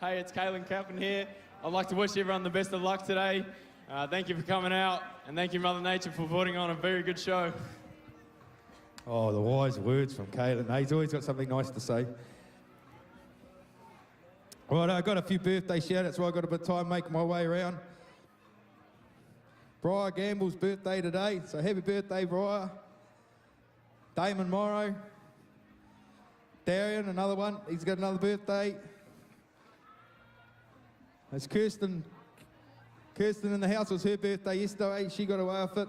Hey, it's Kalen Kappen here. I'd like to wish everyone the best of luck today. Thank you for coming out, and thank you, Mother Nature, for putting on a very good show. Oh, the wise words from Caitlin. He's always got something nice to say. Right, I've got a few birthday shout-outs, so I've got a bit of time making my way around. Briar Gamble's birthday today, so happy birthday, Briar. Damon Morrow. Darian, another one, he's got another birthday. There's Kirsten. Kirsten in the house, it was her birthday yesterday, she got away with it.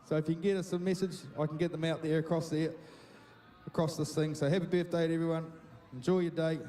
So if you can get us a message, I can get them out there, across this thing. So happy birthday to everyone. Enjoy your day.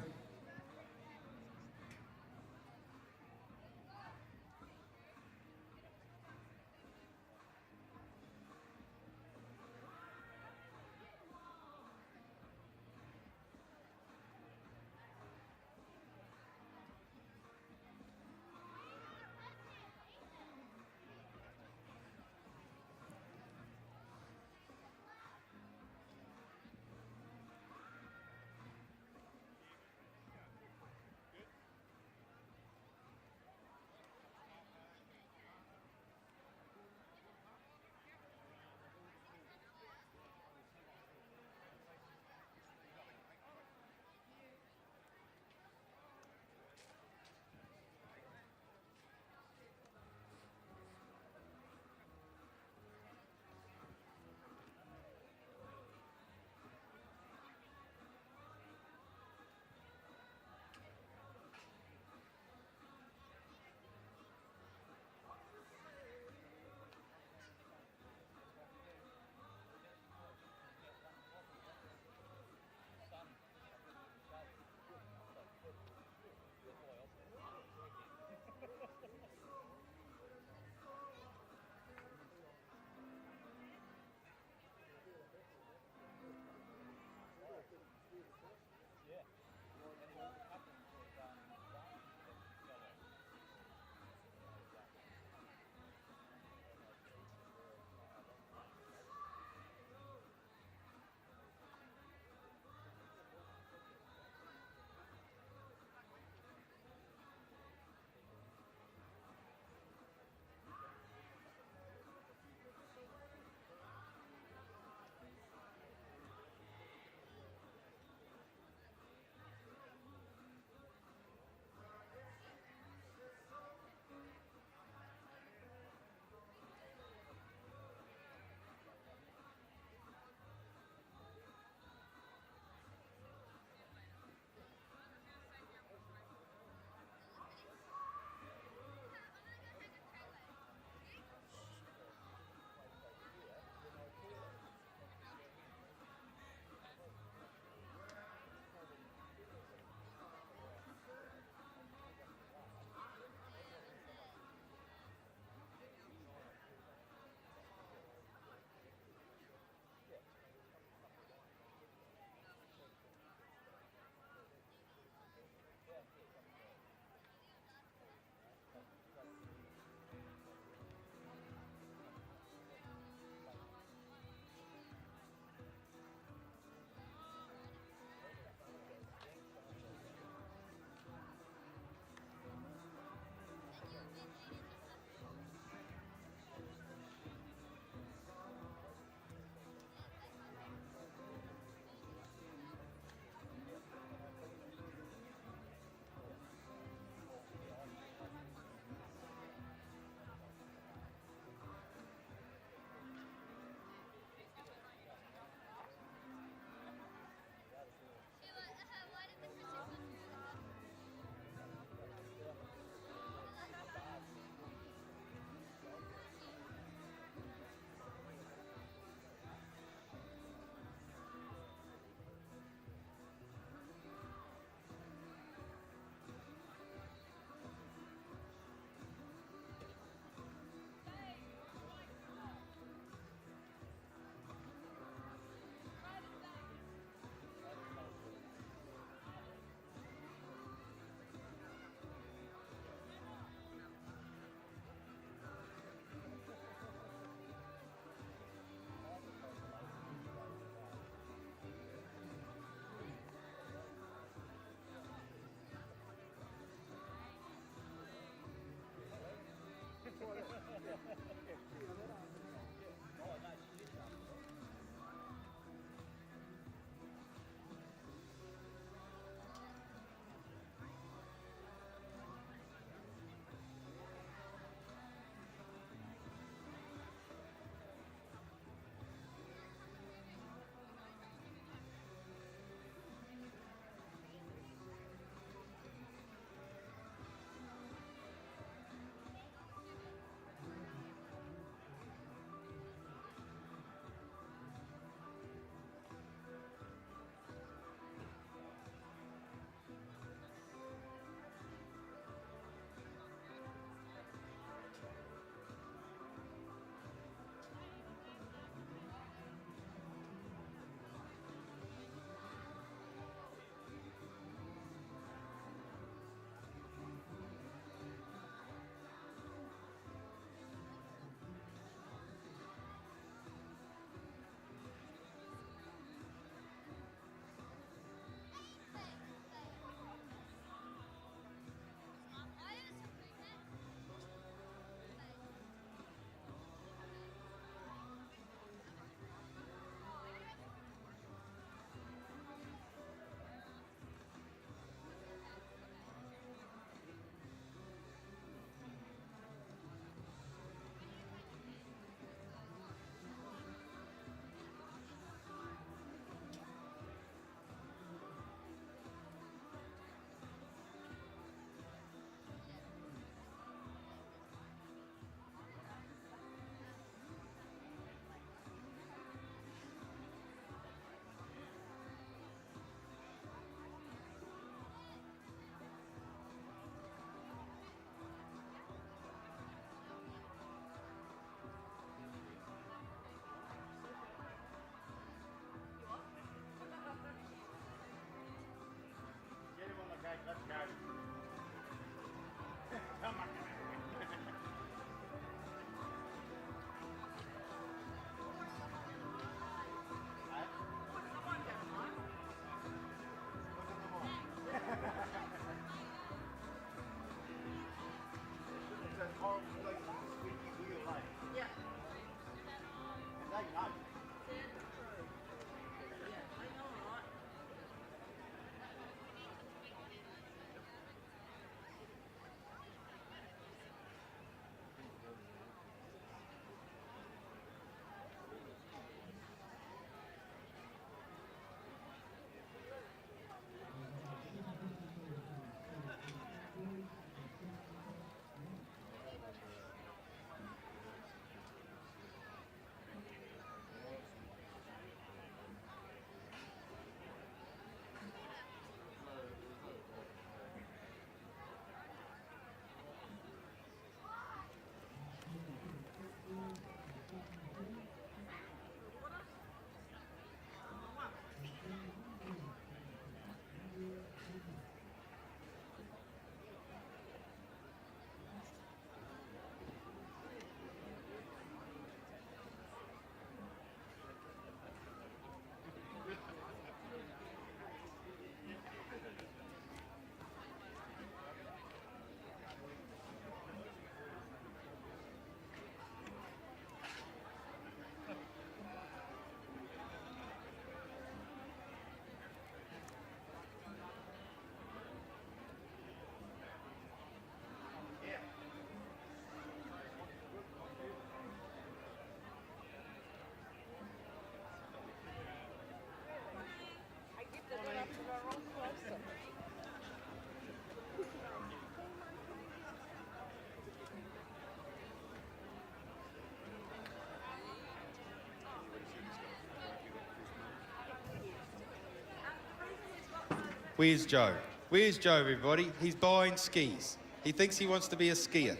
Where's Joe? Where's Joe, everybody? He's buying skis. He thinks he wants to be a skier.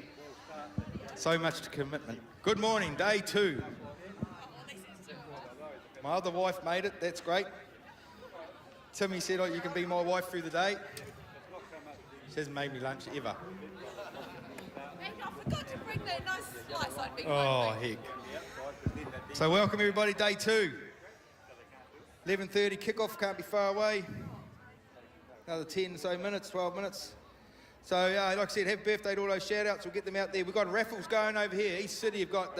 So much commitment. Good morning, day 2. My other wife made it, that's great. Timmy said, oh, you can be my wife through the day. She hasn't made me lunch ever. And I forgot to bring that nice slice I'd been Oh, heck. So welcome everybody, day 2. 11:30 kickoff, can't be far away. Another 10 or so minutes, 12 minutes. So, like I said, happy birthday to all those shout-outs. We'll get them out there. We've got raffles going over here. East City have got,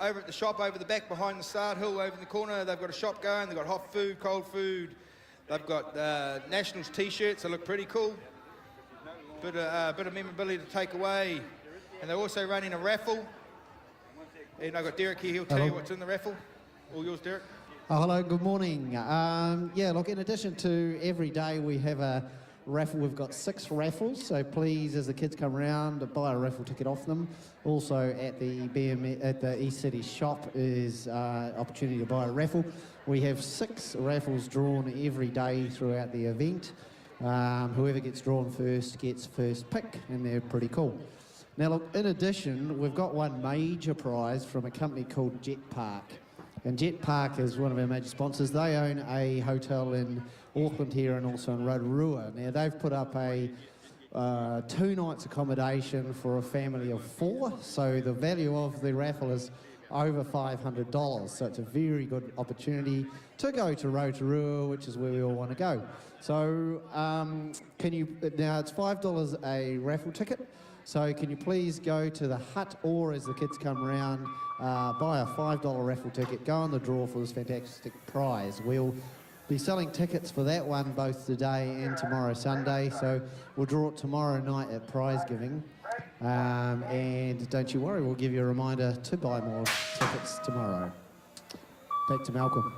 over at the shop over the back behind the start hill over in the corner, they've got a shop going. They've got hot food, cold food. They've got Nationals T-shirts. They look pretty cool. Bit of memorability to take away. And they're also running a raffle. And I've got Derek here. He'll tell you what's in the raffle. All yours, Derek. Oh, hello, good morning. Yeah, look, in addition to every day we have a raffle, we've got 6 raffles, so please, as the kids come around, buy a raffle ticket off them. Also at the East City shop is opportunity to buy a raffle. We have 6 raffles drawn every day throughout the event. Whoever gets drawn first gets first pick, and they're pretty cool. Now look, in addition, we've got one major prize from a company called Jet Park. And Jet Park is one of our major sponsors. They own a hotel in Auckland here and also in Rotorua. Now they've put up a 2 nights accommodation for a family of 4. So the value of the raffle is over $500. So it's a very good opportunity to go to Rotorua, which is where we all want to go. So now it's $5 a raffle ticket. So can you please go to the hut, or as the kids come around, buy a $5 raffle ticket, go on the draw for this fantastic prize. We'll be selling tickets for that one both today and tomorrow Sunday, so we'll draw it tomorrow night at prize giving. And don't you worry, we'll give you a reminder to buy more tickets tomorrow. Back to Malcolm.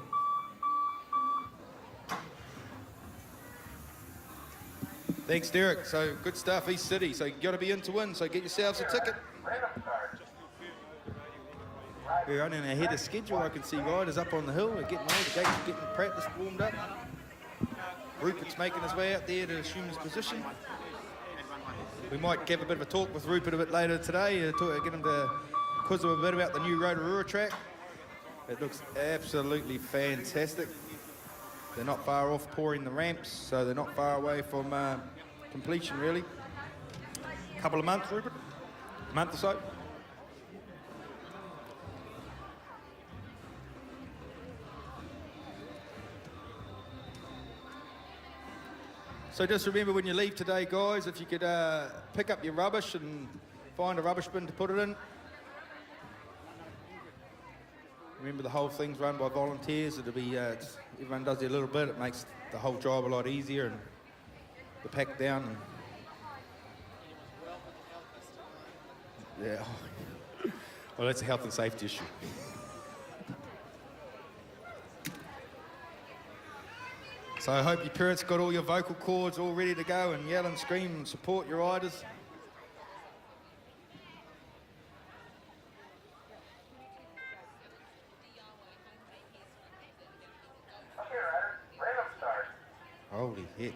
Thanks, Derek. So good stuff, East City. So you've got to be in to win, so get yourselves a ticket. We're running ahead of schedule. I can see riders up on the hill. They're getting ready. The gates are getting practice warmed up. Rupert's making his way out there to assume his position. We might have a bit of a talk with Rupert a bit later today, get him to quiz him a bit about the new Rotorua track. It looks absolutely fantastic. They're not far off pouring the ramps, so they're not far away from completion, really. A couple of months, Rupert? A month or so? So just remember when you leave today, guys, if you could pick up your rubbish and find a rubbish bin to put it in. Remember, the whole thing's run by volunteers. It'll be, everyone does their little bit. It makes the whole job a lot easier, and the pack down. And yeah. Well, that's a health and safety issue. So I hope your parents got all your vocal cords all ready to go and yell and scream and support your riders. Holy heck.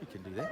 You can do that.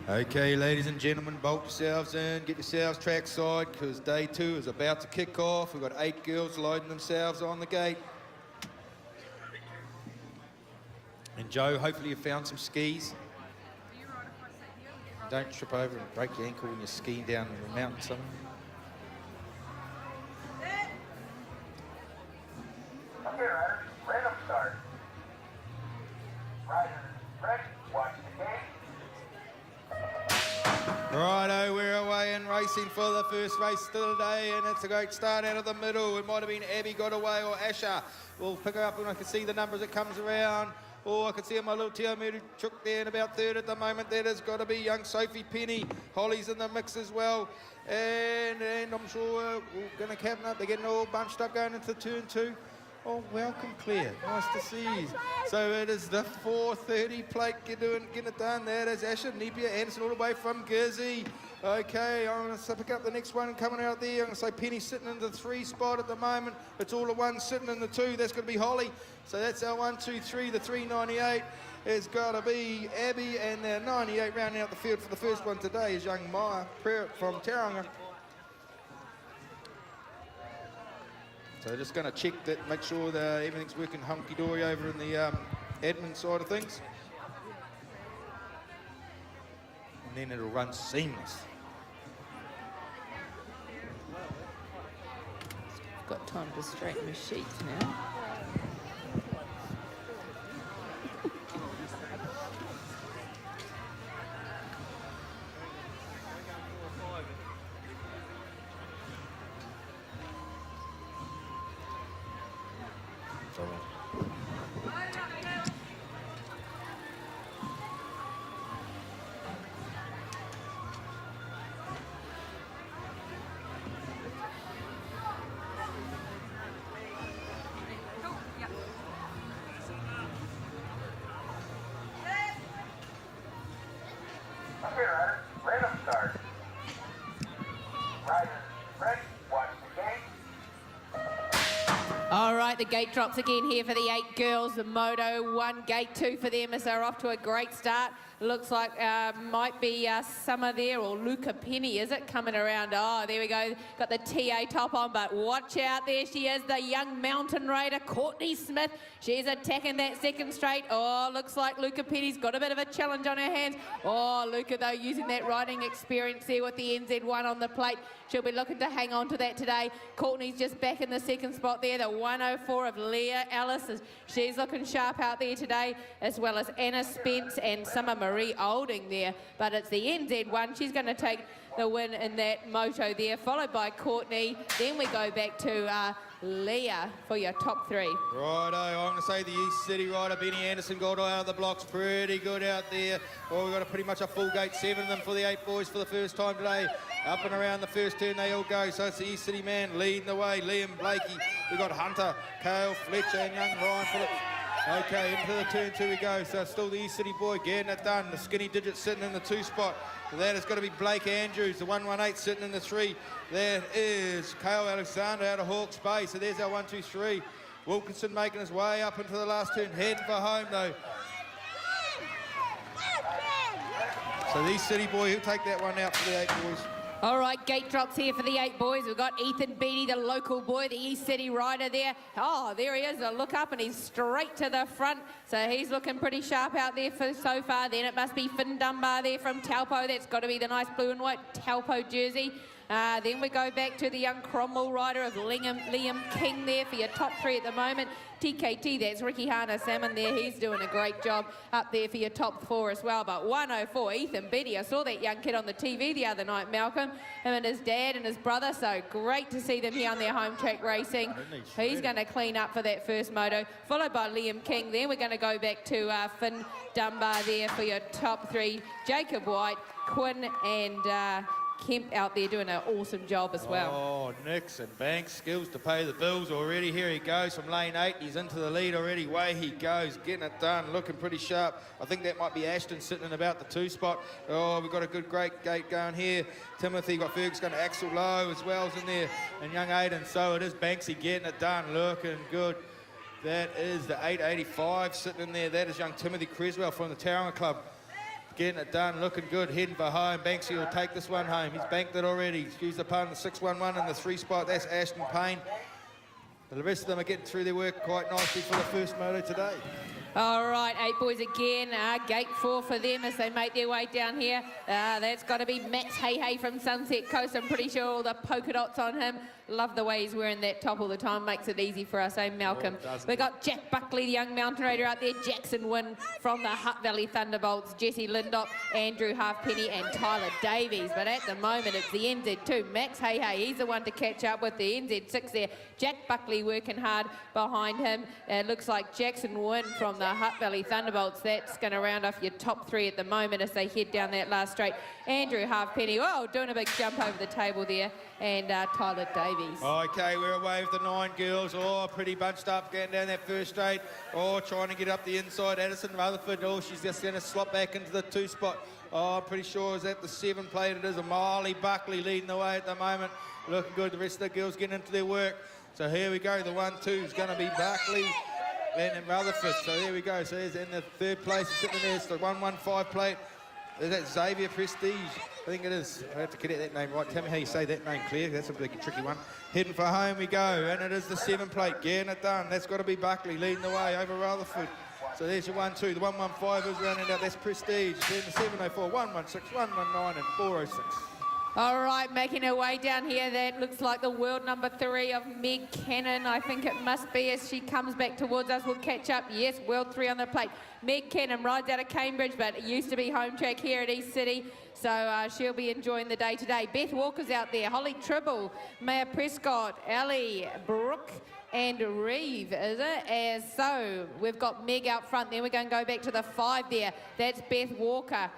Okay, ladies and gentlemen, bolt yourselves in, get yourselves trackside, because day 2 is about to kick off. We've got 8 girls loading themselves on the gate. And Joe, hopefully you found some skis. Don't trip over and break your ankle when you're skiing down the mountain somewhere. Righto, we're away and racing for the first race of the day, and it's a great start out of the middle. It might have been Abby got away or Asher. We'll pick her up and I can see the numbers it comes around. Oh, I can see my little Tiamu Chook there in about 3rd at the moment. That has got to be young Sophie Penny. Holly's in the mix as well. And I'm sure we're going to cabinet up. They're getting all bunched up going into turn 2. Oh, welcome, Claire. Nice to see you. So it is the 4:30 plate getting it done. That is Asher Nepia Anderson all the way from Gizzy. Okay, I'm going to pick up the next one coming out there. I'm going to say Penny sitting in the 3 spot at the moment. It's all the 1 sitting in the 2. That's going to be Holly. So that's our 1, 2, 3. The 398 has got to be Abby, and the 98 rounding out the field for the first one today is young Maya Pratt from Tauranga. So just going to check that, make sure that everything's working hunky-dory over in the admin side of things. and then it'll run seamless. Got time to straighten the sheets now. All right, the gate drops again here for the 8 girls. The Moto 1, gate 2 for them as they're off to a great start. Looks like might be Summer there, or Luca Penny, is it, coming around? Oh, there we go. Got the TA top on, but watch out. There she is, the young mountain raider, Courtney Smith. She's attacking that second straight. Oh, looks like Luca Penny's got a bit of a challenge on her hands. Oh, Luca, though, using that riding experience there with the NZ1 on the plate. She'll be looking to hang on to that today. Courtney's just back in the second spot there. The 104 of Leah Ellis. She's looking sharp out there today, as well as Anna Spence and Summer Marie Olding there. But it's the NZ1. She's going to take the win in that moto there, followed by Courtney. Then we go back to Leah for your top 3. Righto, I'm going to say the East City rider, Benny Anderson, got out of the blocks pretty good out there. Well, we've got a pretty much a full gate, 7 of them for the 8 boys for the first time today. Up and around the first turn they all go, so it's the East City man leading the way, Liam Blakey. We've got Hunter, Kale Fletcher and young Ryan Phillips. Okay, into the turn 2 we go, so it's still the East City boy getting it done. The skinny digit sitting in the 2 spot. So that has got to be Blake Andrews, the 118 sitting in the 3. There is Kale Alexander out of Hawke's Bay, so there's our 1, 2, 3. Wilkinson making his way up into the last turn, heading for home though. So the East City boy, he'll take that one out for the 8 boys. All right, gate drops here for the 8 boys. We've got Ethan Beattie, the local boy, the East City rider there. Oh, there he is. A look up and he's straight to the front. So he's looking pretty sharp out there for so far. Then it must be Finn Dunbar there from Taupo. That's got to be the nice blue and white Taupo jersey. Then we go back to the young Cromwell rider of Liam King there for your top 3 at the moment. TKT, that's Ricky Hana Salmon there. He's doing a great job up there for your top 4 as well. But 104, Ethan Beattie. I saw that young kid on the TV the other night, Malcolm. Him and his dad and his brother. So great to see them here on their home track racing. He's going to clean up for that first moto, followed by Liam King. Then we're going to go back to Finn Dunbar there for your top 3. Jacob White, Quinn and Kemp out there doing an awesome job as well. Oh, Nix and Banks, skills to pay the bills already. Here he goes from lane 8. He's into the lead already. Way he goes, getting it done, looking pretty sharp. I think that might be Ashton sitting in about the 2 spot. Oh, we've got a good, great gate going here. Timothy, got Fergus going to Axel Lowe as well as in there. And young Aiden, so it is Banksy getting it done, looking good. That is the 885 sitting in there. That is young Timothy Creswell from the Tauranga Club. Getting it done, looking good, heading for home. Banksy will take this one home. He's banked it already. Excuse the pun, the 611 in the 3 spot. That's Ashton Payne. The rest of them are getting through their work quite nicely for the first moto today. All right, 8 boys again. Gate 4 for them as they make their way down here. That's got to be Max Hey from Sunset Coast. I'm pretty sure all the polka dots on him. Love the way he's wearing that top all the time. Makes it easy for us, Malcolm? We've got Jack Buckley, the young mountain raider out there. Jackson Wynn from the Hutt Valley Thunderbolts. Jesse Lindop, Andrew Halfpenny and Tyler Davies. But at the moment, it's the NZ2. Max Hey, he's the one to catch up with the NZ6 there. Jack Buckley working hard behind him. It looks like Jackson Wynn from the Hutt Valley Thunderbolts. That's going to round off your top 3 at the moment as they head down that last straight. Andrew Halfpenny, oh, doing a big jump over the table there. And Tyler Davies. Okay, we're away with the 9 girls. Oh, pretty bunched up, getting down that first straight. Oh, trying to get up the inside. Addison Rutherford, oh, she's just going to slot back into the 2 spot. Oh, I'm pretty sure is that the 7 plate. It is a Marley Buckley leading the way at the moment. Looking good. The rest of the girls getting into their work. So here we go. The 1-2 is going to be Buckley and then Rutherford. So there we go. So there's in the 3rd place. Sitting there. It's the 115 plate. Is that Xavier Prestige? I think it is. I have to get that name right. Tell me how you say that name, Claire. That's a big tricky one. Heading for home we go, and it is the 7 plate. Getting it done. That's got to be Buckley leading the way over Rutherford. So there's your 1-2. The 115 is rounding out. That's Prestige. Then the 704, 116, 119 and 406. All right, making her way down here. That looks like the world number 3 of Meg Cannon. I think it must be as she comes back towards us. We'll catch up. Yes, world 3 on the plate. Meg Cannon rides out of Cambridge, but it used to be home track here at East City. So she'll be enjoying the day today. Beth Walker's out there. Holly Tribble, Maya Prescott, Ellie Brooke, and Reeve, is it? As so, we've got Meg out front. Then we're going to go back to the 5 there. That's Beth Walker.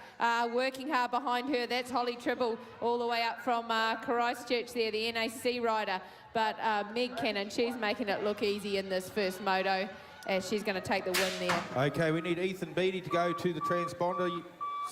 Working hard behind her, that's Holly Tribble, all the way up from Christchurch there, the NAC rider. But Meg Cannon, she's making it look easy in this first moto, as she's going to take the win there. Okay, we need Ethan Beattie to go to the transponder.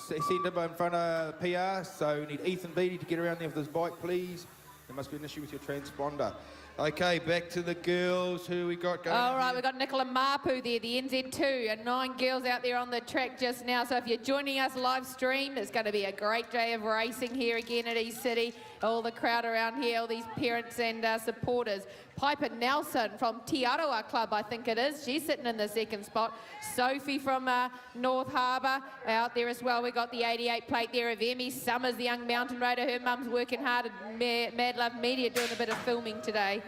Send him in front of PR. So we need Ethan Beattie to get around there with his bike, please. There must be an issue with your transponder. Okay, back to the girls. Who we got going? All right, we've got Nicola Mapu there, the NZ2, and 9 girls out there on the track just now. So if you're joining us live stream, it's going to be a great day of racing here again at East City. All the crowd around here, all these parents and supporters. Piper Nelson from Te Aroa Club, I think it is. She's sitting in the 2nd spot. Sophie from North Harbour out there as well. We've got the 88 plate there of Emmy Summers, the young mountain rider. Her mum's working hard at Mad Love Media doing a bit of filming today.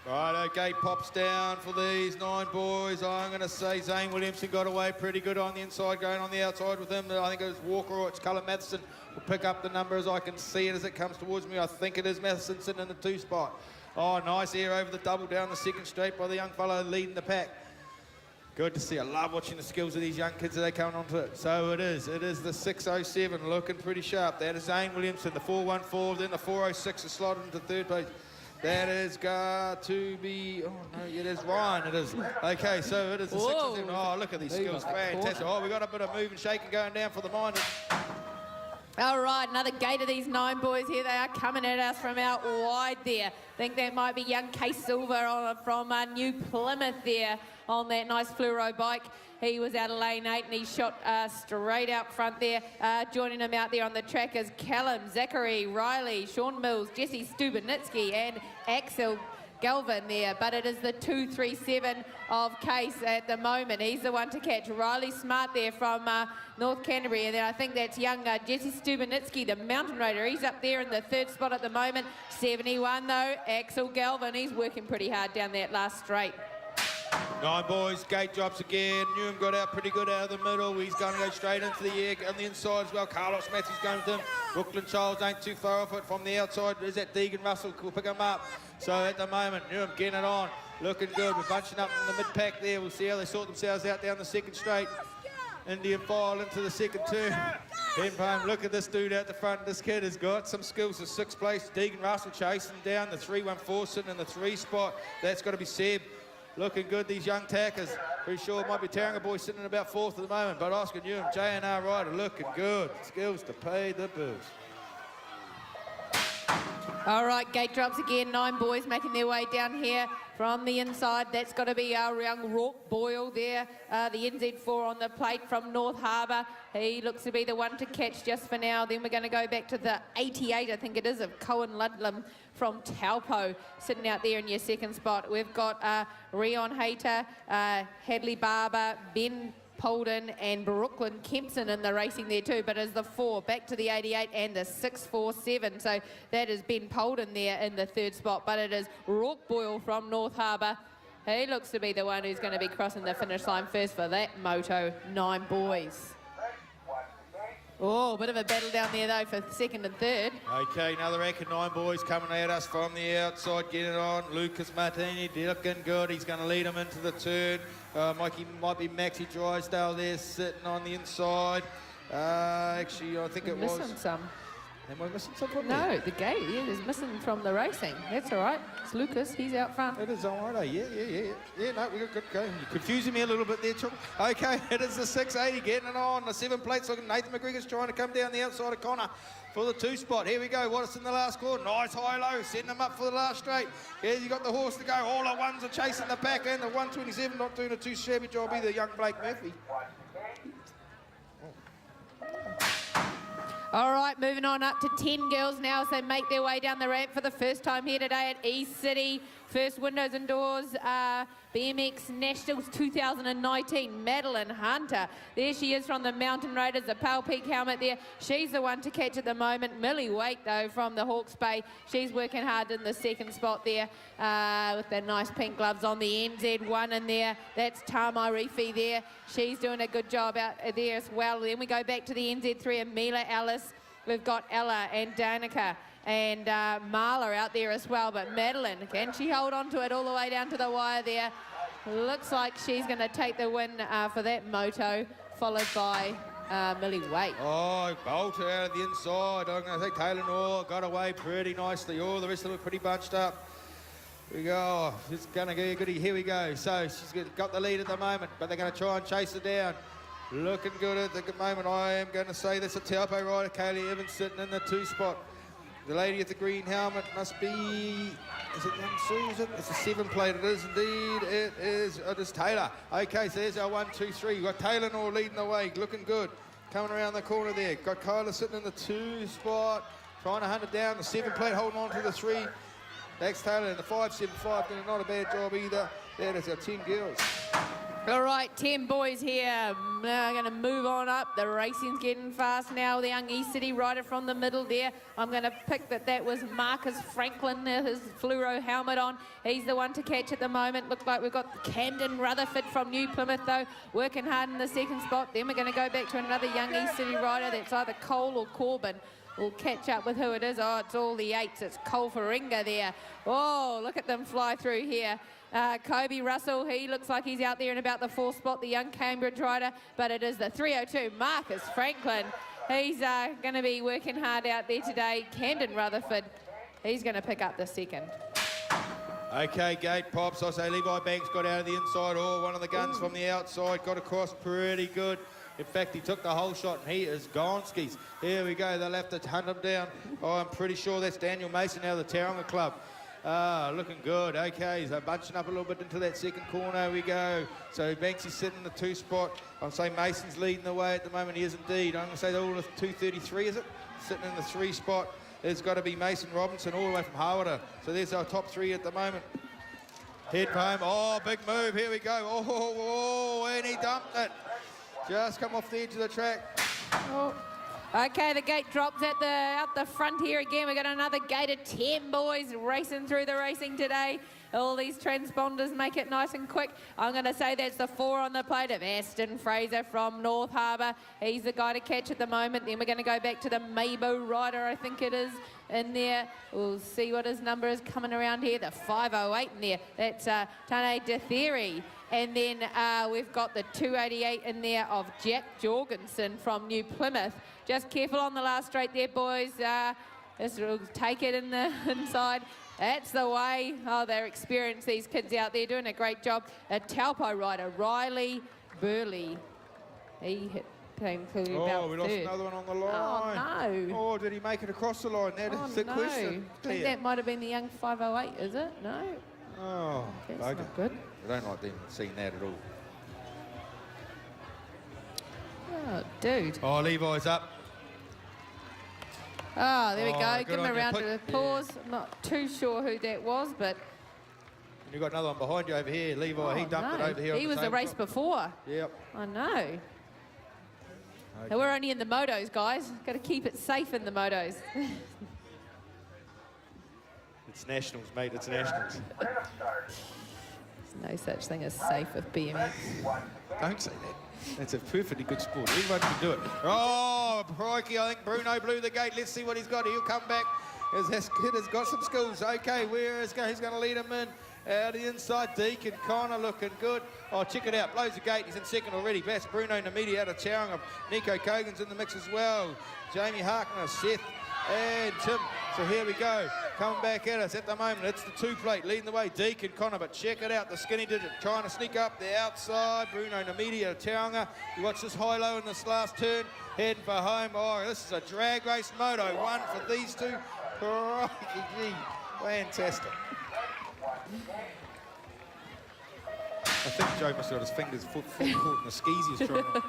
Right, gate pops down for these 9 boys. I'm going to say Zane Williamson got away pretty good on the inside, going on the outside with him. I think it was Walker or it's Cullen Matheson will pick up the numbers. I can see it as it comes towards me. I think it is Matheson sitting in the 2 spot. Oh, nice air over the double down the 2nd straight by the young fellow leading the pack. Good to see. I love watching the skills of these young kids as they come onto it. So it is the 607 looking pretty sharp. That is Zane Williamson, the 414, then the 406 is slotted into 3rd place. That is got to be, oh no, it is Ryan, it is. Okay, so it is the 607. Oh, look at these skills, fantastic. Oh, we got a bit of moving, shaking going down for the Miners. All right, another gate of these 9 boys here. They are coming at us from out wide there. I think that might be young Case Silver from New Plymouth there on that nice fluoro bike. He was out of lane 8 and he shot straight out front there. Joining him out there on the track is Callum, Zachary, Riley, Sean Mills, Jesse Stubenitsky and Axel Galvin there, but it is the 237 of Case at the moment. He's the one to catch. Riley Smart there from North Canterbury, and then I think that's young Jesse Stubenitsky, the mountain rider. He's up there in the 3rd spot at the moment. 71 though, Axel Galvin. He's working pretty hard down that last straight. 9 boys, gate drops again. Newham got out pretty good out of the middle. He's going to go straight into the air on the inside as well. Carlos Matthews going with him. Brooklyn Childs ain't too far off it from the outside. Is that Deegan Russell? Will pick him up. So at the moment, Newham getting it on. Looking good. We're bunching up in the mid-pack there. We'll see how they sort themselves out down the 2nd straight. Indian file into the 2nd turn. Home, look at this dude out the front. This kid has got some skills. The 6th place, Deegan Russell chasing down. The 314 sitting in the 3 spot. That's got to be Seb. Looking good, these young tackers. Pretty sure it might be Tauranga boy sitting in about 4th at the moment, but Oscar Newham, J&R rider, looking good. Skills to pay the bills. All right, gate drops again. 9 boys making their way down here from the inside. That's got to be our young Rourke Boyle there, the NZ4 on the plate from North Harbour. He looks to be the one to catch just for now. Then we're going to go back to the 88, I think it is, of Cohen Ludlam from Taupo, sitting out there in your 2nd spot. We've got Rion Hayter, Hadley Barber, Ben Polden and Brooklyn Kempson in the racing there too, but as the 4 back to the 88 and the 647. So that is Ben Polden there in the 3rd spot, but it is Rourke Boyle from North Harbour. He looks to be the one who's going to be crossing the finish line first for that moto. 9 boys. Oh, a bit of a battle down there though for 2nd and 3rd. Okay, another rack of 9 boys coming at us from the outside, getting it on. Lucas Martini looking good. He's going to lead him into the turn. Might be Maxi Drysdale there sitting on the inside. Actually, I think it was. Missing some. Am I missing something? No, the gate is missing from the racing. That's all right. It's Lucas. He's out front. It is all right. Yeah, no, we got good go. You're confusing me a little bit there, Chuck. Okay, it is the 680 getting it on. The 7 plates looking. Nathan McGregor's trying to come down the outside of Connor for the 2 spot. Here we go. What's in the last corner? Nice high-low. Setting them up for the last straight. Here you got the horse to go. All the ones are chasing the pack, and the 127 not doing a too shabby job either. Young Blake Murphy. All right, moving on up to 10 girls now as they make their way down the ramp for the first time here today at East City First windows and doors, BMX Nationals 2019, Madeline Hunter. There she is from the Mountain Raiders, the Pale Peak helmet there. She's the one to catch at the moment. Millie Waite, though, from the Hawke's Bay. She's working hard in the second spot there with the nice pink gloves on. The NZ1 in there. That's Tamai Rifi there. She's doing a good job out there as well. Then we go back to the NZ3 and Mila Ellis. We've got Ella and Danica and Marla out there as well. But Madeline, can she hold on to it all the way down to the wire there? Looks like she's going to take the win for that moto, followed by Millie Waite. Oh, bolted out of the inside. I'm going to think Taylor Noor got away pretty nicely. All the rest of them are pretty bunched up. Here we go. It's going to get goody. Here we go. So she's got the lead at the moment, but they're going to try and chase her down. Looking good at the moment. I am going to say this a Taupo rider, Kaylee Evans, sitting in the 2 spot. The lady with the green helmet must be, is it young Susan? It's a 7 plate, it is indeed. It is, it is Taylor. Okay, so there's our 1, 2, 3. We've got Taylor Noor leading the way, looking good. Coming around the corner there. Got Kyla sitting in the 2 spot, trying to hunt it down. The 7 plate holding on to the 3. Next Taylor in the 575, doing not a bad job either. There is our 10 girls. All right, 10 boys here. Now going to move on up. The racing's getting fast now. The young East City rider from the middle there. I'm going to pick that was Marcus Franklin, his fluoro helmet on. He's the one to catch at the moment. Look like we've got Camden Rutherford from New Plymouth, though, working hard in the second spot. Then we're going to go back to another young East City rider. That's either Cole or Corbin. We'll catch up with who it is. Oh, it's all the 8s. It's Cole Faringa there. Oh, look at them fly through here. Kobe Russell, he looks like he's out there in about the 4th spot, the young Cambridge rider, but it is the 302, Marcus Franklin. He's going to be working hard out there today. Camden Rutherford, he's going to pick up the second. Okay, gate pops. I say Levi Banks got out of the inside. Oh, one of the guns from the outside got across pretty good. In fact, he took the whole shot, and he is gone skis. Here we go. They'll have to hunt him down. Oh, I'm pretty sure that's Daniel Mason out of the Tauranga Club. Looking good. Okay, so bunching up a little bit into that second corner. We go. So Banksy's sitting in the 2 spot. I'm saying Mason's leading the way at the moment. He is indeed. I'm going to say they're all at 233, is it? Sitting in the 3 spot. There's got to be Mason Robinson all the way from Harwater. So there's our top 3 at the moment. Head for home. Oh, big move. Here we go. Oh, and he dumped it. Just come off the edge of the track. Oh. Okay, the gate drops at out the front here again. We've got another gate of 10 boys racing through the racing today. All these transponders make it nice and quick. I'm going to say that's the 4 on the plate of Aston Fraser from North Harbour. He's the guy to catch at the moment. Then we're going to go back to the Mabo rider, I think it is, in there. We'll see what his number is coming around here. The 508 in there. That's Tane Detheri. And then we've got the 288 in there of Jack Jorgensen from New Plymouth. Just careful on the last straight there, boys. This will take it in the inside. That's the way. Oh, they're experienced, these kids out there, doing a great job. A Taupo rider, Riley Burley. He came through about 3rd. Oh, we lost another one on the line. Oh, no. Oh, did he make it across the line? That's the question. I think that might have been the young 508, is it? No? Oh, That's okay. not good. I don't like them seeing that at all. Oh, dude. Oh, Levi's up. Oh, there we Oh, go. good Give him on a you. round Put- of applause. I'm not too sure who that was, but... And you've got another one behind you over here. Levi, he dumped it over here. He was the race before. Yep. I know. And we're only in the motos, guys. Got to keep it safe in the motos. It's Nationals, mate. It's Nationals. There's no such thing as safe with BMX. Don't say that. That's a perfectly good sport. Everyone can do it. Oh, crikey, I think Bruno blew the gate. Let's see what he's got. He'll come back. This kid has got some skills. Okay, where is he's going to lead him in? Out the inside, Deacon Connor looking good. Oh, check it out. Blows the gate. He's in second already. Best Bruno Namidi out of Tauranga. Nico Kogan's in the mix as well. Jamie Harkner, Seth, and Tim. So here we go. Coming back at us at the moment. It's the 2 plate leading the way. Deacon Connor, but check it out. The skinny digit trying to sneak up the outside. Bruno Namidi out of Tauranga. You watch this high-low in this last turn. Heading for home. Oh, this is a drag race moto. 1 for these 2. Crikey, fantastic. I think Joe must have got his fingers foot caught in the skis he was trying to...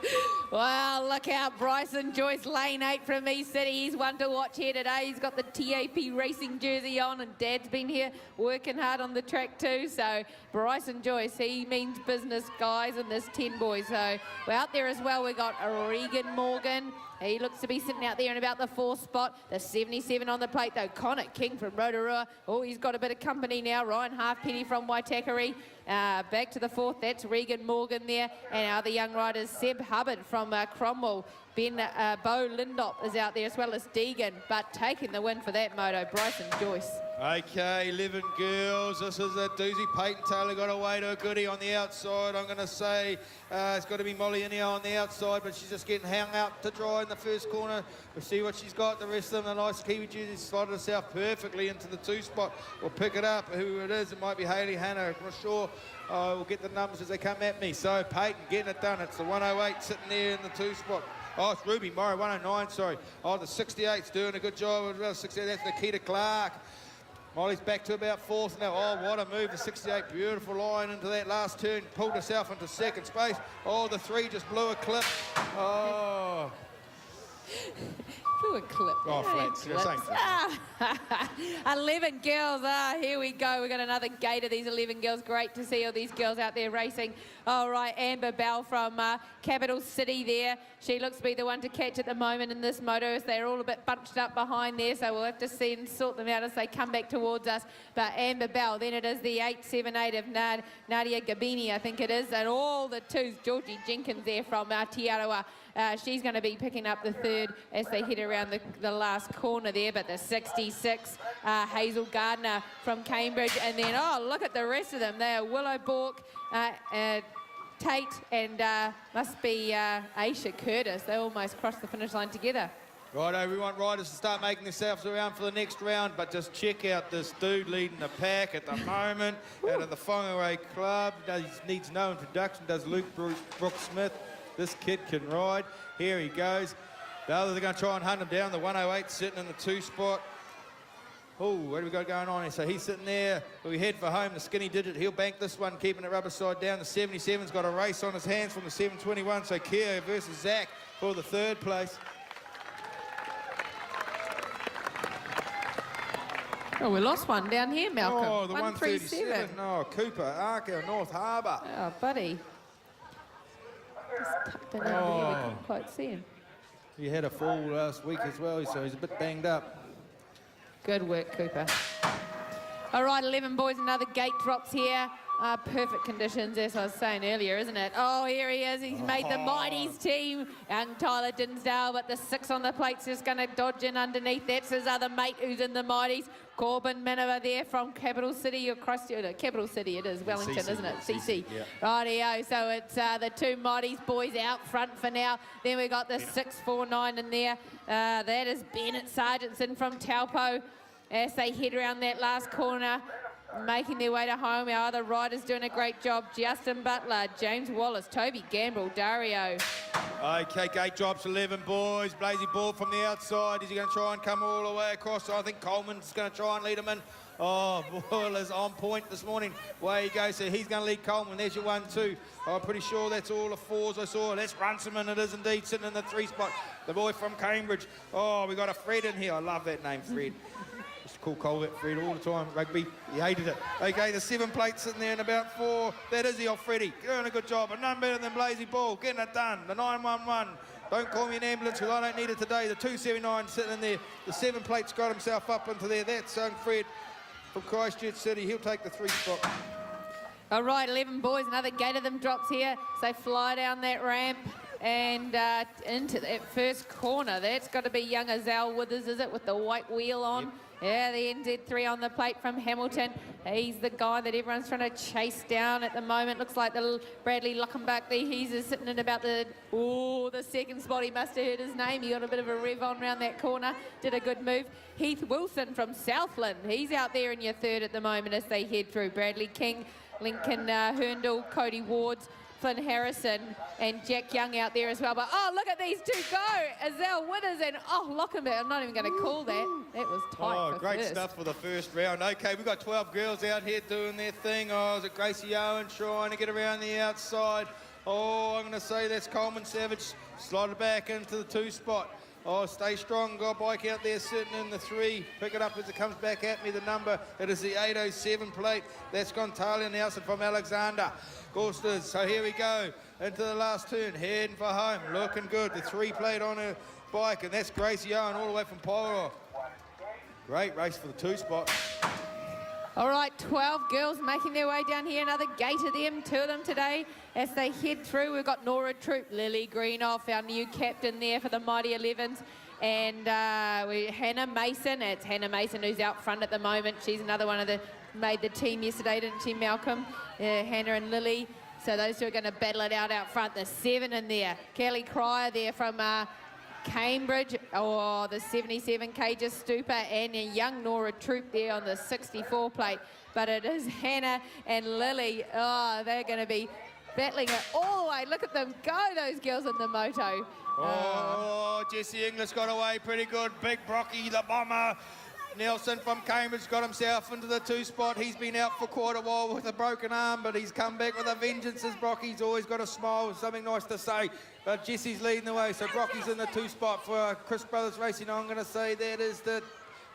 Well, look out, Bryson Joyce, lane 8 from East City. He's one to watch here today. He's got the TAP Racing jersey on, and Dad's been here working hard on the track too. So Bryson Joyce, he means business, guys, in this 10 boys. So we're out there as well. We got Regan Morgan. He looks to be sitting out there in about the 4th spot. The 77 on the plate, though. Connor King from Rotorua. Oh, he's got a bit of company now. Ryan Halfpenny from Waitakere. Back to the 4th. That's Regan Morgan there. And our other young riders, Seb Hubbard from Cromwell. Bo Lindop is out there, as well as Deegan. But taking the win for that moto, Bryson Joyce. Okay, 11 girls. This is a doozy. Peyton Taylor got away to a goodie on the outside. I'm going to say it's got to be Molly Inio on the outside, but she's just getting hung out to dry in the first corner. We'll see what she's got. The rest of them, the nice Kiwi jersey, slotted herself perfectly into the 2 spot. We'll pick it up. Who it is, it might be Hayley Hannah. I'm not sure. We'll get the numbers as they come at me. So Peyton getting it done. It's the 108 sitting there in the 2 spot. Oh, it's Ruby Morrow, 109, sorry. Oh, the 68's doing a good job as well. 68, that's Nikita Clark. Molly's back to about 4th now. Oh, what a move, the 68. Beautiful line into that last turn. Pulled herself into 2nd space. Oh, the 3 just blew a clip. Oh. Blew a clip. Oh, flats. Yeah, same thing. 11 girls. Here we go. We've got another gate of these 11 girls. Great to see all these girls out there racing. All right, Amber Bell from Capital City there. She looks to be the one to catch at the moment in this moto, as they're all a bit bunched up behind there, so we'll have to see and sort them out as they come back towards us. But Amber Bell, then it is the 878 of Nadia Gabini, I think it is, and all the 2s, Georgie Jenkins there from Aotearoa. She's going to be picking up the 3rd as they head around the last corner there. But the 66, Hazel Gardner from Cambridge. And then, oh, look at the rest of them. They are Willow Bork, Tate, and must be Aisha Curtis. They almost crossed the finish line together. Righto, we want riders to start making themselves around for the next round, but just check out this dude leading the pack at the moment out of the Whangarei Club. Needs no introduction, does Luke Brooks-Smith. This kid can ride. Here he goes. The others are going to try and hunt him down. The 108 sitting in the 2 spot. Oh, what do we got going on here? So he's sitting there. We head for home. The skinny digit, he'll bank this one, keeping it rubber side down. The 77's got a race on his hands from the 721. So Kia versus Zach for the 3rd place. Oh, we lost one down here, Malcolm. Oh, the 137. Oh, Cooper, Arco, North Harbour. Oh, buddy. Just tucked in under here. We couldn't quite see him. He had a fall last week as well, so he's a bit banged up. Good work, Cooper. All right, 11 boys, another gate drops here. Perfect conditions, as I was saying earlier, isn't it? Oh, here he is. He's made the Mighties team. Young Tyler Dinsdale, but the 6 on the plate's just going to dodge in underneath. That's his other mate who's in the Mighties. Corbin Minowa there from Capital City, across Capital City it is, Wellington, CC, isn't it? CC. Yeah. Rightio, so it's the 2 Mighties boys out front for now. Then we got the 649 in there. That is Bennett Sargentson from Taupo as they head around that last corner, making their way to home. Our other riders doing a great job. Justin Butler, James Wallace, Toby Gamble, Dario. Okay, gate drops 11 boys. Blazy Ball from the outside. Is he going to try and come all the way across? I think Coleman's going to try and lead him in. Oh, Boyle is on point this morning. Away he goes. So he's going to lead Coleman. There's your 1-2. I'm pretty sure that's all the 4s I saw. That's Runciman. It is indeed sitting in the 3 spot. The boy from Cambridge. Oh, we got a Fred in here. I love that name, Fred. Used to call Colbert Fred all the time. Rugby, he hated it. Okay, the 7 plates sitting there in about 4. That is the old Freddie. Doing a good job. But none better than Blazy Ball. Getting it done. The 911. Don't call me an ambulance because I don't need it today. The 279 sitting in there. The 7 plates got himself up into there. That's young Fred from Christchurch City. He'll take the 3 spot. All right, 11 boys. Another gate of them drops here. So they fly down that ramp and into that first corner. That's got to be young Azal Withers, is it, with the white wheel on? Yep. Yeah, the NZ3 on the plate from Hamilton. He's the guy that everyone's trying to chase down at the moment. Looks like the Bradley Luckenbach there. He's sitting in about the 2nd spot. He must have heard his name. He got a bit of a rev on around that corner. Did a good move. Heath Wilson from Southland. He's out there in your 3rd at the moment as they head through. Bradley King, Lincoln Herndl, Cody Wards Flynn Harrison and Jack Young out there as well. But, oh, look at these two go. Azelle Withers and, Lockenberg. I'm not even going to call that. That was tight. Oh, for great first. stuff for the first round. Okay, we've got 12 girls out here doing their thing. Oh, is it Gracie Owen trying to get around the outside? Oh, I'm going to say that's Coleman Savage. Slide it back into the 2 spot. Oh, stay strong. Got a bike out there sitting in the 3. Pick it up as it comes back at me. The number, it is the 807 plate. That's gone Talia Nelson from Alexander. Gorsters. So here we go. Into the last turn. Heading for home. Looking good. The 3 plate on her bike. And that's Gracie Owen all the way from Polaroid. Great race for the 2 spot. All right, 12 girls making their way down here. Another gate of them, 2 of them today. As they head through, we've got Nora Troop, Lily Greenoff, our new captain there for the Mighty 11s. And Hannah Mason. It's Hannah Mason who's out front at the moment. She's another one of the, made the team yesterday, didn't she, Malcolm? Hannah and Lily. So those two are going to battle it out front. The 7 in there. Kelly Cryer there from Cambridge, the 77 kg Stupor, and a young Nora Troop there on the 64 plate. But it is Hannah and Lily. Oh, they're going to be battling it all the way. Look at them go, those girls in the moto. Oh, Jesse Inglis got away pretty good. Big Brocky, the bomber. Nelson from Cambridge got himself into the 2 spot. He's been out for quite a while with a broken arm, but he's come back with a vengeance. As Brocky's always got a smile, something nice to say. But Jesse's leading the way, so Brocky's in the 2 spot for Chris Brothers Racing. I'm going to say that is the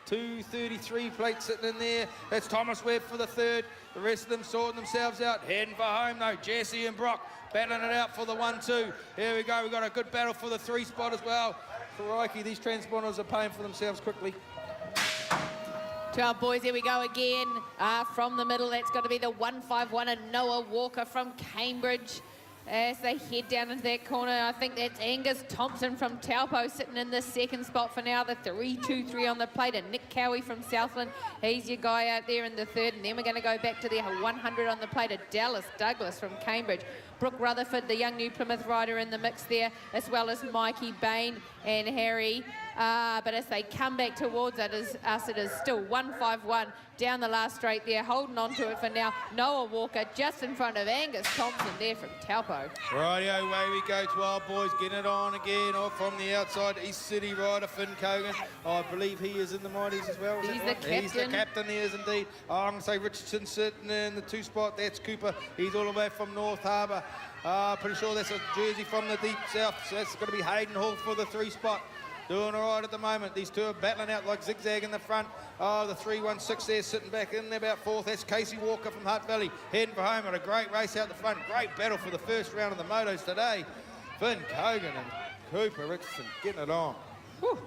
233 plate sitting in there. That's Thomas Webb for the 3rd. The rest of them sorting themselves out. Heading for home though. Jesse and Brock battling it out for the 1-2. Here we go. We've got a good battle for the 3 spot as well. Crikey, these transponders are paying for themselves quickly. 12 boys, here we go again. From the middle, that's got to be the 151 and Noah Walker from Cambridge. As they head down into that corner, I think that's Angus Thompson from Taupo sitting in the 2nd spot for now. The 323 on the plate, and Nick Cowie from Southland. He's your guy out there in the 3rd. And then we're going to go back to the 100 on the plate of Dallas Douglas from Cambridge. Brooke Rutherford, the young new Plymouth rider in the mix there, as well as Mikey Bain and Harry. But as they come back towards it is still 151 down the last straight there, holding on to it for now. Noah Walker just in front of Angus Thompson there from Taupo. Rightio, away we go. 12 boys getting it on again. Off from the outside, East City rider Finn Cogan. I believe he is in the Mighties as well. He's the captain. He's the captain, he is indeed. I'm going to say Richardson sitting in the 2 spot. That's Cooper. He's all the way from North Harbour. Pretty sure that's a jersey from the deep south. So that's going to be Hayden Hall for the 3 spot. Doing all right at the moment. These 2 are battling out like zigzag in the front. Oh, the 316 there sitting back in there about 4th. That's Casey Walker from Hutt Valley heading for home on a great race out the front. Great battle for the first round of the motos today. Finn Cogan and Cooper Richardson getting it on. Whew.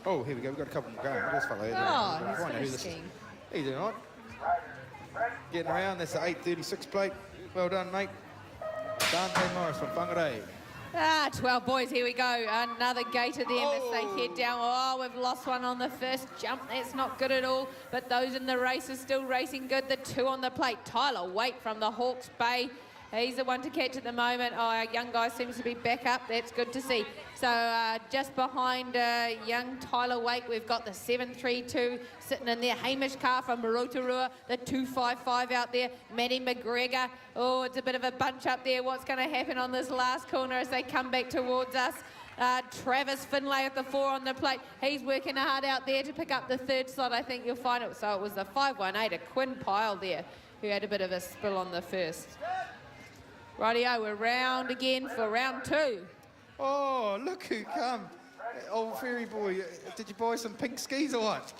Oh, here we go. We've got a couple more going. This fellow here. Oh, he's finishing. He's doing all right. Getting around. That's the 836 plate. Well done, mate. Dante Morris from Whangarei. 12 boys, here we go. Another gate of them as they head down. Oh, we've lost one on the first jump. That's not good at all. But those in the race are still racing good. The 2 on the plate. Tyler Waite from the Hawke's Bay. He's the one to catch at the moment. Oh, our young guy seems to be back up. That's good to see. So just behind young Tyler Waite, we've got the 732 sitting in there. Hamish Carr from Rotorua, the 255 out there. Maddie McGregor. Oh, it's a bit of a bunch up there. What's going to happen on this last corner as they come back towards us? Travis Finlay at the 4 on the plate. He's working hard out there to pick up the 3rd slot. I think you'll find it. So it was the 518, a Quinn Pyle there, who had a bit of a spill on the first. Rightio, we're round again for round 2. Oh, look who come. Old Fairy Boy, did you buy some pink skis or what?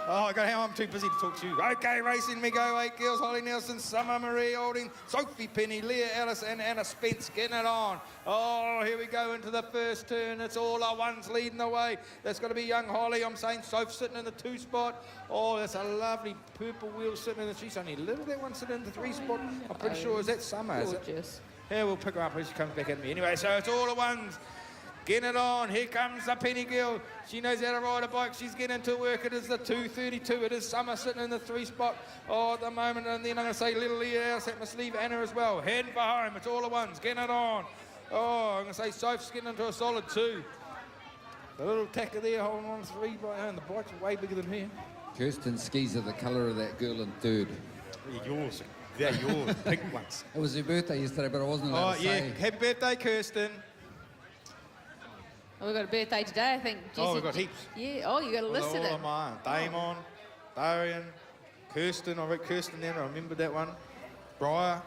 Oh, I'm too busy to talk to you. Okay, racing we go. 8 girls, Holly Nelson, Summer Marie Holding, Sophie Penny, Leah Ellis and Anna Spence getting it on. Oh, here we go into the first turn. It's all our ones leading the way. That's got to be young Holly. I'm saying Soph sitting in the 2 spot. Oh, that's a lovely purple wheel sitting in the... She's only little, that one sitting in the 3 spot. I'm pretty sure, is that Summer? Gorgeous. Yeah, we'll pick her up when she comes back at me. Anyway, so it's all the ones. Getting it on. Here comes the Penny girl. She knows how to ride a bike. She's getting to work. It is the 232. It is Summer sitting in the 3 spot at the moment. And then I'm going to say little Leah else. That must leave Anna as well. Heading for home. It's all the ones. Getting it on. Oh, I'm going to say Soph's getting into a solid 2. The little tacker there holding on 3 by and the bike's way bigger than her. Kirsten skis are the colour of that girl in 3rd. Yours. They're yours, pink ones. It was her birthday yesterday, but I wasn't allowed Oh, to yeah. say. Happy birthday, Kirsten. Oh, we've got a birthday today, I think. Oh, we've Jesse- got heaps. Yeah, oh, you got a list of All them. of mine. Damon, Darian, Kirsten. I wrote Kirsten there. I remember that one. Briar.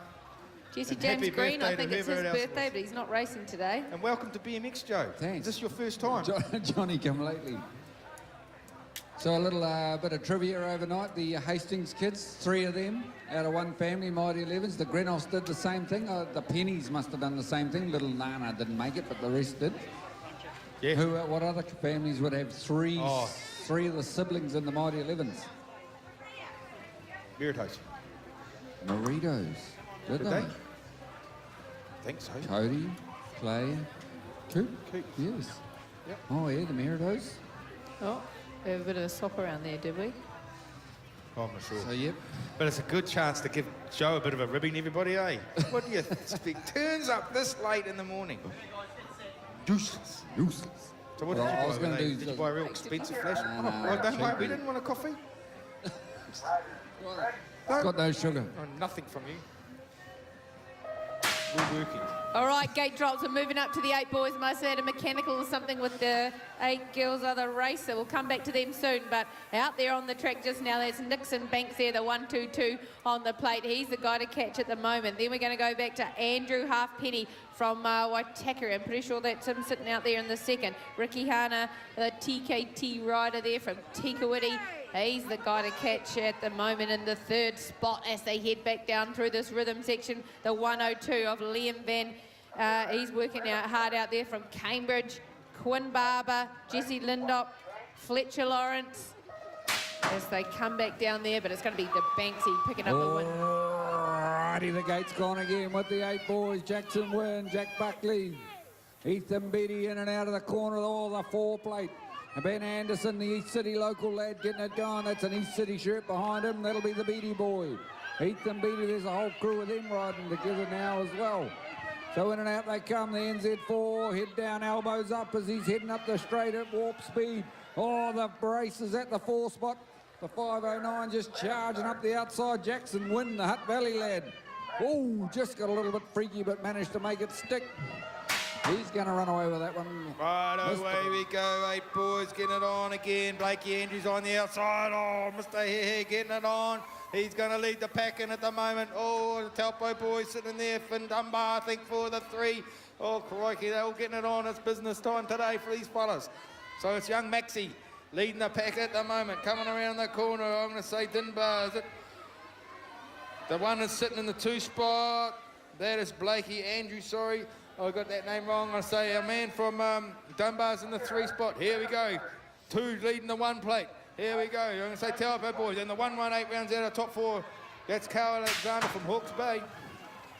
Jesse And James happy Green, I birthday to think it's his whoever else it birthday, was. but he's not racing today. And welcome to BMX, Joe. Thanks. Is this your first time? Johnny come lately. So a little bit of trivia overnight. The Hastings kids, 3 of them out of one family, Mighty 11s. The Grenoffs did the same thing. The Pennies must have done the same thing. Little Nana didn't make it, but the rest did. Yeah. What other families would have three of the siblings in the Mighty 11s? Veritas. Maritos. Did Did they? they? I think so. Cody, Clay, Coop. Coop. Yes. Yep. Oh yeah, the Maritos. Oh, we have a bit of a swap around there, did we? Oh, I'm not sure. So yep. But it's a good chance to give Joe a bit of a ribbing, everybody, eh? What do you expect? Turns up this late in the morning. Useless. Useless. So what Well, did you I buy? was gonna Did do you the- buy a real expensive flash? No, Oh, don't worry, we cheap. didn't want a coffee. It's got no sugar. Oh, nothing from you. We're working. All right, gate drops. We're moving up to the 8 boys. Must have had a mechanical or something with the 8 girls other racer. We'll come back to them soon. But out there on the track just now, there's Nixon Banks there, the 1-2-2 on the plate. He's the guy to catch at the moment. Then we're going to go back to Andrew Halfpenny from Waitakere. I'm pretty sure that's him sitting out there in the second. Ricky Hana, the TKT rider there from Tikawiti. He's the guy to catch at the moment in the third spot as they head back down through this rhythm section. The 102 of Liam Van. He's working out hard out there from Cambridge. Quinn Barber, Jesse Lindop, Fletcher Lawrence as they come back down there, but it's going to be the Banksy picking up the win. Alrighty, the gate's gone again with the 8 boys. Jackson Wynn, Jack Buckley, Ethan Beattie in and out of the corner, all the 4 plate. And Ben Anderson, the East City local lad, getting it going. That's an East City shirt behind him. That'll be the Beattie boy. Ethan Beattie, there's a whole crew of them riding together now as well. So in and out they come, the NZ4, head down, elbows up as he's heading up the straight at warp speed. Oh, the brace is at the 4 spot. The 509 just charging up the outside. Jackson Wynn, the Hutt Valley lad. Oh, just got a little bit freaky, but managed to make it stick. He's going to run away with that one. Right, away we go. 8 boys getting it on again. Blakey Andrews on the outside. Oh, Mr. Hehe getting it on. He's going to lead the pack in at the moment. Oh, the Taupo boys sitting there. Finn Dunbar, I think, for the 3. Oh, crikey, they're all getting it on. It's business time today for these fellas. So it's young Maxie leading the pack at the moment. Coming around the corner, I'm going to say Dunbar, is it? The one is sitting in the 2 spot. That is Blakey Andrews, sorry. I got that name wrong. I say our man from Dunbar's in the 3 spot. Here we go. 2 leading the 1 plate. Here we go. I'm going to say Taupo boys. And the 118 rounds out of top 4. That's Carl Alexander from Hawke's Bay.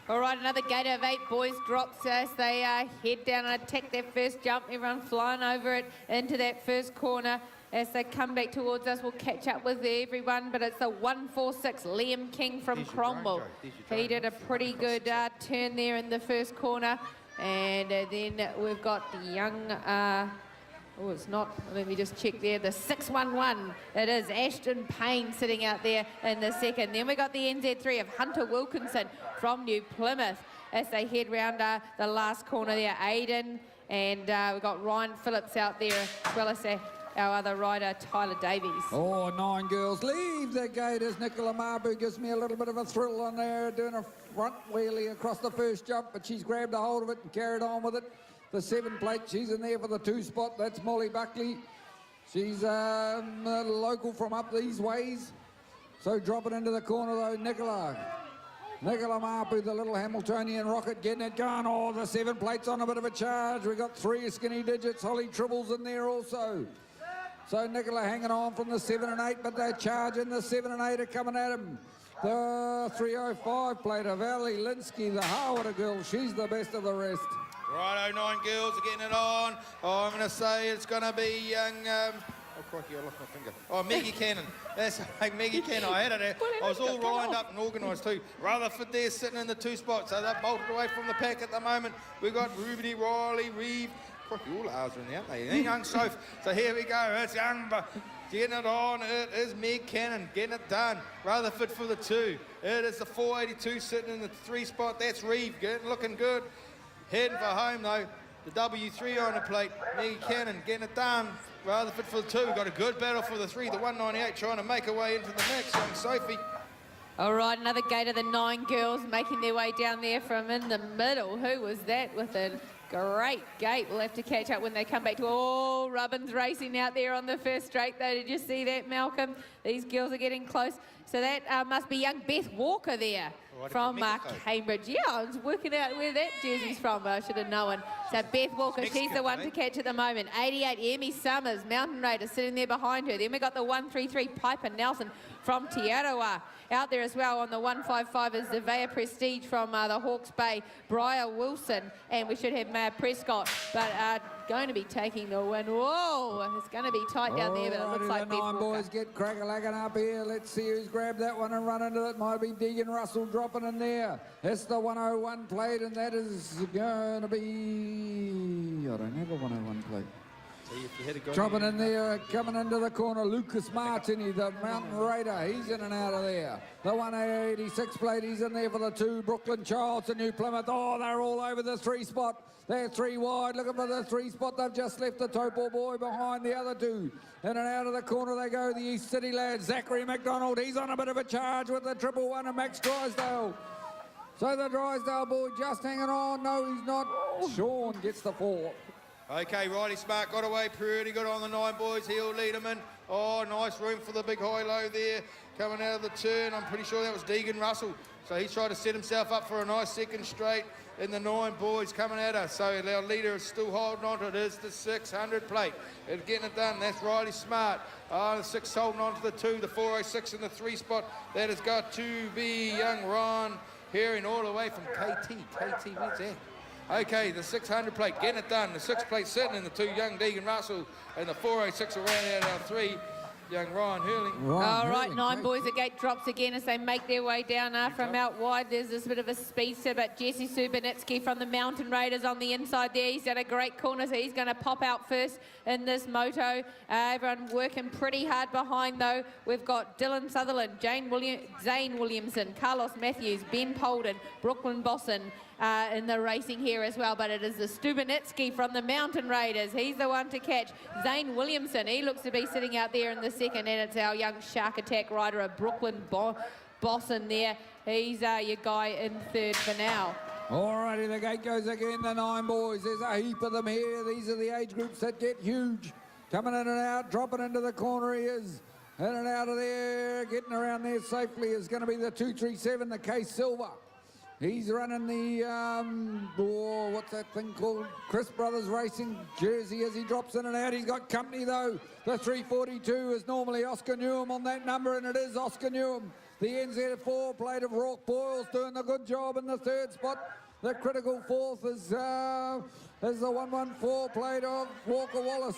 All right, another gate of 8 boys drops as they head down and attack their first jump. Everyone flying over it into that first corner. As they come back towards us, we'll catch up with everyone, but it's the 146 Liam King from There's your drone, Cromwell. Joe. There's your He drone. did a pretty good turn there in the first corner. And then we've got the young, oh, it's not, let me just check there, the 611. It is Ashton Payne sitting out there in the second. Then we got the NZ3 of Hunter Wilkinson from New Plymouth as they head round the last corner there. Aiden, and we've got Ryan Phillips out there as well as our other rider, Tyler Davies. Oh, 9 girls leave the gate as Nicola Marbu gives me a little bit of a thrill on there, doing a front wheelie across the first jump, but she's grabbed a hold of it and carried on with it. The 7 plate, she's in there for the 2 spot. That's Molly Buckley. She's a local from up these ways. So dropping into the corner though, Nicola Marbu, the little Hamiltonian rocket, getting it going. Oh, the 7 plates on a bit of a charge. We've got 3 skinny digits. Holly Tribbles in there also. So Nicola hanging on from the 7 and 8, but they're charging. The 7 and 8 are coming at him. The 305 plater, Valley Linsky, the Harwater girl, she's the best of the rest. Righto, 9 girls are getting it on. Oh, I'm going to say it's going to be young... oh, crikey, I lost my finger. Oh, Maggie Cannon. That's like Maggie Cannon. I had it. I was all lined up and organised too. Rutherford there sitting in the 2 spots. So they're bolted away from the pack at the moment. We've got Ruby, Riley, Reeve. Crikey, all ours are in there, aren't they? And young Soph. So here we go. It's young getting it on. It is Meg Cannon getting it done. Rutherford for the 2. It is the 482 sitting in the 3 spot. That's Reeve looking good. Heading for home though. The W3 on the plate. Meg Cannon getting it done. Rutherford for the 2. We've got a good battle for the 3. The 198 trying to make her way into the mix. Young Sophie. All right, another gate of the 9 girls making their way down there from in the middle. Who was that with a great gate? We'll have to catch up when they come back to all Rubbins racing out there on the first straight though. Did you see that, Malcolm? These girls are getting close. So that must be young Beth Walker there from Cambridge. Yeah, I was working out where that jersey's from. I should have known. So Beth Walker, she's the one to catch at the moment. 88, Emmy Summers, Mountain Raider sitting there behind her. Then we got the 133, Piper Nelson from Te Arawa. Out there as well on the 155 is the Zavea Prestige from the Hawke's Bay, Briar Wilson, and we should have Maya Prescott, but going to be taking the win. Whoa, it's going to be tight down there, but it looks like the 9 Beth boys Walker. get crack-a-lacking up here. Let's see who's grabbed that one and run into it. Might be Deegan Russell dropping in there. It's the 101 plate, and that is going to be... I don't have a 101 plate. Dropping in there, coming into the corner, Lucas Martini, the Mountain Raider. He's in and out of there. The 186 plate, he's in there for the 2. Brooklyn Childs, the New Plymouth. Oh, they're all over the 3 spot. They're 3 wide, looking for the 3 spot. They've just left the Taupo boy behind the other 2. In and out of the corner they go, the East City lads. Zachary McDonald, he's on a bit of a charge with the 111 and Max Drysdale. So the Drysdale boy just hanging on. No, he's not. Sean gets the 4. Okay, Riley Smart got away pretty good on the 9 boys. He'll lead them in. Oh, nice room for the big high-low there. Coming out of the turn, I'm pretty sure that was Deegan Russell. So he's tried to set himself up for a nice second straight in the 9 boys coming at us. So our leader is still holding on to it. It's the 600 plate. It's getting it done. That's Riley Smart. The 6 holding on to the 2, the 406 in the 3 spot. That has got to be young Ron Herring all the way from KT. KT, where's that? Okay, the 600 plate, getting it done. The 6 plate sitting in the 2, young Deegan Russell, and the 406 around out of our 3, young Ryan Hurling. All right, 9 boys, the gate drops again as they make their way down from out wide. There's this bit of a speedster, but Jesse Subinitsky from the Mountain Raiders on the inside there. He's done a great corner, so he's going to pop out first in this moto. Everyone working pretty hard behind, though. We've got Dylan Sutherland, Zane Williamson, Carlos Matthews, Ben Polden, Brooklyn Bosson, in the racing here as well, but it is the Stubenitsky from the Mountain Raiders. He's the one to catch. Zane Williamson, he looks to be sitting out there in the second, and it's our young Shark Attack rider, a Brooklyn Bosson there. He's your guy in third for now. Alrighty, the gate goes again, the 9 boys. There's a heap of them here. These are the age groups that get huge. Coming in and out, dropping into the corner he is. In and out of there, getting around there safely is going to be the 237, the Case Silver. He's running the, what's that thing called? Chris Brothers Racing jersey as he drops in and out. He's got company though. The 342 is normally Oscar Newham on that number, and it is Oscar Newham. The NZ4 plate of Rock Boyles doing a good job in the 3rd spot. The critical 4th is the 114 plate of Walker Wallace.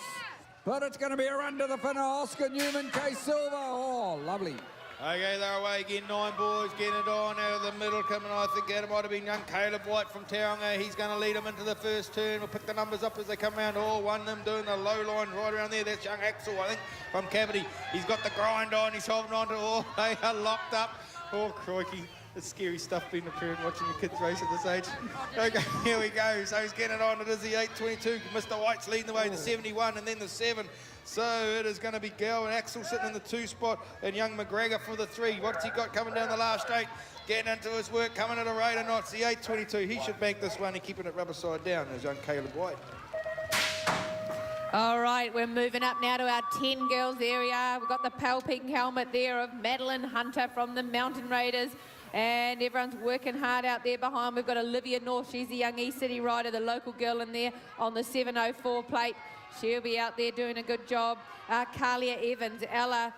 But it's going to be a run to the finish. Oscar Newman, Case Silver. Oh, lovely. Okay, they're away again, 9 boys, getting it on out of the middle, coming, I think that might have been young Caleb White from Taonga. He's going to lead them into the first turn. We'll pick the numbers up as they come around. Oh, one of them doing the low line right around there. That's young Axel, I think, from Cavity. He's got the grind on, he's holding on to it. Oh, they are locked up. Oh, crikey. It's scary stuff being a parent watching your kids race at this age. Okay, here we go. So he's getting it on. It is the 822. Mr. White's leading the way, the 71, and then the 7. So it is going to be Gal and Axel sitting in the 2 spot, and young McGregor for the 3. What's he got coming down the last straight? Getting into his work, coming at a rate of knots. The 822. He should bank this one and keeping it rubber side down. There's young Caleb White. All right, we're moving up now to our 10 girls area. We've got the pale pink helmet there of Madeline Hunter from the Mountain Raiders. And everyone's working hard out there behind. We've got Olivia North. She's the young East City rider, the local girl in there on the 704 plate. She'll be out there doing a good job. Kalia Evans, Ella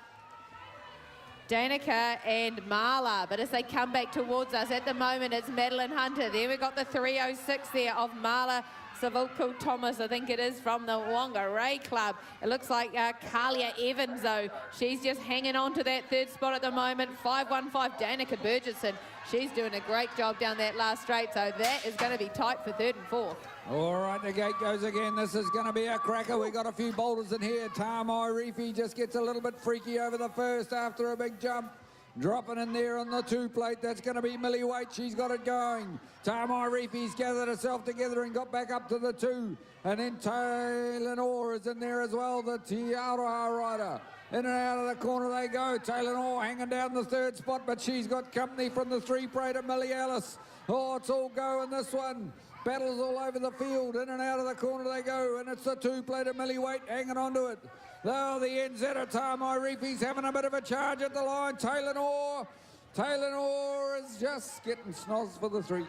Danica and Marla. But as they come back towards us, at the moment it's Madeline Hunter. There we've got the 306 there of Marla Savulko Thomas, I think it is, from the Whangarei Club. It looks like Kalia Evans, though. She's just hanging on to that third spot at the moment. 5:15, Danica Burgesson. She's doing a great job down that last straight, so that is going to be tight for third and fourth. All right, the gate goes again. This is going to be a cracker. We got a few boulders in here. Tamai Reefy just gets a little bit freaky over the first after a big jump. Dropping in there on the 2 plate. That's going to be Millie Waite. She's got it going. Tamai Reefy's gathered herself together and got back up to the 2. And then Taylor Orr is in there as well, the Te Aroha rider. In and out of the corner they go. Taylor Orr hanging down the 3rd spot, but she's got company from the 3 plate of Millie Ellis. Oh, it's all go in this one. Battles all over the field. In and out of the corner they go. And it's the 2 plate of Millie Waite hanging on to it. Oh, the NZ of Tamai Reefy's having a bit of a charge at the line. Taylor Orr is just getting snoz for the 3.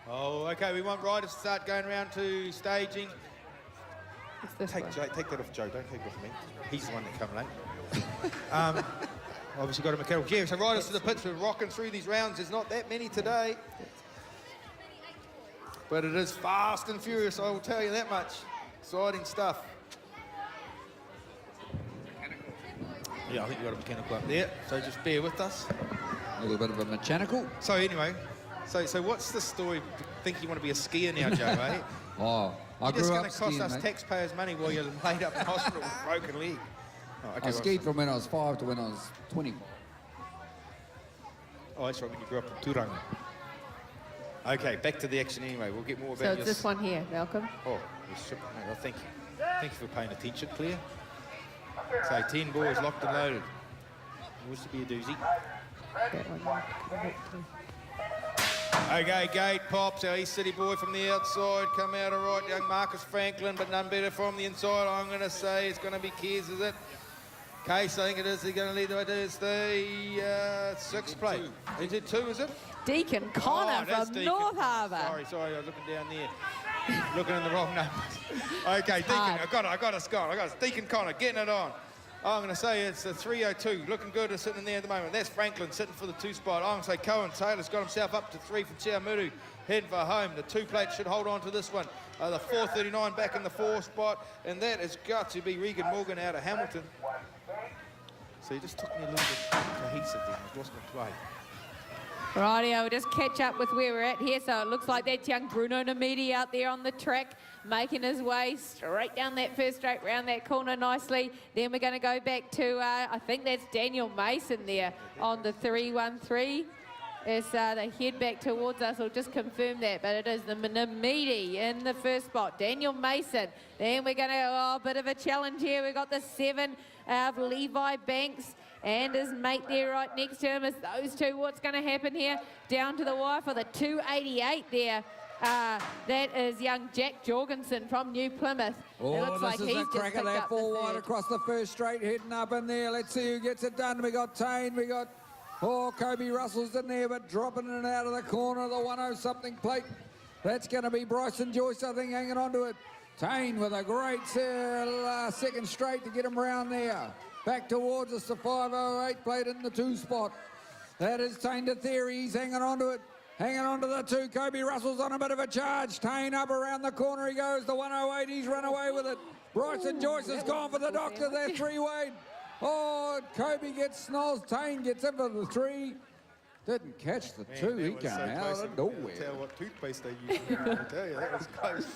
Oh, okay, we want riders to start going around to staging. Take that off Joe, don't take it off me. He's the one that come late. Obviously got a mechanical. Yeah, so riders to the pits, we're rocking through these rounds. There's not that many today. But it is fast and furious, I will tell you that much. Exciting stuff. Yeah, I think we've got a mechanical up there, so just bear with us. A little bit of a mechanical. So anyway, so what's the story? Think you want to be a skier now, Joe, eh? Oh, I You're just grew going up to cost skiing, us mate. taxpayers' money while you're laid up in hospital with a broken leg. Oh, okay, I skied from when I was 5 to when I was 20. Oh, that's right, when you grew up in Turanga. Okay, back to the action anyway. We'll get more about So it's your... this one here, Malcolm. Oh, you're stripping, mate. Oh, thank you. Thank you for paying attention, Claire. So 10 boys locked and loaded. It used to be a doozy. That one. Okay, gate pops. Our East City boy from the outside. Come out all right, young Marcus Franklin, but none better from the inside. I'm going to say it's going to be Kears, is it? Case, I think it is. They're going to lead the way to it's the 6th plate. Is it 2, is it? Deacon Connor that's from Deacon. North Harbour. Sorry, I was looking down there. Looking in the wrong numbers. Okay, Deacon, hard. I got it. Deacon Connor, getting it on. I'm going to say it's a 302. Looking good, is sitting in there at the moment. That's Franklin sitting for the 2 spot. I'm going to say Cohen Taylor's got himself up to 3 for Chiamuru. Heading for home. The 2 plate should hold on to this one. The 439 back in the 4 spot. And that has got to be Regan Morgan out of Hamilton. So you just took me a little bit cohesive there. I've lost my play. Rightio, we'll just catch up with where we're at here. So it looks like that's young Bruno Namidi out there on the track, making his way straight down that first straight, round that corner nicely. Then we're going to go back to, I think that's Daniel Mason there on the 313. As they head back towards us, I'll just confirm that, but it is the Namidi in the first spot. Daniel Mason. Then we're going to, a bit of a challenge here. We've got the 7 of Levi Banks and his mate there right next to him. Is those two, what's going to happen here? Down to the wire for the 288 there. That is young Jack Jorgensen from New Plymouth. Oh, it looks like this he's is a just cracker picked there, up 4 the wide third. across the first straight, heading up in there. Let's see who gets it done. We got Tane, we got, Kobe Russell's in there, but dropping in and out of the corner, the 10-something plate. That's going to be Bryson Joyce, I think, hanging on to it. Tane with a great second straight to get him round there. Back towards us, the 508 plate in the 2 spot. That is Tane to Theory, he's hanging on to it. Hanging on to the 2, Kobe Russell's on a bit of a charge. Tane up around the corner he goes, the 108, he's run away with it. Bryson Joyce has gone for the doctor there, 3-way. Oh, Kobe gets snoz, Tane gets in for the 3. Didn't catch the 2, he came out of nowhere. Tell what toothpaste they use. I tell you, that was close.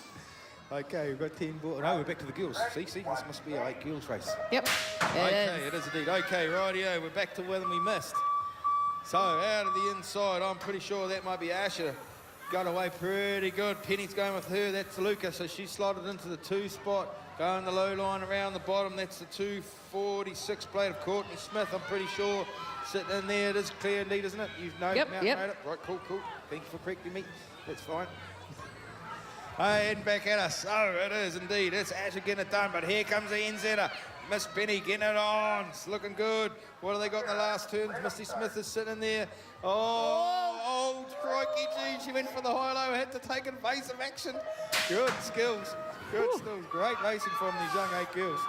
Okay, we've got 10 boys. No, we're back to the girls. See, this must be a 8 girls race. Yep, It is indeed. Okay, rightio, we're back to where we missed. So, out of the inside, I'm pretty sure that might be Asher. Got away pretty good. Penny's going with her. That's Luca, so she slotted into the 2 spot. Going the low line around the bottom. That's the 246 plate of Courtney Smith, I'm pretty sure. Sitting in there, it is clear indeed, isn't it? You know, Yep. it. Right, cool. Thank you for correcting me. That's fine. Heading back at us. Oh, it is indeed. It's Asher getting it done, but here comes the NZer. Miss Penny getting it on. It's looking good. What have they got in the last turns? Misty Smith is sitting there. Oh, crikey, gee. She went for the high-low, had to take invasive action. Good skills. Great racing from these young 8 girls.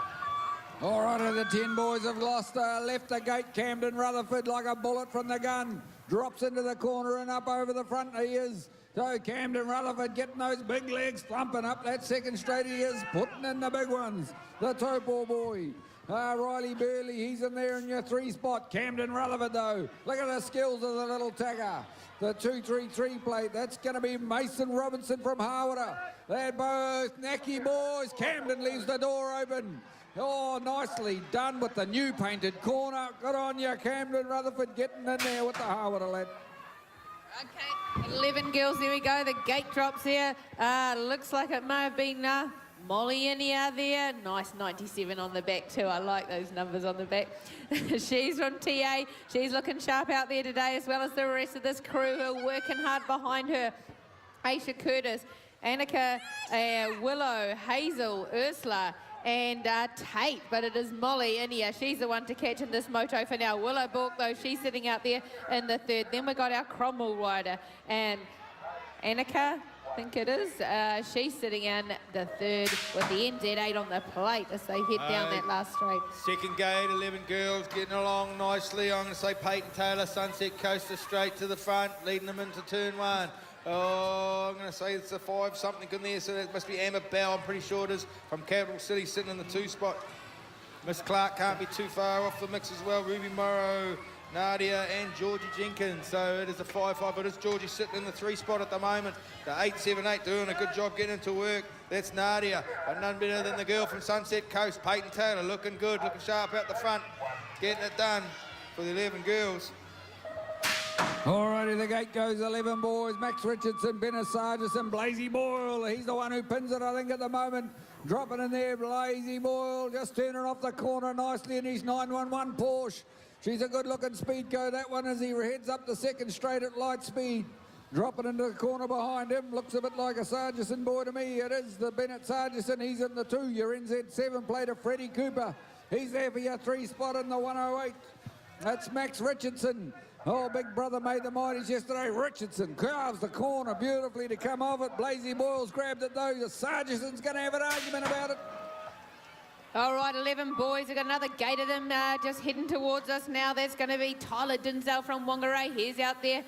All right, the 10 boys have left the gate. Camden Rutherford like a bullet from the gun. Drops into the corner and up over the front he is. So Camden Rutherford getting those big legs, thumping up that second straight he is, putting in the big ones. The Taupo boy. Riley Burley, he's in there in your 3 spot. Camden Rutherford though. Look at the skills of the little tagger. The 233 plate, that's going to be Mason Robinson from Harwater. They're both knacky boys. Camden leaves the door open. Oh, nicely done with the new painted corner. Good on you, Camden Rutherford, getting in there with the Harwater lad. Okay, 11 girls, there we go. The gate drops there. Looks like it may have been Molly Inia there. Nice 97 on the back too. I like those numbers on the back. She's from TA. She's looking sharp out there today, as well as the rest of this crew who are working hard behind her. Aisha Curtis, Annika, Willow, Hazel, Ursula, and Tate, but it is Molly Inia. She's the one to catch in this moto for now. Willow Bork, though, she's sitting out there in the 3rd. Then we got our Cromwell rider, and Annika, I think it is, she's sitting in the 3rd with the NZ8 on the plate as they head down that last straight. Second gate, 11 girls getting along nicely. I'm going to say Peyton Taylor, Sunset Coaster straight to the front, leading them into turn 1. Oh, I'm going to say it's a 5 something in there, so that must be Emma Bell, I'm pretty sure it is, from Capital City, sitting in the 2 spot. Miss Clark can't be too far off the mix as well. Ruby Morrow, Nadia and Georgie Jenkins. So it is a 5-5, but it's Georgie sitting in the 3 spot at the moment. The 8-7-8 doing a good job getting into work. That's Nadia, but none better than the girl from Sunset Coast, Peyton Taylor, looking good, looking sharp out the front, getting it done for the 11 girls. Alrighty, the gate goes 11 boys. Max Richardson, Benna Sargison, Blazy Boyle. He's the one who pins it, I think, at the moment. Dropping in there, Blazy Boyle, just turning off the corner nicely in his 911 Porsche. She's a good-looking speed go, that one, as he heads up the second straight at light speed. Dropping into the corner behind him. Looks a bit like a Sargison boy to me. It is the Bennett Sargison. He's in the 2. Your NZ7 plate of Freddie Cooper. He's there for your 3 spot in the 108. That's Max Richardson. Oh, big brother made the mighties yesterday. Richardson carves the corner beautifully to come off it. Blazy Boyle's grabbed it though. Sargison's going to have an argument about it. All right, 11 boys. We've got another gate of them just heading towards us now. That's going to be Tyler Dinsdale from Whangarei. He's out there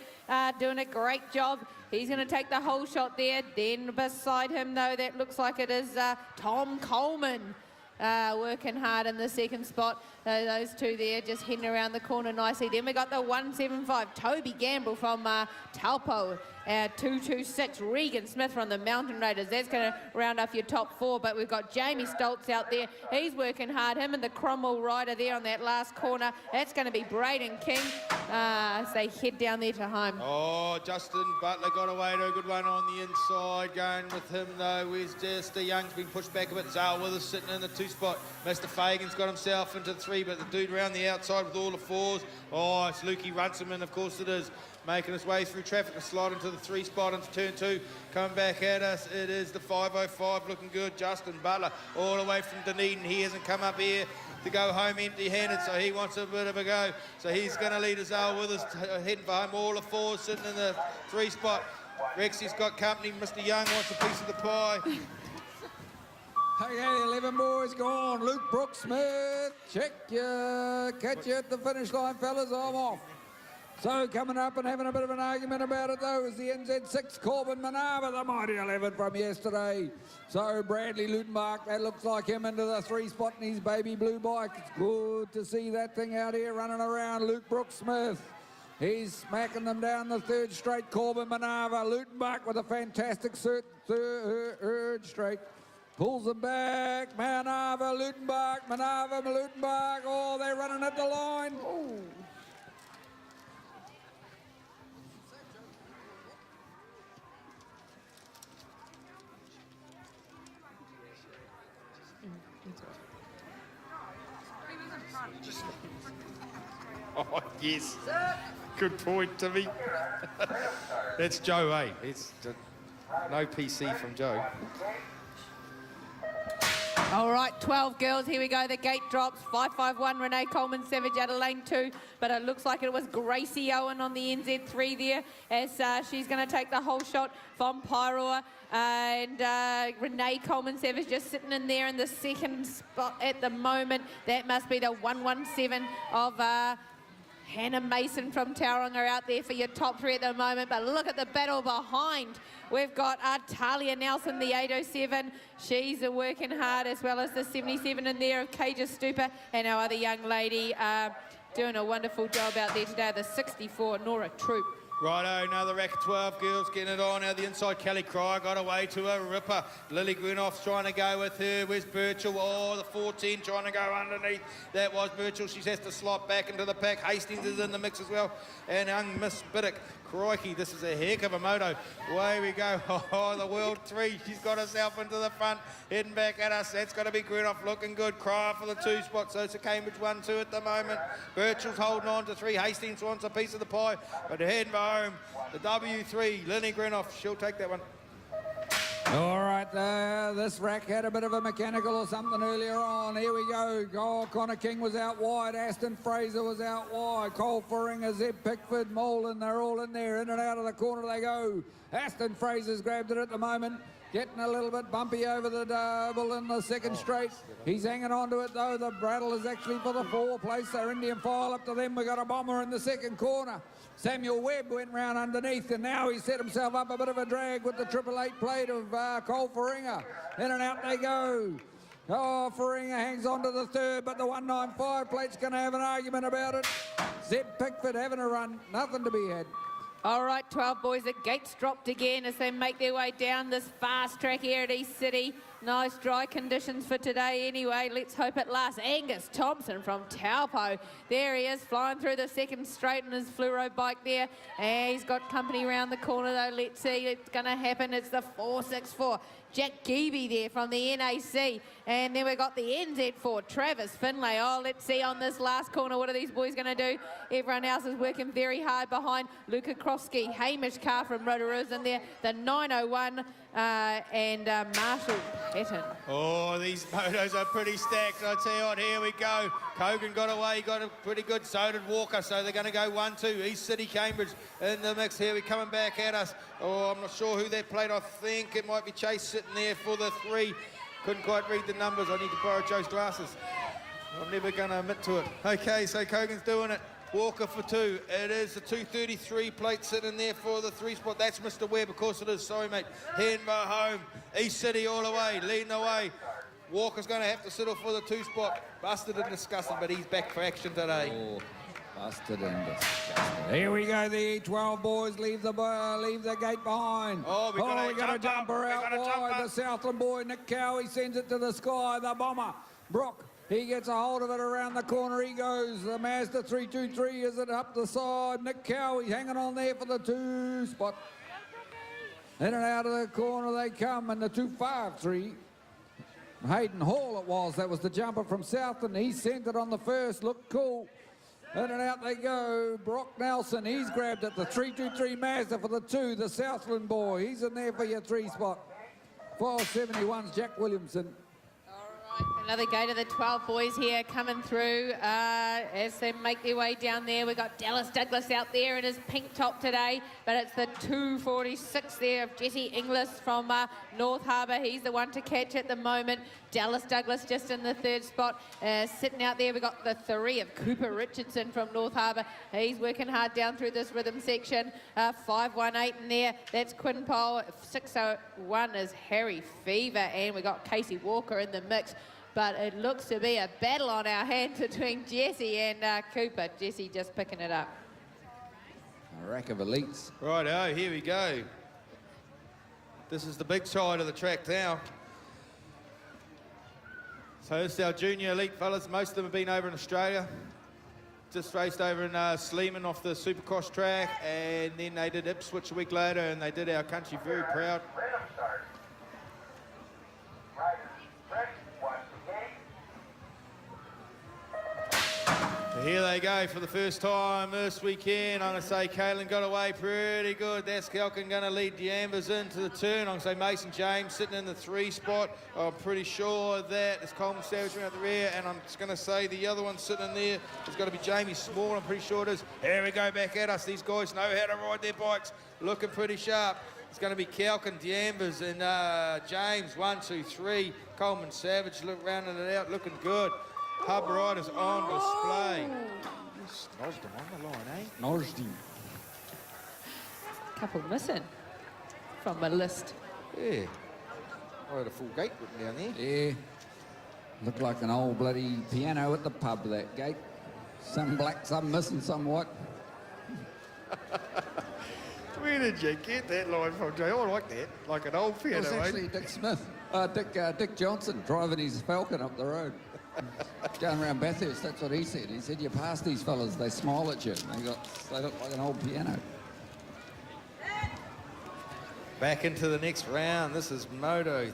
doing a great job. He's going to take the whole shot there. Then beside him, though, that looks like it is Tom Coleman. Working hard in the 2nd spot. Those 2 there just heading around the corner nicely. Then we got the 175, Toby Gamble from Taupo. 226, Regan Smith from the Mountain Raiders. That's going to round off your top 4, but we've got Jamie Stoltz out there. He's working hard. Him and the Cromwell rider there on that last corner. That's going to be Braden King as they head down there to home. Oh, Justin Butler got away to a good one on the inside. Going with him, though, is just the Young's been pushed back a bit. Zale Withers sitting in the 2 spot. Mr. Fagan's got himself into the 3, but the dude around the outside with all the 4s. Oh, it's Lukey Runciman, of course it is. Making his way through traffic to slide into the 3 spot into turn 2. Coming back at us, it is the 505, looking good. Justin Butler, all the way from Dunedin. He hasn't come up here to go home empty-handed, so he wants a bit of a go. So he's going to lead us out with us, heading for home. All the 4s sitting in the 3 spot. Rexy's got company. Mr. Young wants a piece of the pie. Okay, 11 boys gone. Luke Brooks Smith, check you. Catch you at the finish line, fellas. I'm off. So coming up and having a bit of an argument about it, though, is the NZ6 Corbin Manava, the mighty 11 from yesterday. So Bradley Lutenbach, that looks like him into the 3 spot in his baby blue bike. It's good to see that thing out here running around. Luke Brooks Smith, he's smacking them down the 3rd straight. Corbin Manava, Lutenbach with a fantastic 3rd straight. Pulls them back. Manava, Lutenbach, Manava, Lutenbach. Oh, they're running at the line. Oh. Oh, yes. Good point, Timmy. That's Joe, eh? It's no PC from Joe. All right, 12 girls, here we go. The gate drops. 551, Renee Coleman Savage out of lane 2. But it looks like it was Gracie Owen on the NZ3 there, as she's going to take the whole shot from Pyroa. And Renee Coleman Savage just sitting in there in the second spot at the moment. That must be the 117 of Hannah Mason from Tauranga out there for your top 3 at the moment. But look at the battle behind. We've got Talia Nelson, the 807. She's working hard, as well as the 77 in there of Caja Stupa, and our other young lady doing a wonderful job out there today, the 64, Nora Troop. Righto, another rack of 12 girls getting it on. Now the inside, Kelly Cryer got away to a ripper. Lily Grinoff's trying to go with her. Where's Birchall? Oh, the 14 trying to go underneath. That was Birchall. She has to slot back into the pack. Hastings is in the mix as well. And young Miss Biddick. Crikey, this is a heck of a moto. Away we go. Oh, the World 3. She's got herself into the front, heading back at us. That's got to be Grinoff looking good. Cryer for the 2 spot. So it's a Cambridge 1-2 at the moment. Birchall's holding on to 3. Hastings wants a piece of the pie, but heading home. The W3, Lenny Grinoff, she'll take that one. All right, this rack had a bit of a mechanical or something earlier on. Here we go. Oh, Connor King was out wide. Aston Fraser was out wide. Cole Foringer, Zeb Pickford, Molan, they're all in there. In and out of the corner they go. Aston Fraser's grabbed it at the moment. Getting a little bit bumpy over the double in the second straight. He's hanging on to it, though. The Brattle is actually for the 4 place. They're Indian file up to them. We got a bomber in the second corner. Samuel Webb went round underneath, and now he's set himself up a bit of a drag with the 888 plate of Cole Foringer. In and out they go. Oh, Foringer hangs on to the 3rd, but the 195 plate's going to have an argument about it. Zeb Pickford having a run. Nothing to be had. All right, 12 boys, the gates dropped again as they make their way down this fast track here at East City. Nice dry conditions for today anyway. Let's hope it lasts. Angus Thompson from Taupo. There he is, flying through the second straight in his fluoro bike there. And he's got company around the corner though. Let's see, it's going to happen. It's the 464. Jack Geeby there from the NAC. And then we've got the NZ4, Travis Finlay. Oh, let's see on this last corner, what are these boys going to do? Everyone else is working very hard behind. Luka Krofsky, Hamish Carr from Rotorua's in there. The 901 and Marshall Patton. Oh, these motos are pretty stacked. I tell you what, here we go. Kogan got away, he got a pretty good, so did Walker, so they're going to go 1-2. East City, Cambridge in the mix here. We're coming back at us. Oh, I'm not sure who that played. I think it might be Chase sitting there for the 3. Couldn't quite read the numbers. I need to borrow Joe's glasses. I'm never going to admit to it. Okay, so Kogan's doing it. Walker for 2. It is the 233 plate sitting there for the 3 spot. That's Mr. Webb, of course it is. Sorry, mate. Heading home. East City all the way, leading the way. Walker's going to have to settle for the 2 spot. Busted and disgusted, but he's back for action today. Oh, busted and disgusted. Here we go. The 12 boys leave the gate behind. Oh, we got a jumper out wide. The Southland boy, Nick Cowie, sends it to the sky. The bomber, Brock. He gets a hold of it around the corner. He goes. The Mazda 323 is it up the side. Nick Cowie hanging on there for the 2 spot. In and out of the corner they come, and the 253. Hayden Hall it was. That was the jumper from Southland. He sent it on the first. Looked cool. In and out they go. Brock Nelson, he's grabbed it. The 323 Mazda for the 2. The Southland boy, he's in there for your 3 spot. 471's Jack Williamson. Another gate of the 12 boys here coming through as they make their way down there. We've got Dallas Douglas out there in his pink top today, but it's the 246 there of Jesse Inglis from North Harbour. He's the one to catch at the moment. Dallas Douglas just in the 3rd spot. Sitting out there, we've got the 3 of Cooper Richardson from North Harbour. He's working hard down through this rhythm section. 518 in there, that's Quinn Pole. 601 is Harry Fever, and we've got Casey Walker in the mix. But it looks to be a battle on our hands between Jesse and Cooper. Jesse just picking it up. A rack of elites. Righto, here we go. This is the big side of the track now. So this is our junior elite fellas. Most of them have been over in Australia. Just raced over in Sleeman off the Supercross track, and then they did Ipswich a week later, and they did our country very proud. Here they go for the first time this weekend. I'm going to say Caitlin got away pretty good. That's Kelkin going to lead D'Ambers into the turn. I'm going to say Mason James sitting in the 3 spot. I'm pretty sure of that. It's Coleman Savage around the rear, and I'm just going to say the other one sitting in there is going to be Jamie Small. I'm pretty sure it is. Here we go back at us. These guys know how to ride their bikes. Looking pretty sharp. It's going to be Kelkin, D'Ambers, and James. 1, 2, 3. Coleman Savage rounding it out, looking good. Hub riders on display. Nosed him on the line, eh? Nosed him. Couple missing from my list. Yeah. I had a full gate written down there. Yeah. Looked like an old bloody piano at the pub, that gate. Some black, some missing, some white. Where did you get that line from, Jay? I like that. Like an old It piano, was actually Dick Smith. Dick Johnson driving his Falcon up the road. Going around Bathurst, that's what he said. He said, you pass these fellas, they smile at you. They look like an old piano. Back into the next round. This is Moto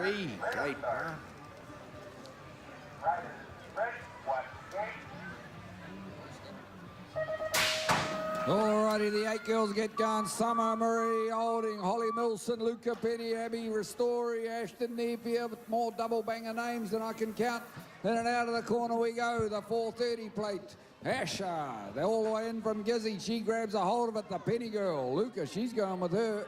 3, Gate 1. Alrighty, the 8 girls get going. Summer Marie Holding, Holly Milson, Luca Penny, Abby Ristori, Ashton Napier, with more double banger names than I can count. In and out of the corner we go, the 430 plate. Asher, they're all the way in from Gizzy. She grabs a hold of it, the Penny girl. Luca, she's going with her.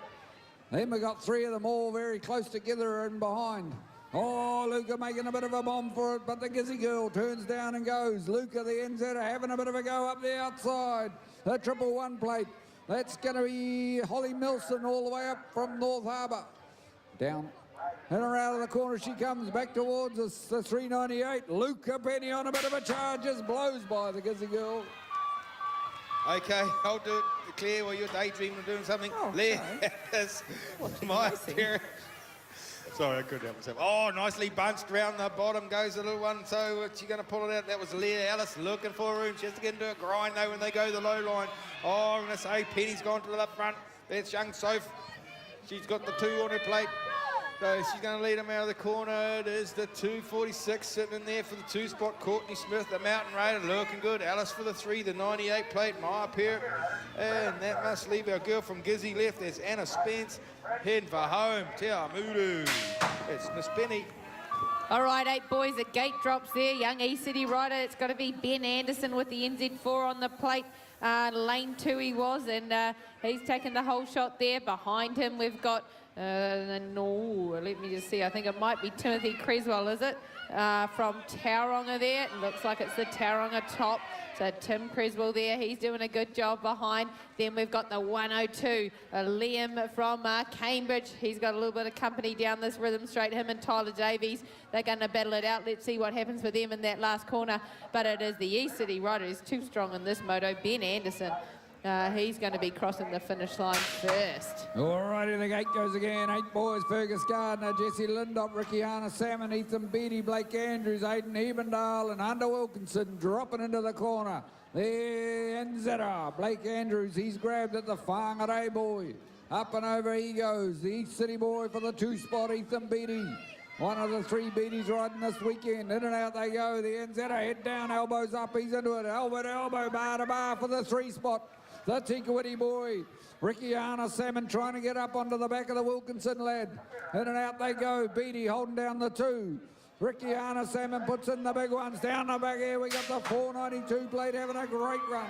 Then we got 3 of them all very close together and behind. Oh, Luca making a bit of a bomb for it, but the Gizzy girl turns down and goes. Luca, the NZ, are having a bit of a go up the outside. The 111 plate. That's going to be Holly Milson all the way up from North Harbour. Down in or out of the corner she comes, back towards us, the 398. Luca Penny on a bit of a charge, just blows by the Gizzy girl. Okay, I'll do it. Claire, while you're daydreaming or doing something. Oh, That's my appearance. Sorry, I couldn't help myself. Oh, nicely bunched round the bottom goes the little one. So she's going to pull it out. That was Leah Ellis looking for a room. She has to get into a grind, though, when they go the low line. Oh, I'm going to say Penny's gone to the left front. That's young Soph. She's got the 2 on her plate. So she's going to lead him out of the corner. It is the 246 sitting in there for the 2 spot. Courtney Smith, the Mountain Raider, looking good. Alice for the 3, the 98 plate. Maya Peart. And that must leave our girl from Gizzy left. There's Anna Spence heading for home. Te Amudu. It's Miss Penny. All right, 8 boys, a gate drops there. Young E-City rider. It's got to be Ben Anderson with the NZ4 on the plate. Lane 2 he was, and he's taken the whole shot there. Behind him, we've got, no, let me just see. I think it might be Timothy Creswell, is it? From Tauranga there. It looks like it's the Tauranga top. So Tim Creswell there, he's doing a good job behind. Then we've got the 102, Liam from Cambridge. He's got a little bit of company down this rhythm straight. Him and Tyler Davies, they're going to battle it out. Let's see what happens for them in that last corner. But it is the East City rider who's too strong in this moto, Ben Anderson. He's going to be crossing the finish line first. Alrighty, the gate goes again. 8 boys, Fergus Gardner, Jesse Lindop, Ricky Anna Salmon, Ethan Beattie, Blake Andrews, Aidan Ebendale, and Hunter Wilkinson dropping into the corner. There, NZR, Blake Andrews, he's grabbed at the Whangarei boy. Up and over he goes. The East City boy for the 2 spot, Ethan Beattie. One of the 3 beaties riding this weekend. In and out they go. The NZR head down, elbows up, he's into it. Elbow to elbow, bar to bar for the 3 spot. The Tinkawitty boy, Ricky Anna Salmon trying to get up onto the back of the Wilkinson lad. In and out they go. Beattie holding down the 2. Ricky Anna Salmon puts in the big ones. Down the back here we got the 492 plate having a great run.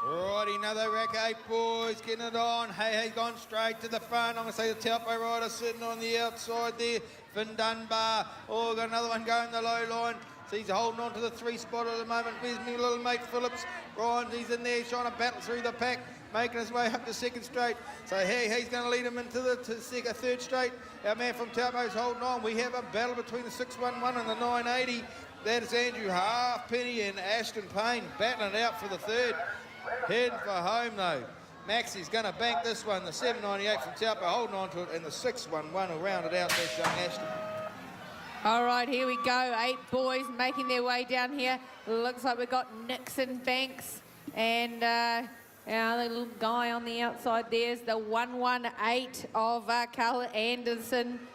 Righty, another rack, 8 boys getting it on. Hey, gone straight to the front. I'm going to say the Taupo rider sitting on the outside there. Finn Dunbar. Oh, got another one going the low line. So he's holding on to the 3 spot at the moment. Where's my little mate Phillips? Ryan, he's in there trying to battle through the pack, making his way up to 2nd straight. So he's going to lead him into the 3rd straight. Our man from Taupo's holding on. We have a battle between the 611 and the 980. That is Andrew Halfpenny and Ashton Payne battling it out for the 3rd. Heading for home though. Maxie's going to bank this one. The 798 from Taupo holding on to it, and the 611 will round it out. That's young Ashton. All right, here we go. 8 boys making their way down here. Looks like we've got Nixon Banks and Our little guy on the outside there's the 118 of Carl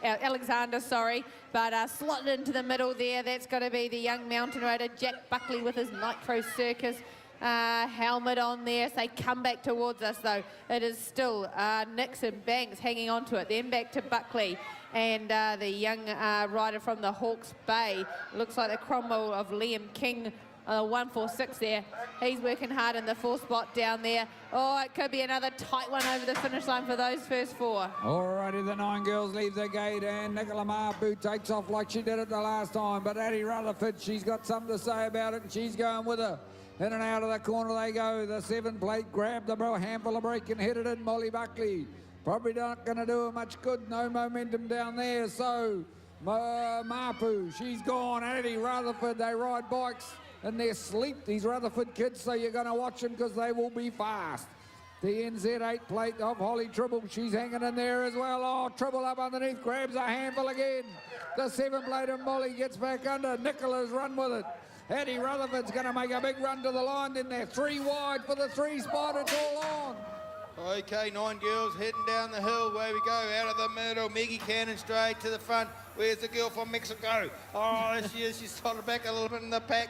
Alexander, sorry. But slotted into the middle there, that's got to be the young mountain rider, Jack Buckley, with his Nitro Circus helmet on there. So they come back towards us, though. It is still Nixon Banks hanging on to it. Then back to Buckley. And the young rider from the Hawke's Bay. Looks like the Cromwell of Liam King. 146 there. He's working hard in the 4th spot down there. Oh, it could be another tight one over the finish line for those first 4. Alrighty, the 9 girls leave the gate and Nicola Marbu takes off like she did it the last time. But Addie Rutherford, she's got something to say about it and she's going with her. In and out of the corner they go. The 7 plate grabbed the handful of break and hit it in. Molly Buckley probably not going to do her much good. No momentum down there. So Marpu, she's gone. Addie Rutherford, they ride bikes in their sleep, these Rutherford kids, so you're going to watch them because they will be fast. The NZ8 plate of Holly Tribble, she's hanging in there as well. Oh, Tribble up underneath, grabs a handful again. The 7 plate of Molly gets back under. Nicola's run with it. Addie Rutherford's going to make a big run to the line. Then they're 3 wide for the 3 spot. It's all on. Okay, 9 girls heading down the hill. Away we go, out of the middle. Maggie Cannon straight to the front. Where's the girl from Mexico? Oh, there she is. She's started back a little bit in the pack.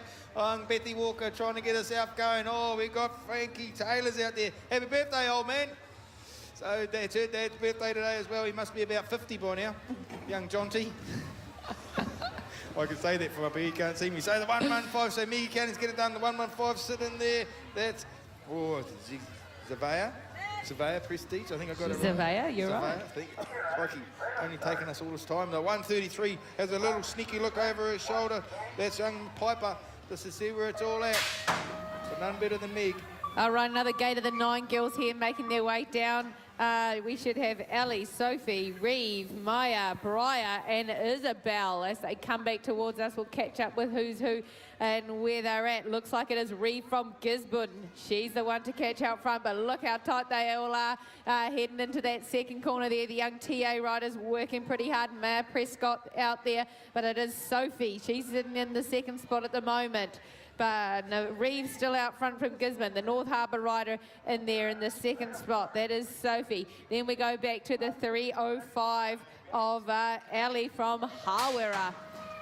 Betty Walker trying to get herself going. Oh, we got Frankie Taylor's out there. Happy birthday, old man. So that's her dad's birthday today as well. He must be about 50 by now. Young Jonty. I can say that from up here, you can't see me. So the 115, so Maggie Cannon's get it done. The 115 sitting there. That's, Zavea Prestige, I think I got it right. Zavea, you're right. I think. Crikey, only taking us all this time. The 133 has a little sneaky look over her shoulder. That's young Piper. This is see where it's all at. So none better than Meg. All right, another gate of the 9 girls here making their way down. We should have Ellie, Sophie, Reeve, Maya, Briar and Isabel. As they come back towards us, we'll catch up with who's who and where they're at. Looks like it is Reeve from Gisborne. She's the one to catch out front, but look how tight they all are heading into that second corner there. The young TA riders working pretty hard. Maya Prescott out there, but it is Sophie. She's sitting in the 2nd spot at the moment. But no, Reeve's still out front from Gisborne. The North Harbour rider in there in the 2nd spot. That is Sophie. Then we go back to the 305 of Ali from Hawera.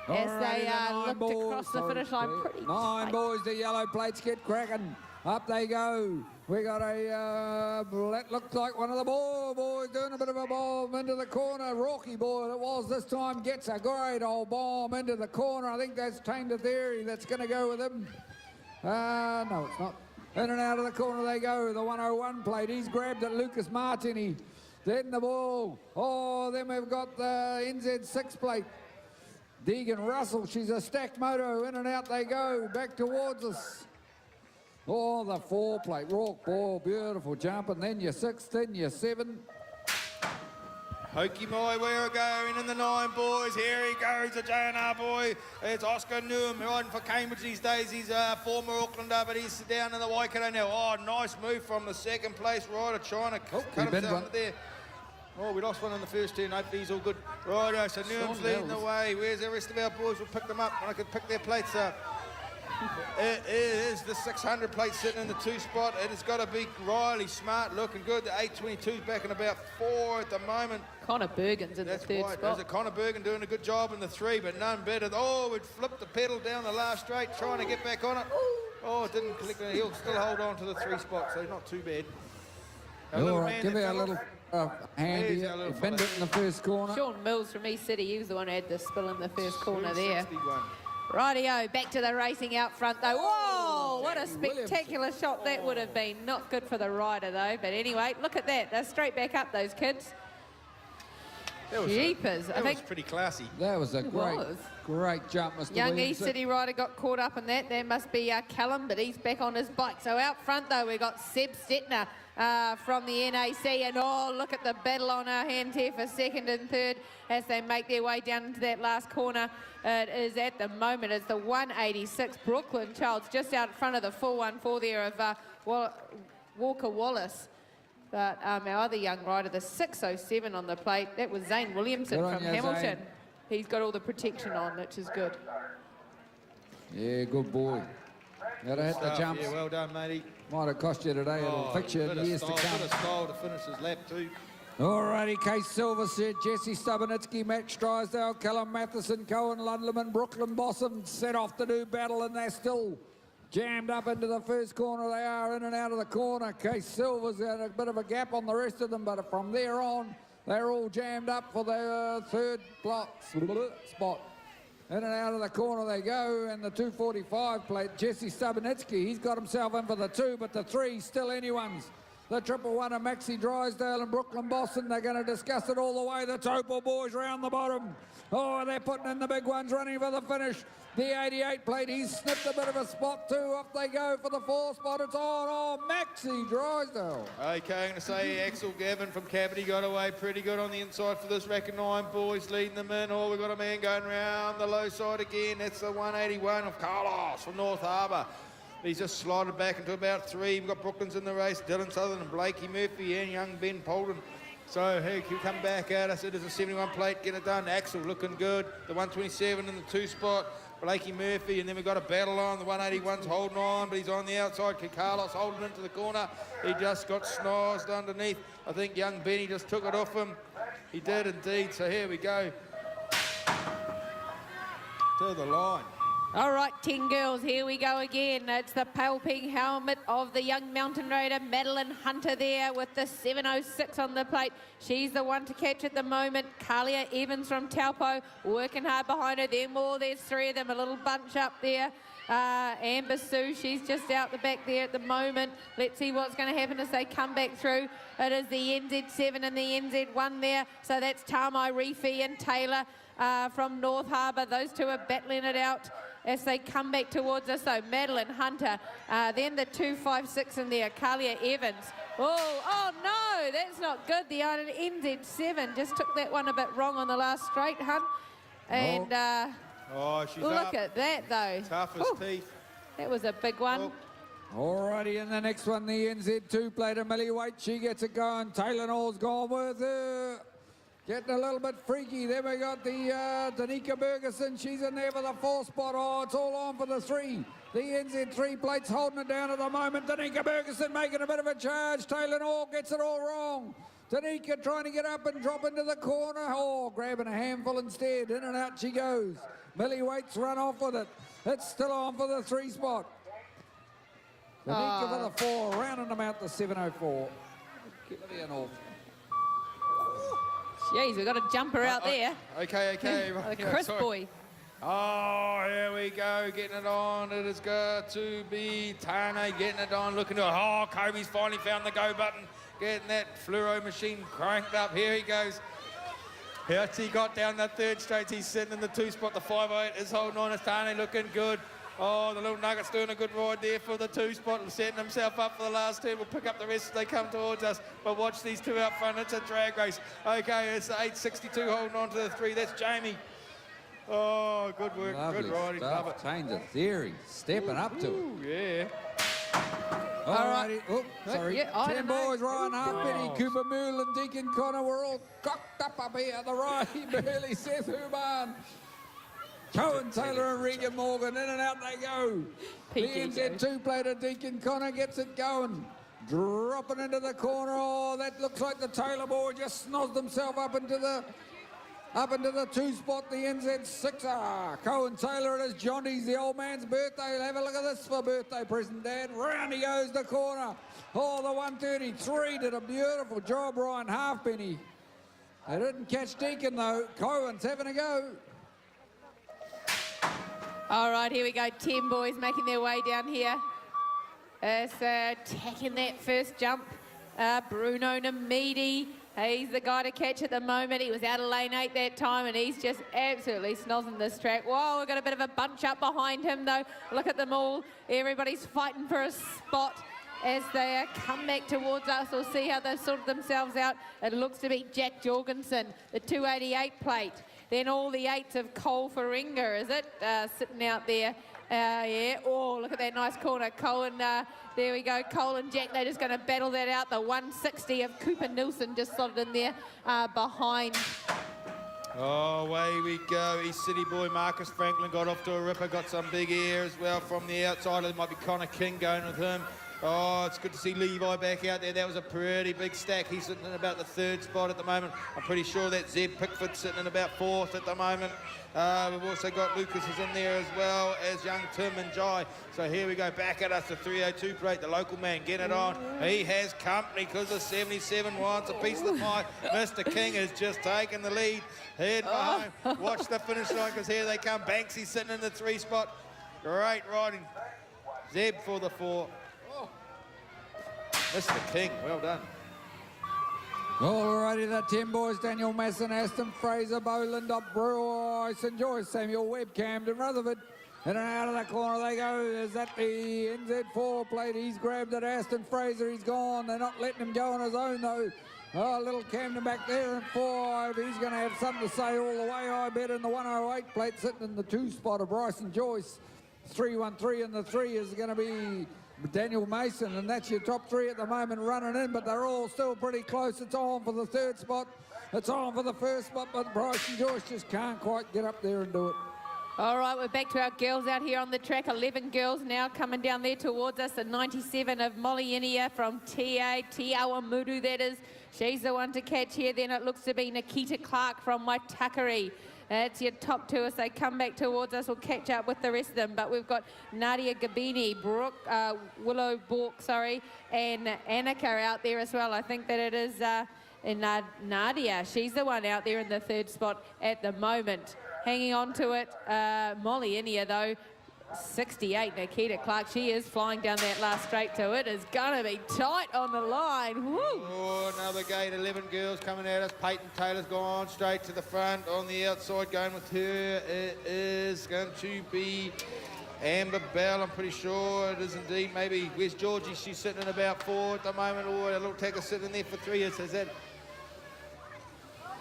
As they look to cross the finish line pretty 9 tight. boys, the yellow plates get cracking. Up they go. We got a, that looks like one of the boys doing a bit of a bomb into the corner. Rocky boy it was this time gets a great old bomb into the corner. I think that's Tame the Theory that's going to go with him. No, it's not. In and out of the corner they go. The 101 plate, he's grabbed at Lucas Martini. Then the ball. Oh, then we've got the NZ6 plate. Deegan Russell, she's a stacked moto. In and out they go. Back towards us. Oh, the 4 plate, rock ball, beautiful jump, and then your 6, then your 7. Hokey Moi, we're going in the 9 boys. Here he goes, the JNR boy. It's Oscar Newham riding for Cambridge these days. He's a former Aucklander, but he's down in the Waikato now. Oh, nice move from the 2nd place rider, trying to cut himself there. Oh, we lost one in the first turn. Hopefully he's all good. Righto, so Newham's leading the way. Where's the rest of our boys? We'll pick them up, and I could pick their plates up. It is the 600 plate sitting in the 2 spot. It has got to be Riley, smart, looking good. The 822's back in about 4 at the moment. Connor Bergen's in the 3rd spot. There's a Connor Bergen doing a good job in the 3, but none better. Oh, we'd flipped the pedal down the last straight, trying to get back on it. Oh, it didn't click. He'll still hold on to the 3 spot, so not too bad. All right, give me a little hand here. Bend it in the 1st corner. Sean Mills from East City, he was the one who had the spill in the 1st corner there. 61. Rightio, back to the racing out front though. Whoa, what a spectacular shot that would have been. Not good for the rider though, but anyway, look at that. They're straight back up, those kids. Jeepers. That was pretty classy. That was a great jump, Mr. Young Williamson. East City rider got caught up in that. There must be Callum, but he's back on his bike. So out front though, we've got Seb Stettner from the NAC. And oh, look at the battle on our hands here for 2nd and 3rd as they make their way down into that last corner. It is at the moment, it's the 186 Brooklyn Childs just out in front of the 414 there of Walker Wallace. But our other young rider, the 607 on the plate, that was Zane Williamson from Hamilton. Zane. He's got all the protection on, which is good. Yeah, good boy. Gotta hit the jumps. Yeah, well done, matey. Might have cost you today. It'll fix you in years to come. Bit of style to finish his lap too. Alrighty, Case Silver set, Jesse Stubenitsky, Max Drysdale, Callum Matheson, Cohen Ludlam, Brooklyn Bossum set off to do battle, and they're still jammed up into the first corner. They are in and out of the corner. Case Silver's got a bit of a gap on the rest of them, but from there on, they're all jammed up for the third spot. In and out of the corner they go, and the 245 plate, Jesse Stubenitsky, he's got himself in for the 2, but the 3 still anyone's. The 111 of Maxi Drysdale and Brooklyn Boston, they're going to discuss it all the way. The Topol boys round the bottom. Oh, they're putting in the big ones, running for the finish. The 88 plate, he's snipped a bit of a spot too. Off they go for the 4 spot. It's on. Oh, Maxi Drysdale. Okay, I'm going to say Axel Gavin from Cavity got away pretty good on the inside for this Rack of 9 boys, leading them in. Oh, we've got a man going round the low side again. That's the 181 of Carlos from North Harbour. He's just slided back into about 3. We've got Brooklands in the race, Dylan Southern and Blakey Murphy and young Ben Polden. So he can come back at us. It is a 71 plate, get it done. Axel looking good. The 127 in the 2 spot. Blakey Murphy, and then we've got a battle on. The 181's holding on, but he's on the outside. Carlos holding into the corner. He just got snozzed underneath. I think young Benny just took it off him. He did indeed. So here we go. To the line. All right, 10 girls, here we go again. It's the pale pink helmet of the young mountain raider, Madeline Hunter there with the 706 on the plate. She's the one to catch at the moment. Kalia Evans from Taupo working hard behind her. Then more, there's 3 of them, a little bunch up there. Amber Sue, she's just out the back there at the moment. Let's see what's going to happen as they come back through. It is the NZ7 and the NZ1 there. So that's Tamai Reefy and Taylor from North Harbour. Those 2 are battling it out as they come back towards us. So Madeline Hunter, then the 256 in there, Kalia Evans. Oh no, that's not good. The NZ7 just took that one a bit wrong on the last straight, hun. And She's look up. at that though. Tough as teeth. That was a big one. Alrighty, in the next one, the NZ2 plate of Millie White. She gets it going. Taylor Knowles gone with her. Getting a little bit freaky. Then we got the Danica Bergeson. She's in there for the 4 spot. Oh, it's all on for the 3. The NZ3 plate's holding it down at the moment. Danica Bergeson making a bit of a charge. Taylor Knowles gets it all wrong. Danica trying to get up and drop into the corner. Oh, grabbing a handful instead. In and out she goes. Millie Waits run off with it. It's still on for the 3 spot. Danica for the 4. Rounding them out the 704. Olivia North. Jeez, we've got a jumper out there. Okay. The Chris boy. Oh, here we go, getting it on. It has got to be Tane getting it on, looking to it. Oh, Kobe's finally found the go button, getting that fluoro machine cranked up. Here he goes. Here he got down that 3rd straight. He's sitting in the 2 spot. The 508 is holding on. It's Tane looking good. Oh, the little Nugget's doing a good ride there for the 2 spot and setting himself up for the last 2. We'll pick up the rest as they come towards us. But watch these 2 out front. It's a drag race. Okay, it's the 862 holding on to the 3. That's Jamie. Oh, good work. Lovely good riding. Love it. Change of theory. Stepping up to it. Ooh, yeah. Alrighty. Oh, sorry. Yeah, I 10 don't know. boys, Ryan Halfpenny, Cooper Moole and Deacon Connor were all cocked up here. The Righty Burley, Seth Huban. Cohen Taylor and Regan Morgan, in and out they go. The NZ2 plate of Deacon Connor gets it going. Dropping into the corner. Oh, that looks like the Taylor boy just snozzed himself up into the 2 spot. The NZ6. Cohen Taylor, it is Johnny's, the old man's birthday. Have a look at this for birthday present, Dad. Round he goes the corner. Oh, the 133 did a beautiful job, Ryan Halfpenny. They didn't catch Deacon though. Cohen's having a go. All right, here we go. 10 boys making their way down here. As attacking that first jump. Bruno Namidi. He's the guy to catch at the moment. He was out of lane 8 that time, and he's just absolutely snozzing this track. Whoa, we've got a bit of a bunch up behind him, though. Look at them all. Everybody's fighting for a spot as they come back towards us. We'll see how they've sorted themselves out. It looks to be Jack Jorgensen, the 288 plate. Then all the 8s of Cole Faringa, is it? Sitting out there. Yeah. Oh, look at that nice corner. Cole and, there we go. Cole and Jack, they're just going to battle that out. The 160 of Cooper Nilsson just slotted in there behind. Oh, away we go. East City boy Marcus Franklin got off to a ripper. Got some big air as well from the outside. It might be Connor King going with him. Oh, it's good to see Levi back out there. That was a pretty big stack. He's sitting in about the 3rd spot at the moment. I'm pretty sure that Zeb Pickford sitting in about 4th at the moment. We've also got Lucas is in there as well as young Tim and Jai. So here we go, back at us, the 302 plate, the local man getting it on. He has company because the 77 wants a piece of the pie. Mr. King has just taken the lead. Head behind. Watch the finish line because here they come. Banksy sitting in the 3 spot. Great riding. Zeb for the 4. Mr. King, well done. Alrighty, the 10 boys, Daniel Masson, Aston Fraser, Boland, up Brewer, St. Joyce, Samuel Webb, Camden, Rutherford. In and out of that corner they go. Is that the NZ4 plate? He's grabbed it. Aston Fraser, he's gone. They're not letting him go on his own though. Oh, little Camden back there in 5. He's going to have something to say all the way, I bet, in the 108 plate, sitting in the 2 spot of Bryson Joyce. 313 and the 3 is going to be Daniel Mason, and that's your top 3 at the moment running in, but they're all still pretty close. It's on for the 3rd spot. It's on for the 1st spot, but Bryson Joyce just can't quite get up there and do it. All right, we're back to our girls out here on the track. 11 girls now coming down there towards us. The 97 of Molly Inia from Te Awamutu, that is. She's the one to catch here. Then it looks to be Nikita Clark from Waitakere. That's your top 2 as they come back towards us. We'll catch up with the rest of them. But we've got Nadia Gabini, Willow Bork, and Annika out there as well. I think that it is Nadia. She's the one out there in the 3rd spot at the moment. Hanging on to it, Molly Inia though, 68, Nikita Clark. She is flying down that last straight, so it is going to be tight on the line. Woo! Oh, another gate, 11 girls coming at us. Peyton Taylor's gone straight to the front. On the outside, going with her, it is going to be Amber Bell, I'm pretty sure it is indeed. Maybe, where's Georgie? She's sitting in about 4 at the moment. Oh, a little tacker sitting there for 3. It says that.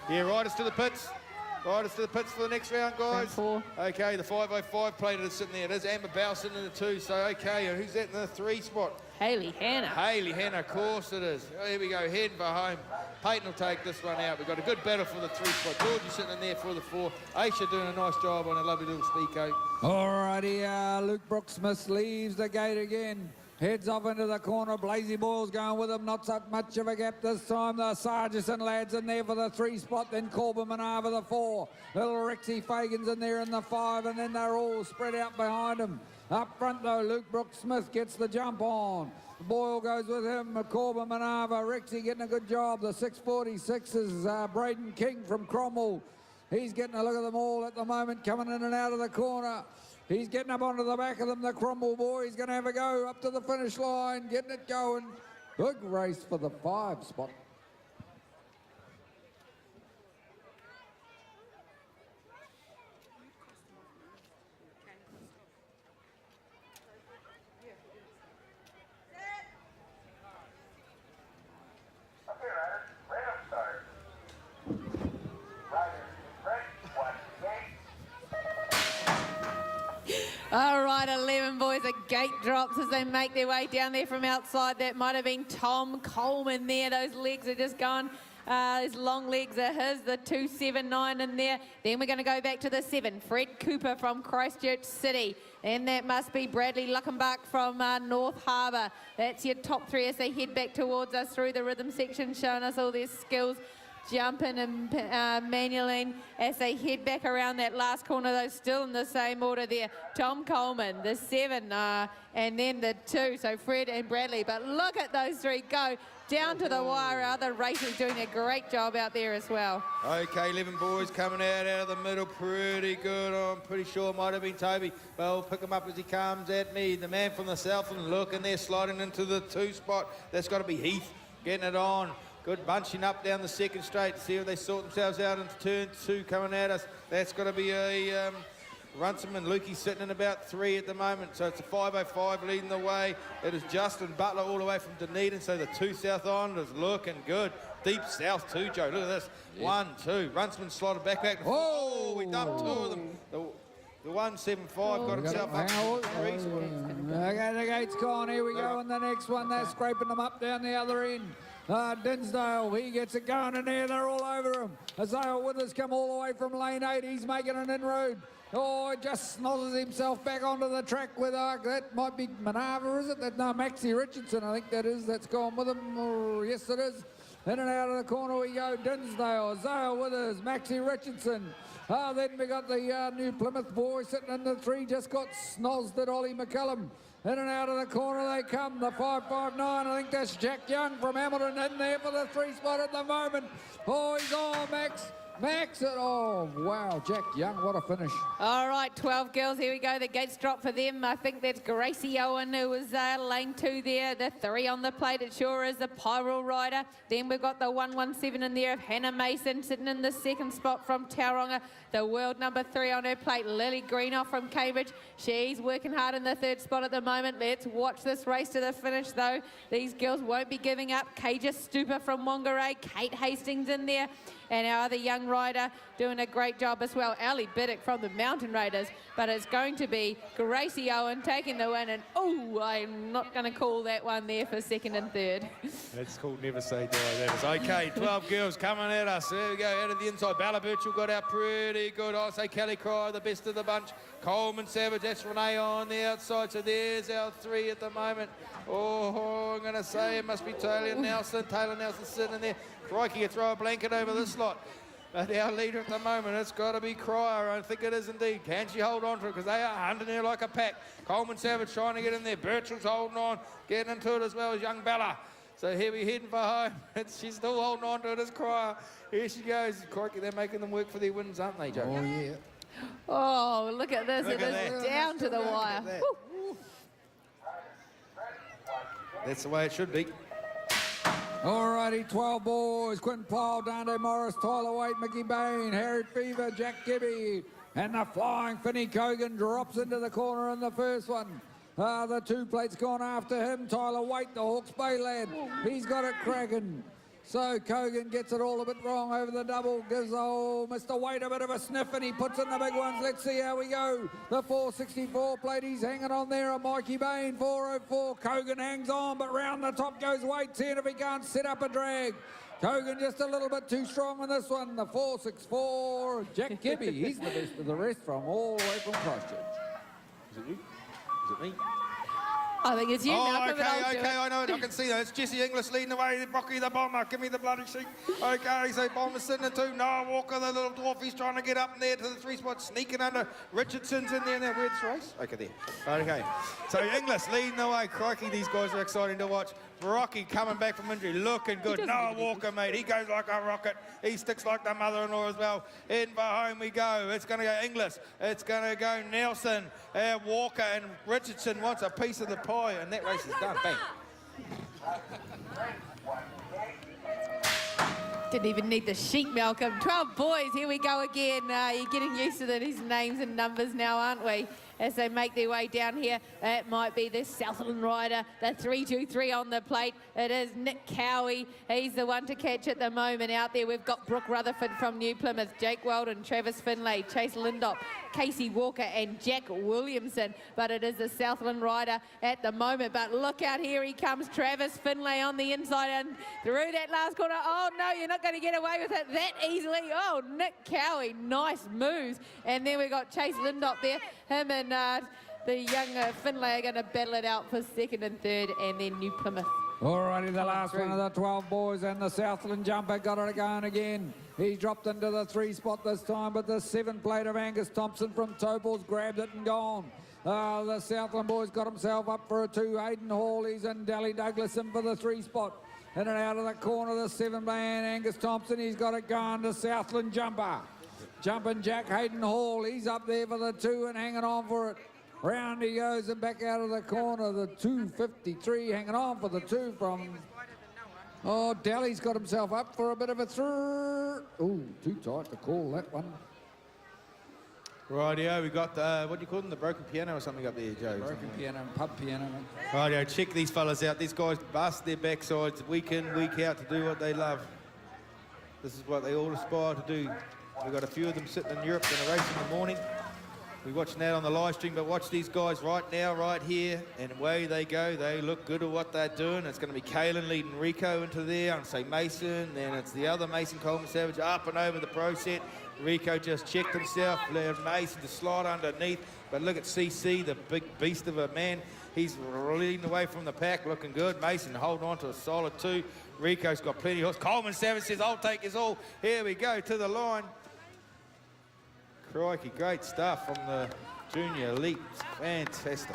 Yeah, riders to the pits. Riders to the pits for the next round, guys. 4. Okay, the 505 plate is sitting there. It is Amber Bell sitting in the 2. So, okay, and who's that in the 3 spot? Hayley Hannah. Hayley Hannah, of course it is. Here we go, heading for home. Peyton will take this one out. We've got a good battle for the 3 spot. Georgie sitting in there for the 4. Aisha doing a nice job on a lovely little speako. Alrighty, Luke Brooks-Smith leaves the gate again. Heads off into the corner. Blazy Boyle's going with him. Not so much of a gap this time. The Sargison lads in there for the 3 spot. Then Corbin Manar for the 4. Little Rexy Fagan's in there in the 5. And then they're all spread out behind him. Up front though, Luke Brooks-Smith gets the jump on. Boyle goes with him. Corbin Manava. Rexy getting a good job. The 646 is Braden King from Cromwell. He's getting a look at them all at the moment, coming in and out of the corner. He's getting up onto the back of them, the Cromwell boy. He's going to have a go up to the finish line, getting it going. Good race for the 5 spot. All right, 11 boys, a gate drops as they make their way down there from outside. That might have been Tom Coleman there. Those legs are just gone. His long legs are his, the 279 in there. Then we're going to go back to the 7, Fred Cooper from Christchurch City. And that must be Bradley Luckenbach from North Harbour. That's your top 3 as they head back towards us through the rhythm section, showing us all their skills. Jumping and manualing as they head back around that last corner, though, still in the same order there. Tom Coleman, the 7, and then the 2, so Fred and Bradley. But look at those 3 go down to the wire. Other racers doing a great job out there as well. Okay, 11 boys coming out of the middle, pretty good. I'm pretty sure it might have been Toby, but I'll pick him up as he comes at me. The man from the south, and looking there, sliding into the 2 spot. That's got to be Heath, getting it on. Good bunching up down the 2nd straight to see if they sort themselves out into turn 2 coming at us. That's got to be a Runciman. Lukey sitting in about 3 at the moment. So it's a 505 leading the way. It is Justin Butler all the way from Dunedin. So the 2 South Islanders looking good. Deep south too, Joe. Look at this. Yeah. 1, 2. Runciman slotted back. Oh, we dumped 2 of them. The 175 got himself up. Okay, the gate's gone. Here we go. And the next one, they're scraping them up down the other end. Dinsdale, he gets it going in there. They're all over him. Azale Withers come all the way from lane 8. He's making an inroad. Oh, it just snozzes himself back onto the track with that might be Manava, is it? No, Maxie Richardson, I think that is. That's gone with him. Oh, yes, it is. In and out of the corner we go. Dinsdale, Azale Withers, Maxie Richardson. Then we got the new Plymouth boy sitting in the 3, just got snozzed at Ollie McCullum. In and out of the corner they come, the 559. I think that's Jack Young from Hamilton in there for the 3 spot at the moment. Oh, he's on, Max, oh, wow, Jack Young, what a finish. All right, 12 girls, here we go. The gates drop for them. I think that's Gracie Owen, who was lane 2 there. The 3 on the plate, it sure is the Pyrrell rider. Then we've got the 117 in there of Hannah Mason sitting in the 2nd spot from Tauranga. The world number 3 on her plate, Lily Greenoff from Cambridge. She's working hard in the 3rd spot at the moment. Let's watch this race to the finish, though. These girls won't be giving up. Kaja Stupa from Whangarei, Kate Hastings in there. And our other young rider doing a great job as well, Ali Biddick from the Mountain Raiders. But it's going to be Gracie Owen taking the win. And, oh, I'm not going to call that one there for 2nd and 3rd. That's called never say die. That is okay. 12 girls coming at us. There we go, out of the inside. Bella Birchall got out pretty good. I say Kelly Cry, the best of the bunch. Coleman Savage, that's Renee on the outside. So there's our 3 at the moment. Oh, I'm going to say it must be Taylor Nelson. Taylor Nelson sitting there. Crikey, you throw a blanket over this lot. But our leader at the moment, it's got to be Cryer. I think it is indeed. Can she hold on to it? Because they are hunting her like a pack. Coleman Savage trying to get in there. Birchall's holding on, getting into it as well as young Bella. So here we're heading for home. She's still holding on to it as Cryer. Here she goes. Crikey, they're making them work for their wins, aren't they, Joe? Oh, yeah. Oh, look at this. Look it at is that. down to the wire. Woo. That's the way it should be. Alrighty, 12 boys. Quinn Powell, Dante Morris, Tyler Waite, Mickey Bain, Harry Fever, Jack Gibby. And the flying Finney Cogan drops into the corner in the first one. The 2 plates gone after him. Tyler Waite, the Hawke's Bay lad. He's got it cracking. So Cogan gets it all a bit wrong over the double. Gives old Mr. Waite a bit of a sniff and he puts in the big ones. Let's see how we go. The 464 plate, he's hanging on there. A Mikey Bain, 404. Cogan hangs on, but round the top goes Waite. Seeing if he can't set up a drag. Cogan just a little bit too strong on this one. The 464, Jack Gibby. He's the best of the rest from all the way from Christchurch. Is it you? Is it me? I think it's you, Malcolm, but I'll do okay, it. I know it. I can see that. It's Jesse Inglis leading the way. Rocky the Bomber. Give me the bloody sheet. Okay, so Bomber's sitting in 2. Noah Walker, the little dwarf, he's trying to get up in there to the 3 spot, sneaking under. Richardson's in there. Now, where's this race? Okay, there. Okay. So Inglis leading the way. Crikey, these guys are exciting to watch. Rocky coming back from injury, looking good. Noah Walker, mate, he goes like a rocket. He sticks like the mother-in-law as well. In for home we go. It's going to go Inglis. It's going to go Nelson. Walker and Richardson wants a piece of the pie, and that race is done. Bang. Didn't even need the sheet, Malcolm. 12 boys, here we go again. You're getting used to these names and numbers now, aren't we? As they make their way down here, it might be the Southland rider, the 323 on the plate. It is Nick Cowie. He's the one to catch at the moment. Out there, we've got Brooke Rutherford from New Plymouth, Jake Weldon, Travis Finlay, Chase Lindop, Casey Walker and Jack Williamson. But it is the Southland rider at the moment. But look out, here he comes, Travis Finlay on the inside and through that last corner. Oh, no, you're not going to get away with it that easily. Oh, Nick Cowie, nice moves. And then we've got Chase Lindop there. Him and the young Finlay are going to battle it out for 2nd and 3rd, and then New Plymouth. Alrighty, the last one of the 12 boys, and the Southland jumper got it going again. He dropped into the 3 spot this time, but the 7 plate of Angus Thompson from Topals grabbed it and gone. The Southland boys got himself up for a 2. Hayden Hall, he's in. Dally Douglas in for the 3 spot. In and out of the corner, the 7-man Angus Thompson, he's got it going. The Southland jumper. Jumping Jack Hayden Hall, he's up there for the 2 and hanging on for it. Round he goes and back out of the corner, the 253 hanging on for the 2 from... Oh, Dally's got himself up for a bit of a throw. Ooh, too tight to call that one. Rightio, we got the, what do you call them, the broken piano or something up there, Joe? Broken piano, pub piano. Rightio, check these fellas out. These guys bust their backsides week in, week out to do what they love. This is what they all aspire to do. We've got a few of them sitting in Europe, going to race in the morning. We're watching that on the live stream, but watch these guys right now, right here, and away they go. They look good at what they're doing. It's going to be Kaylin leading Rico into there, and say Mason, then it's the other Mason Coleman Savage up and over the pro set. Rico just checked himself, allowed Mason to slide underneath, but look at CC, the big beast of a man. He's leading away from the pack, looking good. Mason holding on to a solid 2. Rico's got plenty of horse. Coleman Savage says, I'll take his all. Here we go to the line. Crikey, great stuff from the junior elite. Fantastic.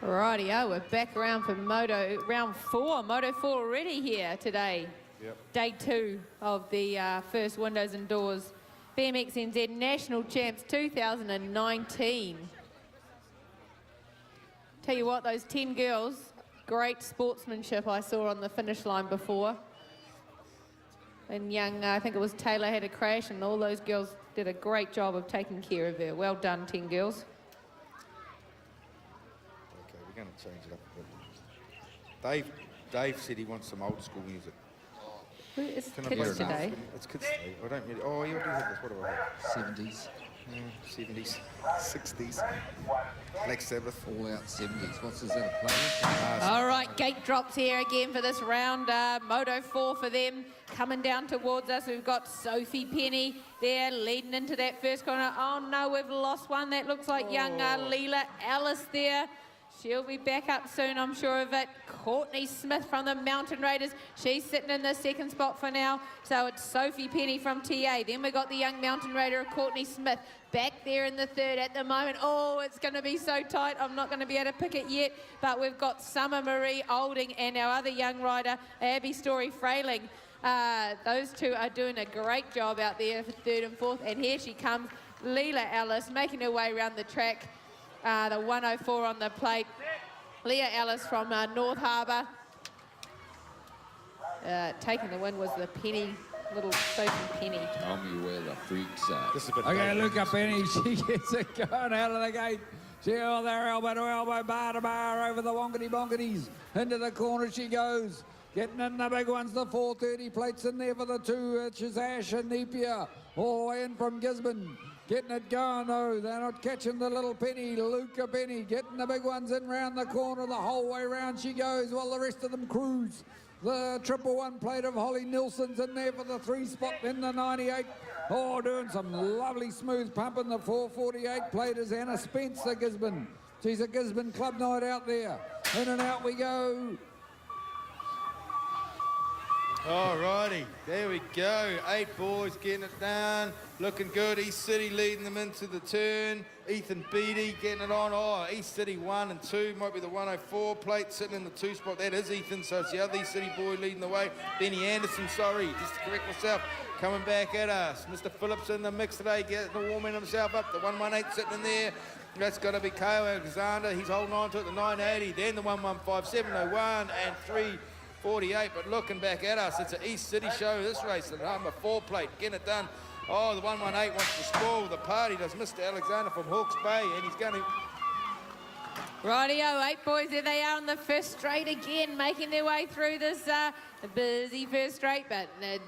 Rightio, we're back around for round 4. Moto 4 already here today. Yep. Day 2 of the first Windows and Doors BMX NZ National Champs 2019. Tell you what, those 10 girls, great sportsmanship I saw on the finish line before. And young, I think it was Taylor, had a crash, and all those girls did a great job of taking care of her. Well done, 10 girls. Okay, we're going to change it up a bit. Dave said he wants some old school music. It's Can I kids play today. It's kids today. I don't really. Oh, you do have this. What do I have? 70s. 70s, 60s. Black Sabbath. All out 70s. What's this other playlist? All right, gate drops here again for this round. Moto 4 for them. Coming down towards us, we've got Sophie Penny there leading into that first corner. Oh no, we've lost one. That looks like young Leela Ellis there. She'll be back up soon, I'm sure of it. Courtney Smith from the Mountain Raiders. She's sitting in the second spot for now. So it's Sophie Penny from TA. Then we've got the young Mountain Raider, Courtney Smith, back there in the third at the moment. Oh, it's going to be so tight. I'm not going to be able to pick it yet. But we've got Summer Marie Olding and our other young rider, Abby Story Frayling. Those two are doing a great job out there for third and fourth. And here she comes, Leela Ellis, making her way around the track. The 104 on the plate. Leah Ellis from North Harbour. Taking the win was the Penny, little Sophie Penny. Tell me where the freaks are. This is a bit Okay, Luca Penny, she gets it going out of the gate. She on there, elbow to elbow, bar to bar, over the wonkety bonketies. Into the corner she goes. Getting in the big ones, the 430 plates in there for the 2, which is Ash and Napier. All the way in from Gisborne. Getting it going, though. They're not catching the little Penny. Luca Penny getting the big ones in round the corner. The whole way round she goes while the rest of them cruise. The 111 plate of Holly Nilsson's in there for the 3 spot in the 98. Oh, doing some lovely smooth pumping. The 448 plate is Anna Spencer, Gisborne. She's a Gisborne club night out there. In and out we go. All righty, there we go. 8 boys getting it done. Looking good. East City leading them into the turn. Ethan Beattie getting it on. Oh, East City 1 and 2. Might be the 104 plate sitting in the 2 spot. That is Ethan, so it's the other East City boy leading the way. Benny Anderson, sorry, just to correct myself, coming back at us. Mr. Phillips in the mix today, getting warming himself up. The 118 sitting in there. That's got to be Kyle Alexander. He's holding on to it, the 980. Then the 115, 701 and 348. But looking back at us, it's an East City show. This race, the number 4 plate, getting it done. Oh, the 118 wants to spoil the party. Does Mr. Alexander from Hawke's Bay, and he's going to... Rightio, 8 boys, there they are on the first straight again, making their way through this busy first straight, but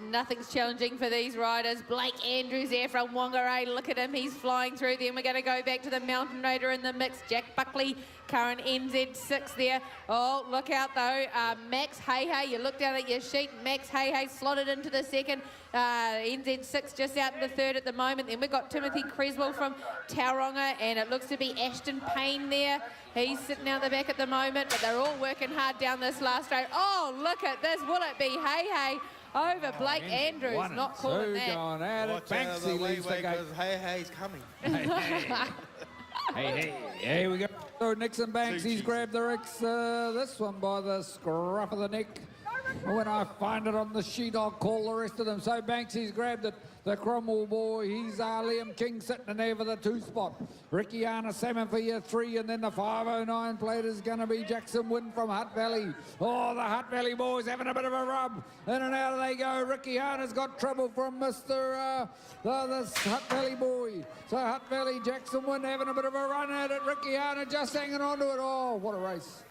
nothing's challenging for these riders. Blake Andrews there from Whangarei, look at him, he's flying through. Then we're going to go back to the Mountain Raider in the mix. Jack Buckley, current NZ6 there. Oh, look out though, Max Hey, you look down at your sheet, Max Hey slotted into the second. NZ6 just out in the third at the moment. Then we've got Timothy Creswell from Tauranga, and it looks to be Ashton Payne there. He's sitting out the back at the moment, but they're all working hard down this last straight. Oh, look at this. Will it be Hey over Blake Andrews? Not calling that. Going at it. Watch out of the Banksy way, leaves the gate. because Hay's coming. Hey, here we go. So Nixon Banks, he's grabbed the Rex, this one by the scruff of the neck. When I find it on the sheet, I'll call the rest of them. So Banksy's grabbed it. The Cromwell boy, he's Liam King sitting in there for the 2 spot. Rickiana Salmon for your 3, and then the 509 plate is going to be Jackson Wynn from Hutt Valley. Oh, the Hutt Valley boys having a bit of a rub. In and out they go. Rickiana's got trouble from Mr. The Hutt Valley boy. So Hutt Valley, Jackson Wynn having a bit of a run at it. Rickiana just hanging on to it. Oh, what a race.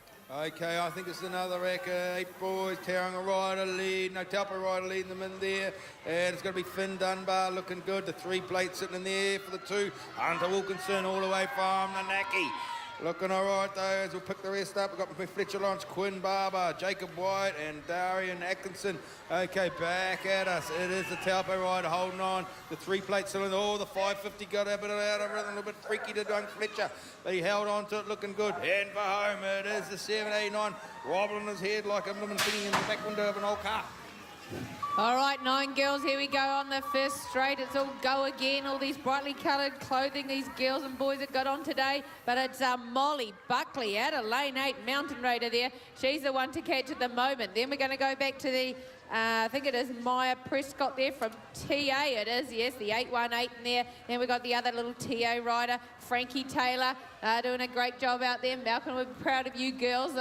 Okay, I think it's another record. 8 boys, Tauranga rider lead, no Taupo rider leading them in there. And it's going to be Finn Dunbar looking good. The 3 plate sitting in the air for the 2. Hunter Wilkinson all the way from Nanaki. Looking all right, though, as we'll pick the rest up. We've got Fletcher Lawrence, Quinn Barber, Jacob White, and Darian Atkinson. Okay, back at us. It is the Taupo rider holding on. The 3 plate still in. Oh, the 550 got a bit out of rhythm, a little bit freaky to Dunk Fletcher. But he held on to it, looking good. And for home, it is the 789, wobbling his head like a living thing in the back window of an old car. All right, 9 girls, here we go on the first straight. It's all go again, all these brightly coloured clothing these girls and boys have got on today. But it's Molly Buckley out of lane 8, Mountain Raider there. She's the one to catch at the moment. Then we're going to go back to the, I think it is Maya Prescott there from TA. It is, yes, the 818 in there. Then we've got the other little TA rider, Frankie Taylor, doing a great job out there. Malcolm, we're proud of you girls.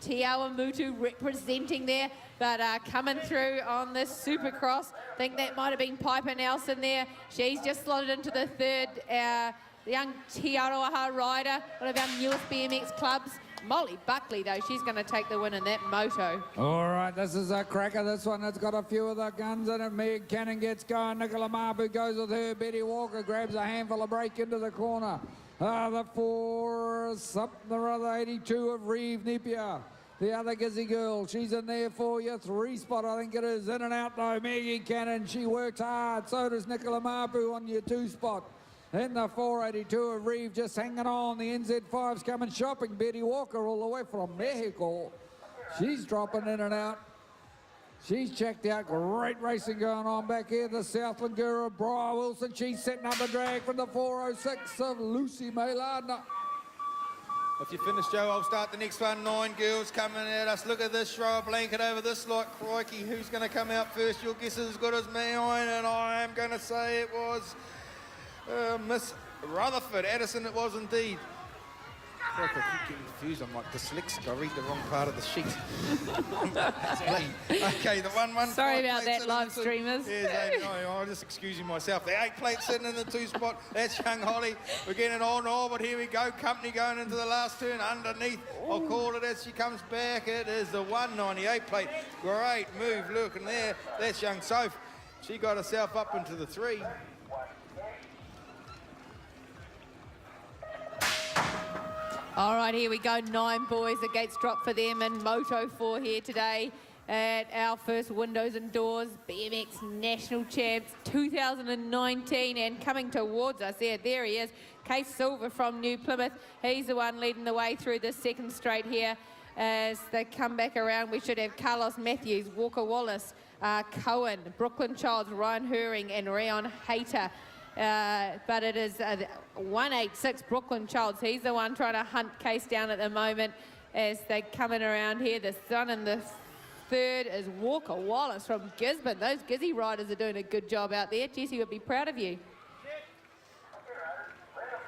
Tiawa Mutu representing there, but coming through on this Supercross. I think that might have been Piper Nelson there. She's just slotted into the 3rd. The young Te Aroha rider, one of our newest BMX clubs. Molly Buckley, though, she's going to take the win in that moto. All right, this is a cracker. This one has got a few of the guns in it. Meg Cannon gets going. Nicola Mabu goes with her. Betty Walker grabs a handful of break into the corner. The 4, something or other, 82 of Reeve Napier. The other Gizzy girl, she's in there for you. 3 spot, I think it is. In and out, though. Maggie Cannon, she works hard. So does Nicola Mabu on your 2 spot. And the 482 of Reeve just hanging on. The NZ5's coming shopping. Betty Walker all the way from Mexico. She's dropping in and out. She's checked out. Great racing going on back here. The Southland girl, Briar Wilson. She's setting up a drag from the 406 of Lucy Maylard. If you finish, Joe, I'll start the next one. 9 girls coming at us. Look at this, throw a blanket over this like crikey. Who's going to come out first? Your guess is as good as mine, and I am going to say it was Miss Rutherford. Addison it was indeed. I keep getting confused. I'm like dyslexic. I read the wrong part of the sheet. Okay, the 1-1. Sorry about that, live streamers. Yes, I'm just excusing myself. The 8 plate sitting in the 2 spot. That's young Holly. We're getting on, but here we go. Company going into the last turn underneath. I'll call it as she comes back. It is the 198 plate. Great move, look, and there. That's young Soph. She got herself up into the 3. All right, here we go. 9 boys. The gates drop for them in Moto 4 here today at our first Windows and Doors BMX National Champs 2019. And coming towards us, there he is, Case Silver from New Plymouth. He's the one leading the way through the second straight here. As they come back around, we should have Carlos Matthews, Walker Wallace, Cohen, Brooklyn Childs, Ryan Herring, and Rion Hayter. But it is 186 Brooklyn Childs. He's the one trying to hunt Case down at the moment as they're coming around here. The son in the 3rd is Walker Wallace from Gisborne. Those Gizzy riders are doing a good job out there. Jessie would be proud of you.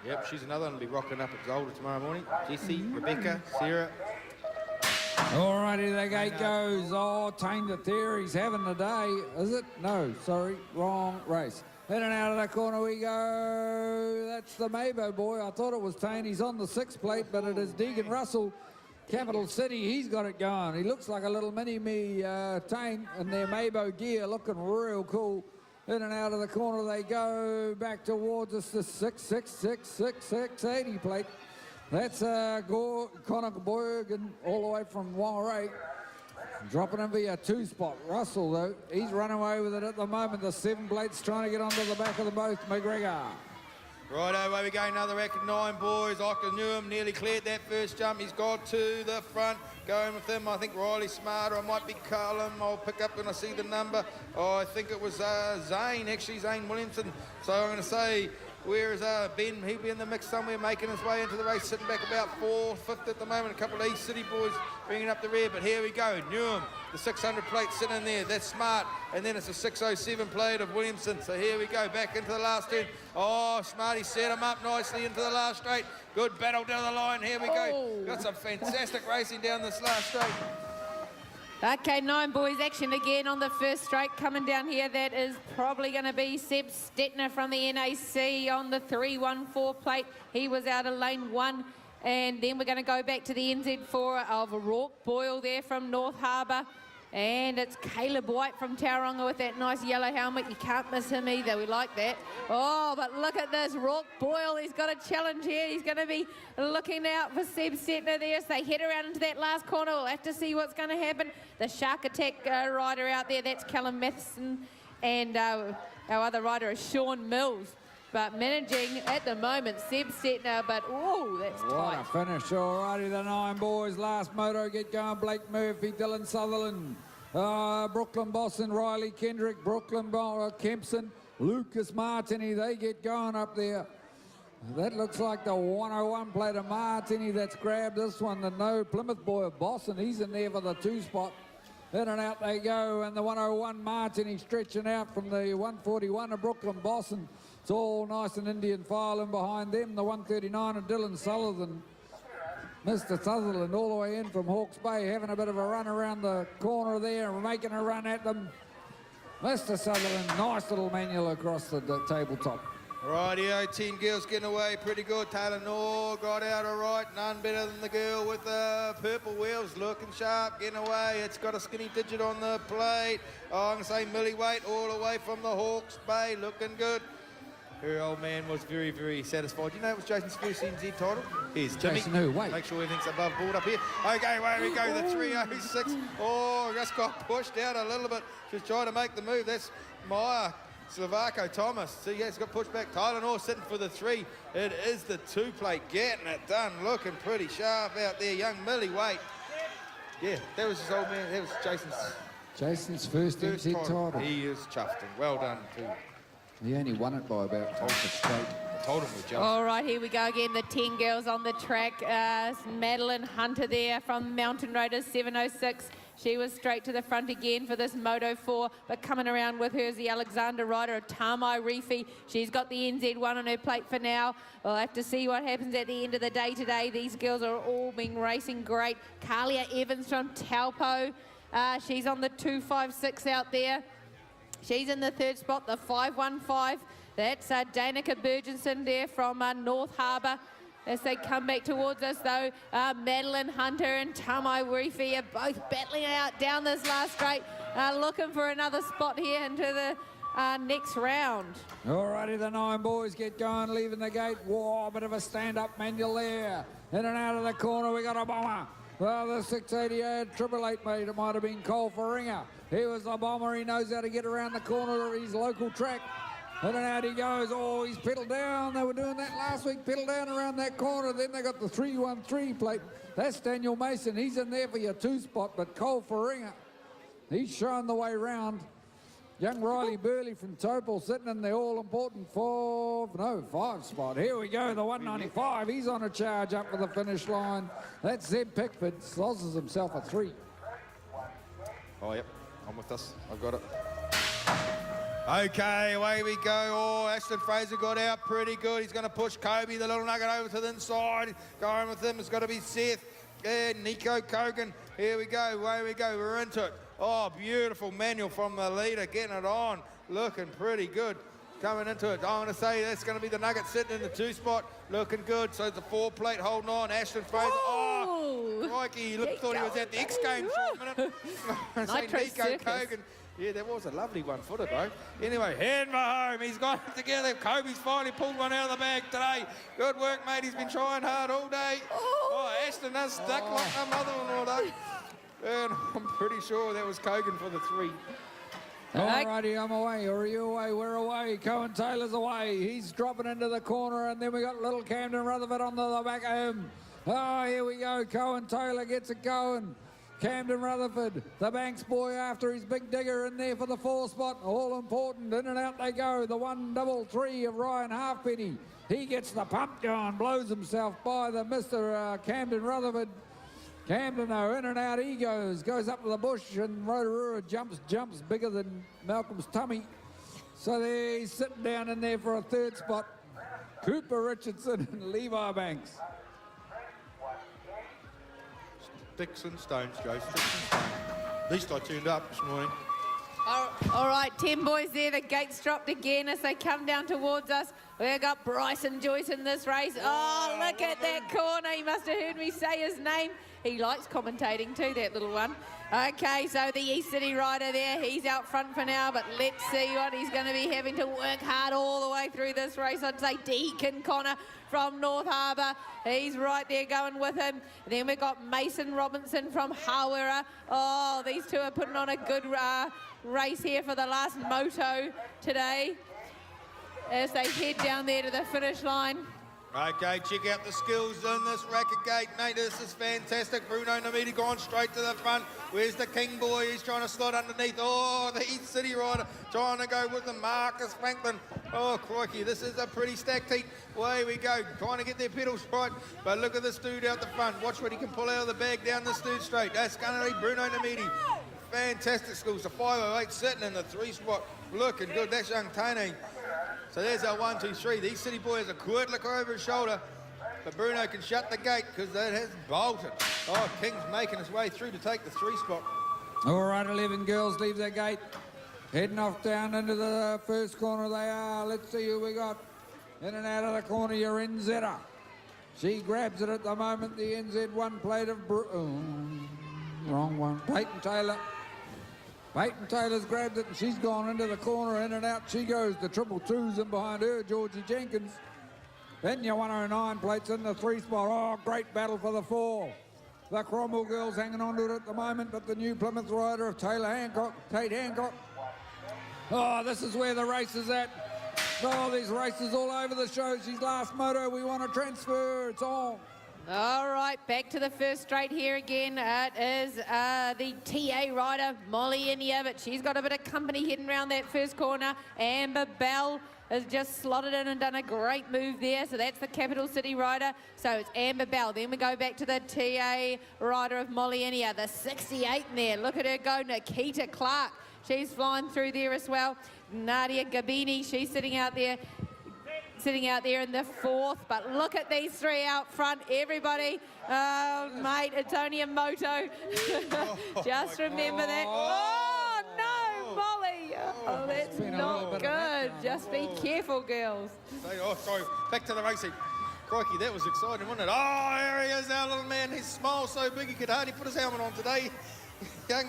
Yep, she's another one to be rocking up at Zolder tomorrow morning. Jessie, Rebecca, Sarah. All righty, the gate goes. Oh, Tame the Theory's having the day. Is it? No, sorry, wrong race. In and out of that corner we go. That's the Mabo boy. I thought it was Tane. He's on the 6 plate, but it is Deegan Russell, Capital City. He's got it going. He looks like a little mini-me Tane in their Mabo gear, looking real cool. In and out of the corner they go. Back towards us, the 680 plate. That's Connor Bergen all the way from Whangarei. Dropping him via 2 spot. Russell, though, he's running away with it at the moment. The 7 plate's trying to get onto the back of the boat. McGregor. Right, away we go. Another record 9 boys. Newham nearly cleared that first jump. He's got to the front. Going with him, I think Riley Smarter. It might be Carlin. I'll pick up when I see the number. Oh, I think it was Zane, actually, Zane Williamson. So I'm going to say, where is Ben? He'll be in the mix somewhere, making his way into the race, sitting back about 4th, 5th at the moment. A couple of East City boys bringing up the rear, but here we go. Newham, the 600 plate sitting in there. That's Smart, and then it's a 607 plate of Williamson. So here we go, back into the last turn. Oh, Smarty set him up nicely into the last straight. Good battle down the line. Here we go. Got some fantastic racing down this last straight. Okay, 9 boys action again on the first straight coming down here. That is probably going to be Seb Stetner from the NAC on the 314 plate. He was out of lane 1. And then we're going to go back to the NZ4 of Rourke Boyle there from North Harbour. And it's Caleb White from Tauranga with that nice yellow helmet. You can't miss him either. We like that. Oh, but look at this. Rourke Boyle, he's got a challenge here. He's going to be looking out for Seb Stettner there. So they head around into that last corner. We'll have to see what's going to happen. The Shark Attack rider out there, that's Callum Matheson. And our other rider is Sean Mills. But managing at the moment, Seb Stettner, but oh, that's tight. What a finish. All righty, the 9 boys. Last moto get going. Blake Murphy, Dylan Sutherland, Brooklyn Boston, Riley Kendrick, Kempson, Lucas Martini. They get going up there. That looks like the 101 plate of Martini that's grabbed this one. The no Plymouth boy of Boston, he's in there for the 2 spot. In and out they go, and the 101 Martini stretching out from the 141 of Brooklyn Boston. It's all nice and Indian file in behind them. The 139 of Dylan Sutherland. Mr. Sutherland all the way in from Hawke's Bay, having a bit of a run around the corner there and making a run at them. Mr. Sutherland, nice little manual across the tabletop. Rightio, 10 girls getting away pretty good. Taylor Knorr got out all right. None better than the girl with the purple wheels, looking sharp, getting away. It's got a skinny digit on the plate. Oh, I'm going to say Millie Waite all the way from the Hawke's Bay, looking good. Her old man was very, very satisfied. You know it was Jason's first NZ title? Here's Timmy. Jason who? Wait. Make sure everything's above board up here. Okay, away we go, the 306. Oh, just got pushed out a little bit. She's trying to make the move. That's Maya Slovako Thomas. See, yeah, it's got pushed back. Tyler Knorr sitting for the 3. It is the 2 plate getting it done. Looking pretty sharp out there. Young Millie Waite. Yeah, that was his old man. That was Jason's first NZ title. He is chuffed and well done too. He only won it by about half a straight. I told him we're jealous. All right, here we go again. The 10 girls on the track. Madeline Hunter there from Mountain Raiders 706. She was straight to the front again for this Moto 4, but coming around with her is the Alexander rider of Tamai Reefy. She's got the NZ1 on her plate for now. We'll have to see what happens at the end of the day today. These girls are all been racing great. Kalia Evans from Taupo. She's on the 256 out there. She's in the 3rd spot, the 515. That's Danica Burgenson there from North Harbour. As they come back towards us, though, Madeline Hunter and Tamai Reefy are both battling out down this last straight, looking for another spot here into the next round. All righty, the 9 boys get going, leaving the gate. Whoa, a bit of a stand-up manual there. In and out of the corner, we got a bomber. Well, the 688 888 mate, it might have been Cole Faringer. He was the bomber. He knows how to get around the corner of his local track. In and out he goes. Oh, he's pedalled down. They were doing that last week, pedalled down around that corner. Then they got the 313 plate. That's Daniel Mason. He's in there for your 2 spot, but Cole Faringer, he's showing the way round. Young Riley Burley from Topol sitting in the all-important 5 spot. Here we go, the 195. He's on a charge up for the finish line. That's Zeb Pickford. Slosses himself a 3. Oh, yep. I'm with us. I've got it. Okay, away we go. Oh, Ashton Fraser got out pretty good. He's going to push Kobe, the little nugget, over to the inside. Going with him, it's got to be Seth and Nico Kogan. Here we go, away we go. We're into it. Oh, beautiful manual from the leader, getting it on. Looking pretty good. Coming into it. I'm going to say that's going to be the nugget sitting in the 2 spot. Looking good. So it's a 4 plate holding on. Ashton Fraser. Oh, crikey. Thought he was at the X Games for a minute. Nitro Nico Circus. Kogan. Yeah, that was a lovely 1-footer, though. Anyway, heading for home. He's got it together. Kobe's finally pulled one out of the bag today. Good work, mate. He's been trying hard all day. Oh, Ashton has stuck like my mother-in-law, though. And I'm pretty sure that was Kogan for the 3. All righty, I'm away. Are you away? We're away. Cohen Taylor's away. He's dropping into the corner, and then we got little Camden Rutherford on the back of him. Oh, here we go. Cohen Taylor gets it going. Camden Rutherford, the Banks boy after his big digger in there for the 4 spot. All important. In and out they go. The 133 of Ryan Halfpenny. He gets the pump going, blows himself by the Mr. Camden Rutherford. Camden, though, in and out he goes up to the bush, and Rotorua jumps bigger than Malcolm's tummy. So there he's sitting down in there for a 3rd spot. Cooper Richardson and Levi Banks. Sticks and stones, Joe. Sticks and stones. At least I tuned up this morning. All right, 10 boys there. The gates dropped again as they come down towards us. We've got Bryson Joyce in this race. Oh, look at that corner. He must have heard me say his name. He likes commentating too, that little one. Okay, so the East City rider there, he's out front for now, but let's see what he's going to be having to work hard all the way through this race. I'd say Deacon Connor from North Harbour. He's right there going with him. And then we've got Mason Robinson from Hawera. Oh, these two are putting on a good race here for the last moto today as they head down there to the finish line. Okay, check out the skills in this racket gate, mate. This is fantastic. Bruno Namidi gone straight to the front. Where's the King boy? He's trying to slot underneath. Oh, the East City rider trying to go with the Marcus Franklin. Oh, crikey, this is a pretty stacked heat. Away we go, trying to get their pedals right. But look at this dude out the front. Watch what he can pull out of the bag down this dude straight. That's going to be Bruno Namidi. Fantastic skills. The 508 sitting in the 3 spot. Looking good. That's young Tane. So there's our 1, 2, 3. The East City boy has a quick look over his shoulder, but Bruno can shut the gate because that has bolted. Oh, King's making his way through to take the 3 spot. All right, 11 girls leave the gate. Heading off down into the first corner they are. Let's see who we got. In and out of the corner, your NZer. She grabs it at the moment, the NZ1 plate of... wrong one. Peyton Taylor. Peyton Taylor's grabbed it and she's gone into the corner, in and out she goes. The 222's in behind her, Georgie Jenkins. Then your 109 plates in the 3 spot. Oh, great battle for the 4. The Cromwell girls hanging on to it at the moment, but the new Plymouth rider of Tate Hancock. Oh, this is where the race is at. Oh, there's races all over the show. She's last moto. We want to transfer. It's on. All right, back to the first straight here again. It is the TA rider, Molly India, but she's got a bit of company heading around that first corner. Amber Bell has just slotted in and done a great move there. So that's the Capital City rider. So it's Amber Bell. Then we go back to the TA rider of Molly India, the 68 in there. Look at her go, Nikita Clark. She's flying through there as well. Nadia Gabini, she's sitting out there in the 4th, but look at these 3 out front. Everybody, mate, it's only a moto. Just remember that. Oh, no, Molly. Oh, that's not good. Just be careful, girls. Oh, sorry. Back to the racing. Crikey, that was exciting, wasn't it? Oh, here he is, our little man. His smile's so big he could hardly put his helmet on today. Young,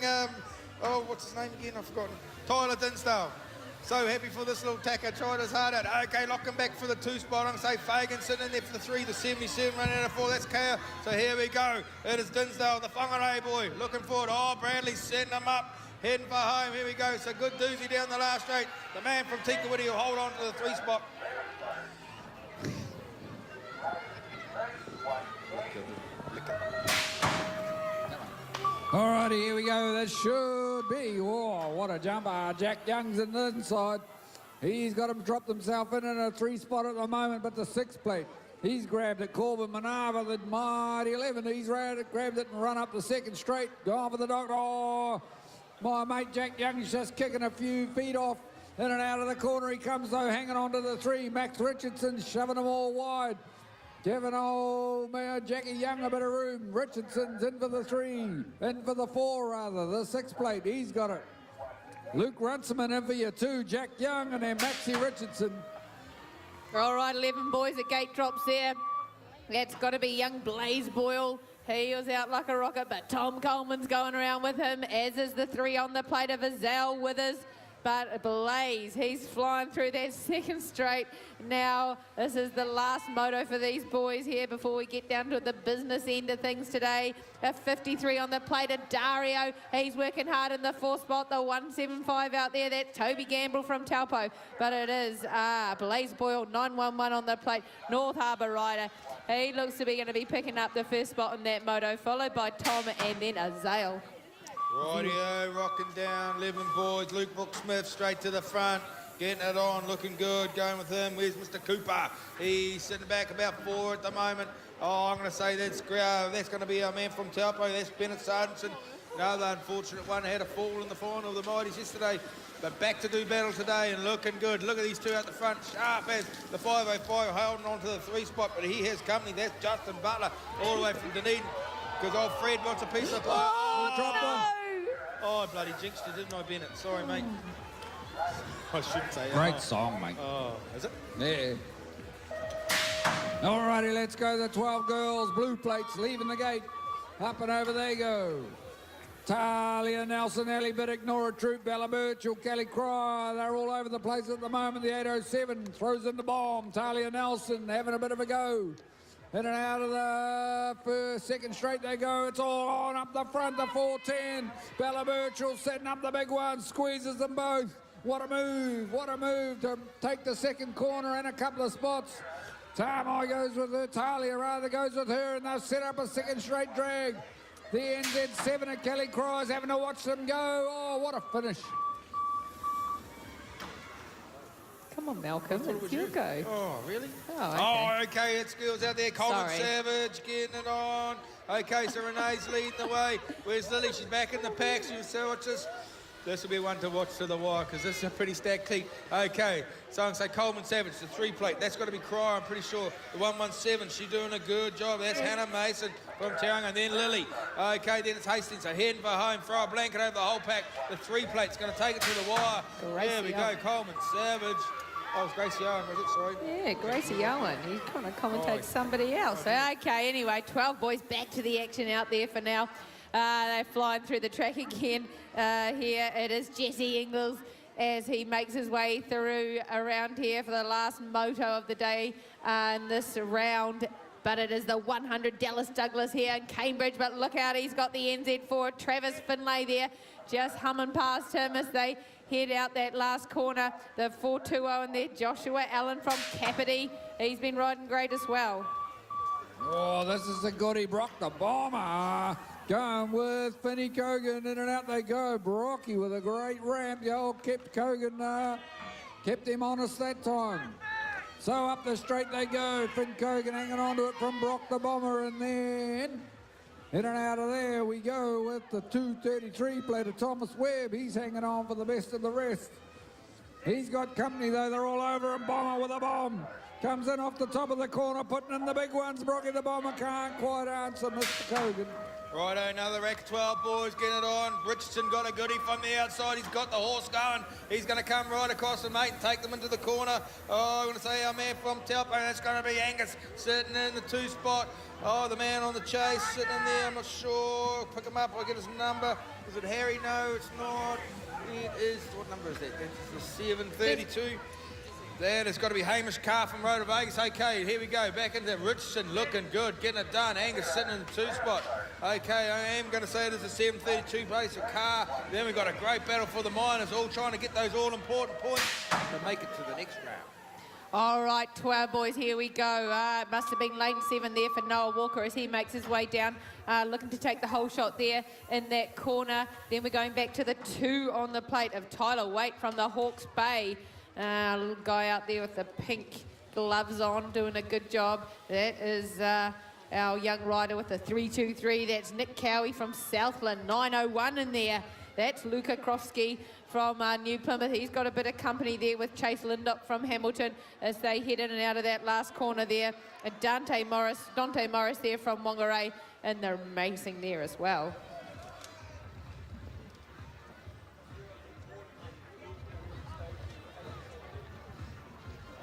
what's his name again? I've forgotten. Tyler Dinsdale. So happy for this little tacker, tried his hard out. Okay, locking back for the 2 spot. I'm going to say Fagan sitting in there for the 3, the 77 running out of 4. That's Kaya. So here we go. It is Dinsdale, the Whangarei boy, looking forward. Oh, Bradley's setting him up, heading for home. Here we go. So good doozy down the last straight. The man from Tikawiti will hold on to the 3 spot. All righty, here we go. That should be. Oh, what a jumper. Jack Young's in the inside. He's got him dropped himself in a 3 spot at the moment, but the 6 plate, he's grabbed it. Corbin Manava, the mighty 11, he's grabbed it and run up the 2nd straight. Gone for the doctor. Oh, my mate Jack Young's just kicking a few feet off. In and out of the corner he comes, though, hanging on to the 3. Max Richardson shoving them all wide. Giving old man Jackie Young a bit of room. Richardson's in for the 3. In for the 4, rather. The 6 plate, he's got it. Luke Runciman in for your 2. Jack Young and then Maxie Richardson. All right, 11 boys, the gate drops there. That's got to be young Blaze Boyle. He was out like a rocket, but Tom Coleman's going around with him, as is the 3 on the plate of Azale Withers. But Blaze, he's flying through that 2nd straight. Now, this is the last moto for these boys here before we get down to the business end of things today. A 53 on the plate of Dario. He's working hard in the 4th spot. The 175 out there. That's Toby Gamble from Taupo. But it is Blaze Boyle, 911 on the plate. North Harbour rider. He looks to be going to be picking up the 1st spot in that moto, followed by Tom and then Azale. Rightio, rocking down, 11 boys. Luke Brooks-Smith straight to the front, getting it on, looking good, going with him. Where's Mr. Cooper? He's sitting back about 4 at the moment. Oh, I'm going to say that's going to be our man from Taupo. That's Bennett Sargentson. Another unfortunate one, had a fall in the final of the Mighties yesterday. But back to do battle today and looking good. Look at these 2 out the front, sharp as the 505 holding on to the 3 spot. But he has company. That's Justin Butler all the way from Dunedin, because old Fred wants a piece of pie. Oh, Drop no! one. Oh, I bloody jinxed it, didn't I, Bennett? Sorry, mate. I shouldn't say that. Great song, mate. Oh, is it? Yeah. All righty, let's go. The 12 girls, blue plates, leaving the gate. Up and over they go. Talia Nelson, Ellie Biddick, Nora Troop, Bella Birchall, Kelly Cryer. They're all over the place at the moment. The 807 throws in the bomb. Talia Nelson having a bit of a go. In and out of the first, second straight they go. It's all on up the front, the 410. Bella Birchall setting up the big one, squeezes them both. What a move to take the second corner and a couple of spots. Tamai goes with her, Talia rather goes with her, and they'll set up a second straight drag. The NZ7 at Kelly Cryer's having to watch them go. Oh, what a finish. Come on, Malcolm, it's your go. Oh, really? Oh, okay. Oh, okay, it's girls out there. Coleman Sorry. Savage getting it on. Okay, so Renee's leading the way. Where's Lily? She's back in the pack. She was so watch this. This will be one to watch to the wire because this is a pretty stacked heat. Okay, so I'm going to say Coleman Savage, the 3 plate. That's got to be Cryer, I'm pretty sure. The 117, she's doing a good job. That's Hannah Mason from Tauranga. And then Lily. Okay, then it's Hastings. So heading for home. Throw a blanket over the whole pack. The 3 plate's going to take it to the wire. There we go, Coleman Savage. Oh, it's Gracie Owen, was it? Sorry. Yeah, Gracie Owen. He kind of commentates somebody else. Okay, anyway, 12 boys back to the action out there for now. They're flying through the track again. Here it is Jesse Ingles as he makes his way through around here for the last moto of the day in this round. But it is the 100 Dallas Douglas here in Cambridge. But look out, he's got the NZ4. Travis Finlay there just humming past him as they head out that last corner. The 420 in there, Joshua Allen from Kapiti. He's been riding great as well. Oh, this is a goodie. Brock the bomber. Going with Finney Cogan, in and out they go. Brocky with a great ramp. The old kept Cogan, kept him honest that time. So up the straight they go. Finn Cogan hanging on to it from Brock the bomber, and then in and out of there we go with the 233 plate of Thomas Webb. He's hanging on for the best of the rest. He's got company though. They're all over him. Bomber with a bomb. Comes in off the top of the corner, putting in the big ones. Brocky the bomber can't quite answer Mr. Cogan. Righto, another rack, 12 boys getting it on. Richardson got a goodie from the outside. He's got the horse going. He's going to come right across the mate and take them into the corner. Oh, I'm going to say our man from Taupo. That's going to be Angus sitting in the 2 spot. Oh, the man on the chase sitting in there. I'm not sure. Pick him up. I'll get his number. Is it Harry? No, it's not. It is. What number is that? It's the 732. That has got to be Hamish Carr from Rotor Vegas. Okay, here we go. Back into Richardson, looking good, getting it done. Angus sitting in the 2 spot. Okay, I am going to say it is a 732 place for Carr. Then we've got a great battle for the Miners, all trying to get those all-important points to make it to the next round. All right, 12 boys, here we go. It must have been lane 7 there for Noah Walker as he makes his way down, looking to take the whole shot there in that corner. Then we're going back to the 2 on the plate of Tyler Waite from the Hawke's Bay. Little guy out there with the pink gloves on, doing a good job. That is our young rider with the 323. That's Nick Cowie from Southland. 901 in there. That's Luca Krofsky from New Plymouth. He's got a bit of company there with Chase Lindop from Hamilton as they head in and out of that last corner there. And Dante Morris there from Whangarei, and they're racing there as well.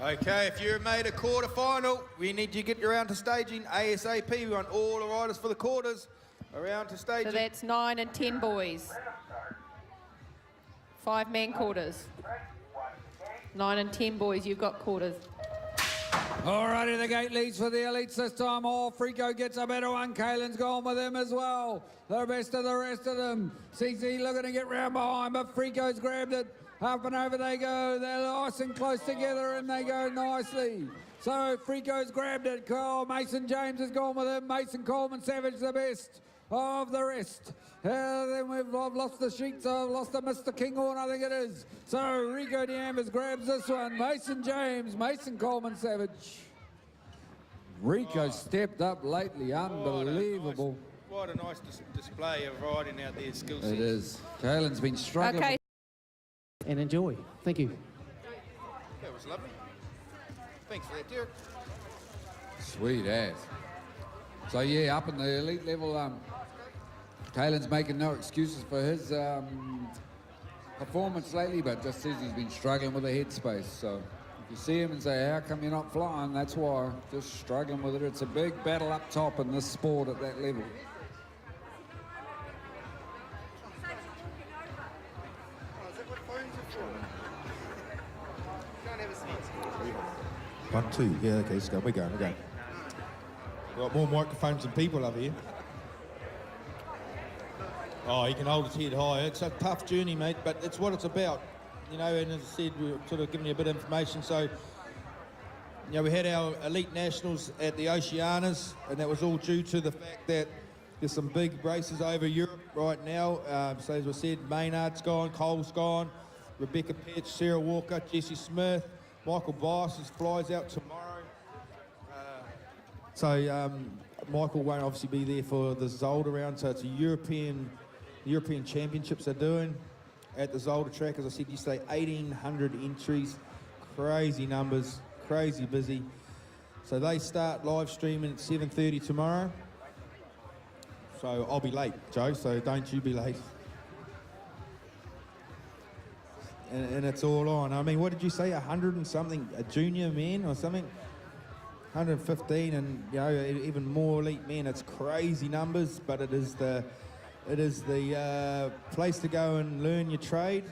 Okay, if you've made a quarter final, we need you to get around to staging ASAP. We want all the riders for the quarters around to staging. So that's 9 and 10 boys. 5-man quarters. 9 and 10 boys, you've got quarters. Alrighty, the gate leads for the elites this time. Oh, Frico gets a better one. Kaylin's gone with him as well. The best of the rest of them. CC looking to get round behind, but Frico's grabbed it. Up and over they go. They're nice and close together, and they go nicely. So Frico's grabbed it. Carl Mason James has gone with him. Mason Coleman Savage the best of the rest. Then I've lost the sheets. I've lost the Mr. Kinghorn, I think it is. So Rico D'Ambers grabs this one. Mason James, Mason Coleman Savage. Rico stepped up lately. Unbelievable. What a nice display of riding out there, skill set. It is. Kaylin's been struggling. Okay. And enjoy. Thank you. That was lovely. Thanks for that, Derek. Sweet as. So yeah, up in the elite level, Kalen's making no excuses for his performance lately, but just says he's been struggling with the headspace. So if you see him and say, how come you're not flying? That's why. Just struggling with it. It's a big battle up top in this sport at that level. One, two. Yeah, okay, let's go. We're going. Got more microphones than people over here. Oh, he can hold his head high. It's a tough journey, mate, but it's what it's about. You know, and as I said, we're sort of giving you a bit of information. So, you know, we had our elite nationals at the Oceanas, and that was all due to the fact that there's some big races over Europe right now. So as I said, Maynard's gone, Cole's gone, Rebecca Petch, Sarah Walker, Jessie Smith, Michael Bias flies out tomorrow. So Michael won't obviously be there for the Zolder round, so it's a European Championships they're doing at the Zolder track. As I said yesterday, 1,800 entries, crazy numbers, crazy busy. So they start live streaming at 7:30 tomorrow. So I'll be late, Joe, so don't you be late. And it's all on. I mean, what did you say, 100 and something, a junior men or something? 115 and, you know, even more elite men. It's crazy numbers, but it is the place to go and learn your trade,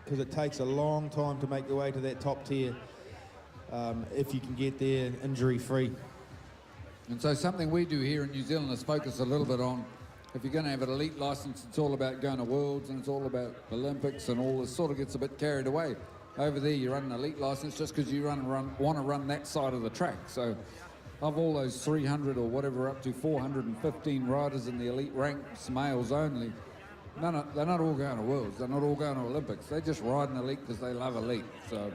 because it takes a long time to make your way to that top tier if you can get there injury-free. And so something we do here in New Zealand is focus a little bit on, if you're going to have an elite license, it's all about going to Worlds and it's all about Olympics and all this, sort of gets a bit carried away. Over there, you run an elite license just because you want to run that side of the track. So of all those 300 or whatever, up to 415 riders in the elite ranks, males only, they're not all going to Worlds, they're not all going to Olympics. They just ride an elite because they love elite. So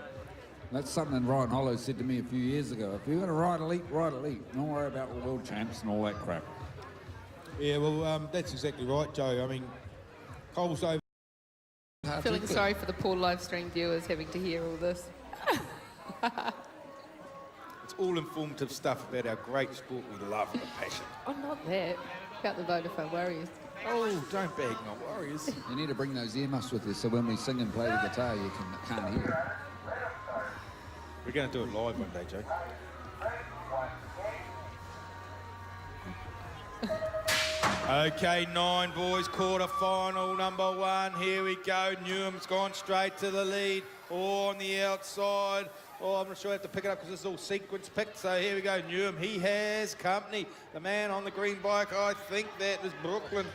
that's something Ryan Hollow said to me a few years ago. If you're going to ride elite, ride elite. Don't worry about world champs and all that crap. Yeah, well, that's exactly right, Joe. I mean, Cole's over. Feeling sorry for the poor live stream viewers having to hear all this. It's all informative stuff about our great sport we love with a passion. Oh, not that. About the Vodafone Warriors. Oh, don't bag my Warriors. You need to bring those earmuffs with you so when we sing and play the guitar, you can't hear. We're going to do it live one day, Joe. Okay, 9 boys, quarter-final, number 1. Here we go. Newham's gone straight to the lead. Oh, on the outside. Oh, I'm not sure I have to pick it up because this is all sequence picked. So here we go. Newham, he has company. The man on the green bike, I think that is Brooklyn.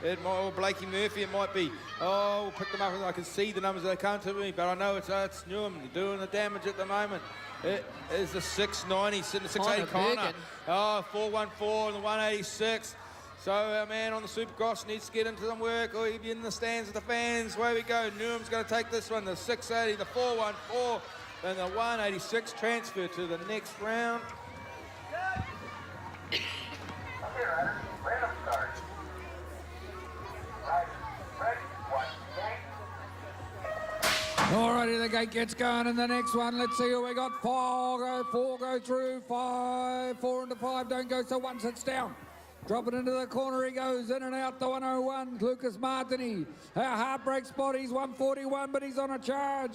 It might, or Blakey Murphy, it might be. Oh, we'll pick them up and I can see the numbers that come to me, but I know it's Newham doing the damage at the moment. It is the 690, sitting the 680 Connor. Oh, 414 and the 186. So our man on the Supercross needs to get into some work, or he'll be in the stands with the fans. Where we go. Newham's going to take this one, the 680, the 414, and the 186 transfer to the next round. Alrighty, the gate gets going in the next one. Let's see who we got. 4 go through, 5, 4 into 5 don't go, so 1 sits down. Dropping into the corner, he goes in and out, the 101, Lucas Martini. Our heartbreak spot, he's 141, but he's on a charge.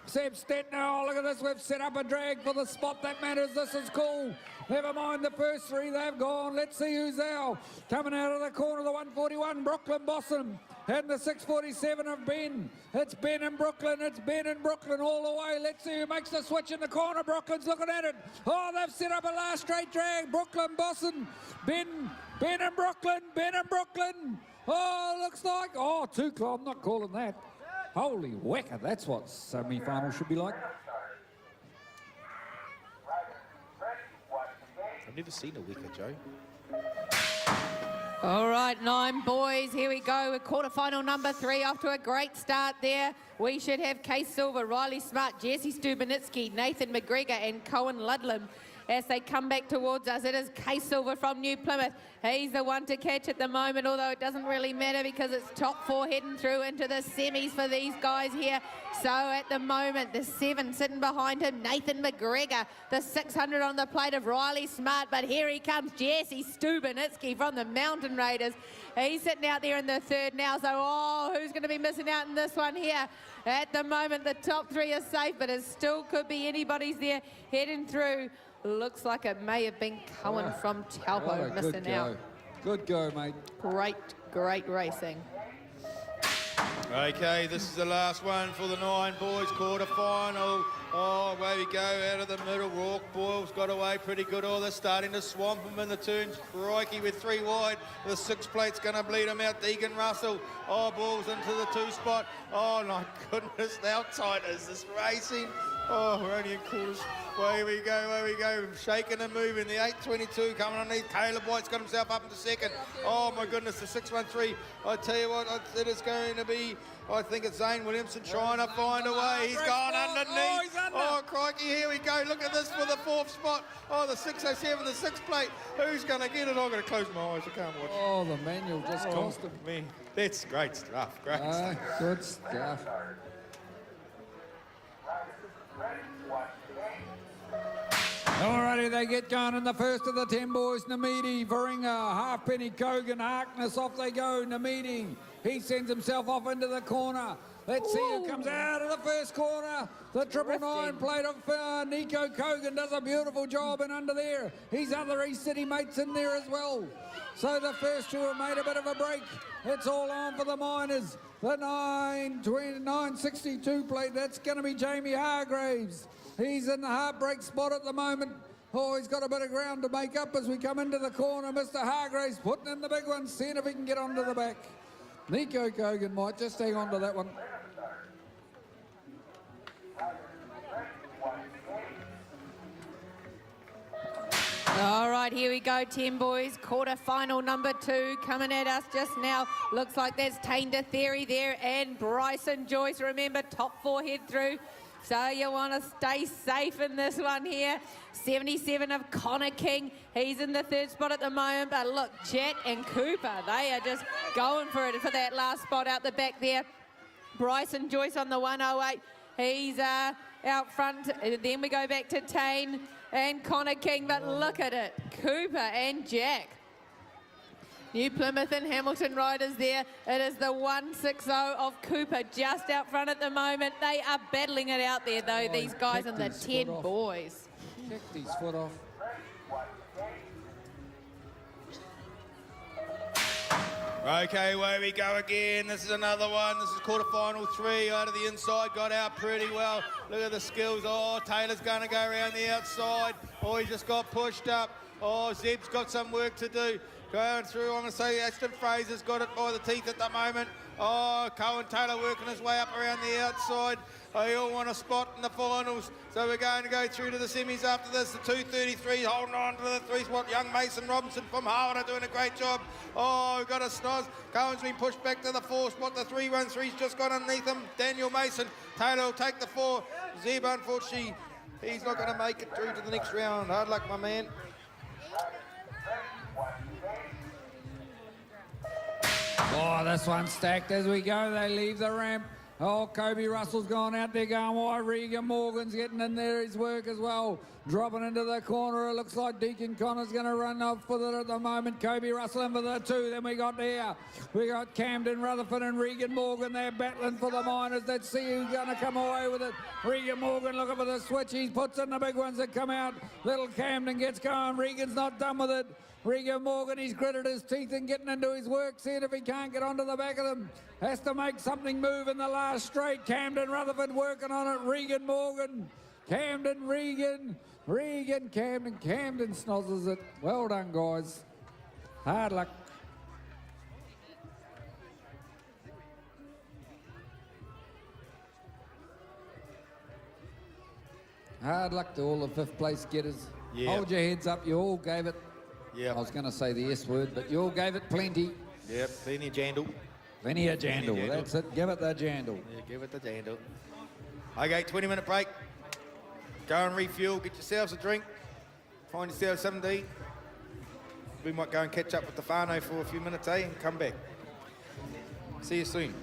Seb Stetner, oh, look at this, we've set up a drag for the spot that matters. This is cool. Never mind the first 3, they've gone. Let's see who's now. Coming out of the corner, the 141, Brooklyn Bossum. And the 647 of Ben. It's Ben and Brooklyn. It's Ben and Brooklyn all the way. Let's see who makes the switch in the corner. Brooklyn's looking at it. Oh, they've set up a last straight drag. Brooklyn, Bossum, Ben and Brooklyn. Ben and Brooklyn. Oh, looks like, 2 claw. I'm not calling that. Holy whacker, that's what semi-final should be like. I've never seen a wicker, Joe. All right, 9 boys, here we go. Quarterfinal number 3, off to a great start there. We should have Case Silver, Riley Smart, Jesse Stubenitsky, Nathan McGregor and Cohen Ludlam. as they come back towards us. It is Case Silver from New Plymouth. He's the one to catch at the moment, although it doesn't really matter because it's top 4 heading through into the semis for these guys here. So at the moment, the 7 sitting behind him, Nathan McGregor. The 600 on the plate of Riley Smart, but here he comes, Jesse Stubenitsky from the Mountain Raiders. He's sitting out there in the 3rd now, so who's going to be missing out in this one here? At the moment, the top 3 are safe, but it still could be anybody's there heading through. Looks like it may have been Cohen from Taupo missing out. Good go, mate. Great racing. Okay, this is the last one for the 9 boys, quarter-final. Oh, away we go, out of the middle. Rourke Boyle's got away pretty good. Oh, they're starting to swamp him in the turns. Crikey, with 3 wide. The 6 plate's going to bleed him out. Deegan Russell. Oh, Boyle's into the 2 spot. Oh, my goodness, how tight is this racing? Oh, we're only in quarters. Away we go. Shaking and moving. The 822 coming underneath. Caleb White's got himself up into 2nd. Oh, my goodness, the 613. I tell you what, it is going to be, I think it's Zane Williamson trying to find a way. He's gone underneath. Oh, crikey, here we go. Look at this for the 4th spot. Oh, the 607, the 6 plate. Who's going to get it? I've got to close my eyes. I can't watch. Oh, the manual just cost him. Man, that's great stuff. Great stuff. Good stuff. Alrighty, they get going in the first of the 10 boys. Namidi, Varinga, Halfpenny, Kogan, Harkness, off they go. Namidi, he sends himself off into the corner. Let's see who comes out of the first corner. The 999 plate of Nico Kogan does a beautiful job and under there. His other East City mates in there as well. So the first 2 have made a bit of a break. It's all on for the Miners. The 962 plate, that's going to be Jamie Hargraves. He's in the heartbreak spot at the moment. Oh, he's got a bit of ground to make up as we come into the corner. Mr. Hargraves putting in the big one, seeing if he can get onto the back. Nico Kogan might just hang on to that one. All right, here we go, 10 boys. Quarter-final number 2 coming at us just now. Looks like there's Tainter Theory there and Bryson Joyce. Remember, top 4 head through. So you want to stay safe in this one here. 77 of Connor King. He's in the 3rd spot at the moment. But look, Jack and Cooper, they are just going for it for that last spot out the back there. Bryson Joyce on the 108. He's out front. Then we go back to Tane and Connor King. But look at it, Cooper and Jack. New Plymouth and Hamilton riders there. It is the 160 of Cooper just out front at the moment. They are battling it out there, though, these guys and the 10 boys. Kicked his foot off. Okay, away we go again. This is another one. This is quarter-final 3 out of the inside. Got out pretty well. Look at the skills. Oh, Taylor's going to go around the outside. Oh, he just got pushed up. Oh, Zeb's got some work to do. Going through, I'm going to say Aston Fraser's got it by the teeth at the moment. Oh, Cohen Taylor working his way up around the outside. They all want a spot in the finals. So we're going to go through to the semis after this. The 233 holding on to the 3 spot. Young Mason Robinson from Harvard are doing a great job. Oh, we've got a snoz. Cohen's been pushed back to the 4 spot. The 313's just got underneath him. Daniel Mason. Taylor will take the 4. Zeb, unfortunately, he's not going to make it through to the next round. Hard luck, my man. Oh, this one's stacked as we go. They leave the ramp. Oh, Kobe Russell's gone out there going wide. Regan Morgan's getting in there, his work as well. Dropping into the corner. It looks like Deacon Connor's going to run off with it at the moment. Kobe Russell in for the 2. Then we got Camden Rutherford and Regan Morgan. They're battling for the Miners. Let's see who's going to come away with it. Regan Morgan looking for the switch. He puts in the big ones that come out. Little Camden gets going. Regan's not done with it. Regan Morgan, he's gritted his teeth and getting into his work, seeing if he can't get onto the back of them. Has to make something move in the last straight. Camden Rutherford working on it. Regan Morgan. Camden, Regan, Camden. Camden snozzes it. Well done, guys. Hard luck. Hard luck to all the 5th place getters. Yep. Hold your heads up. You all gave it. Yeah. I was going to say the S word, but you all gave it plenty. Yep, plenty of jandle. Plenty of jandle. That's it. Give it the jandle. Yeah, give it the jandle. Okay, 20-minute break. Go and refuel. Get yourselves a drink. Find yourself something to eat. We might go and catch up with the whānau for a few minutes, eh, and come back. See you soon.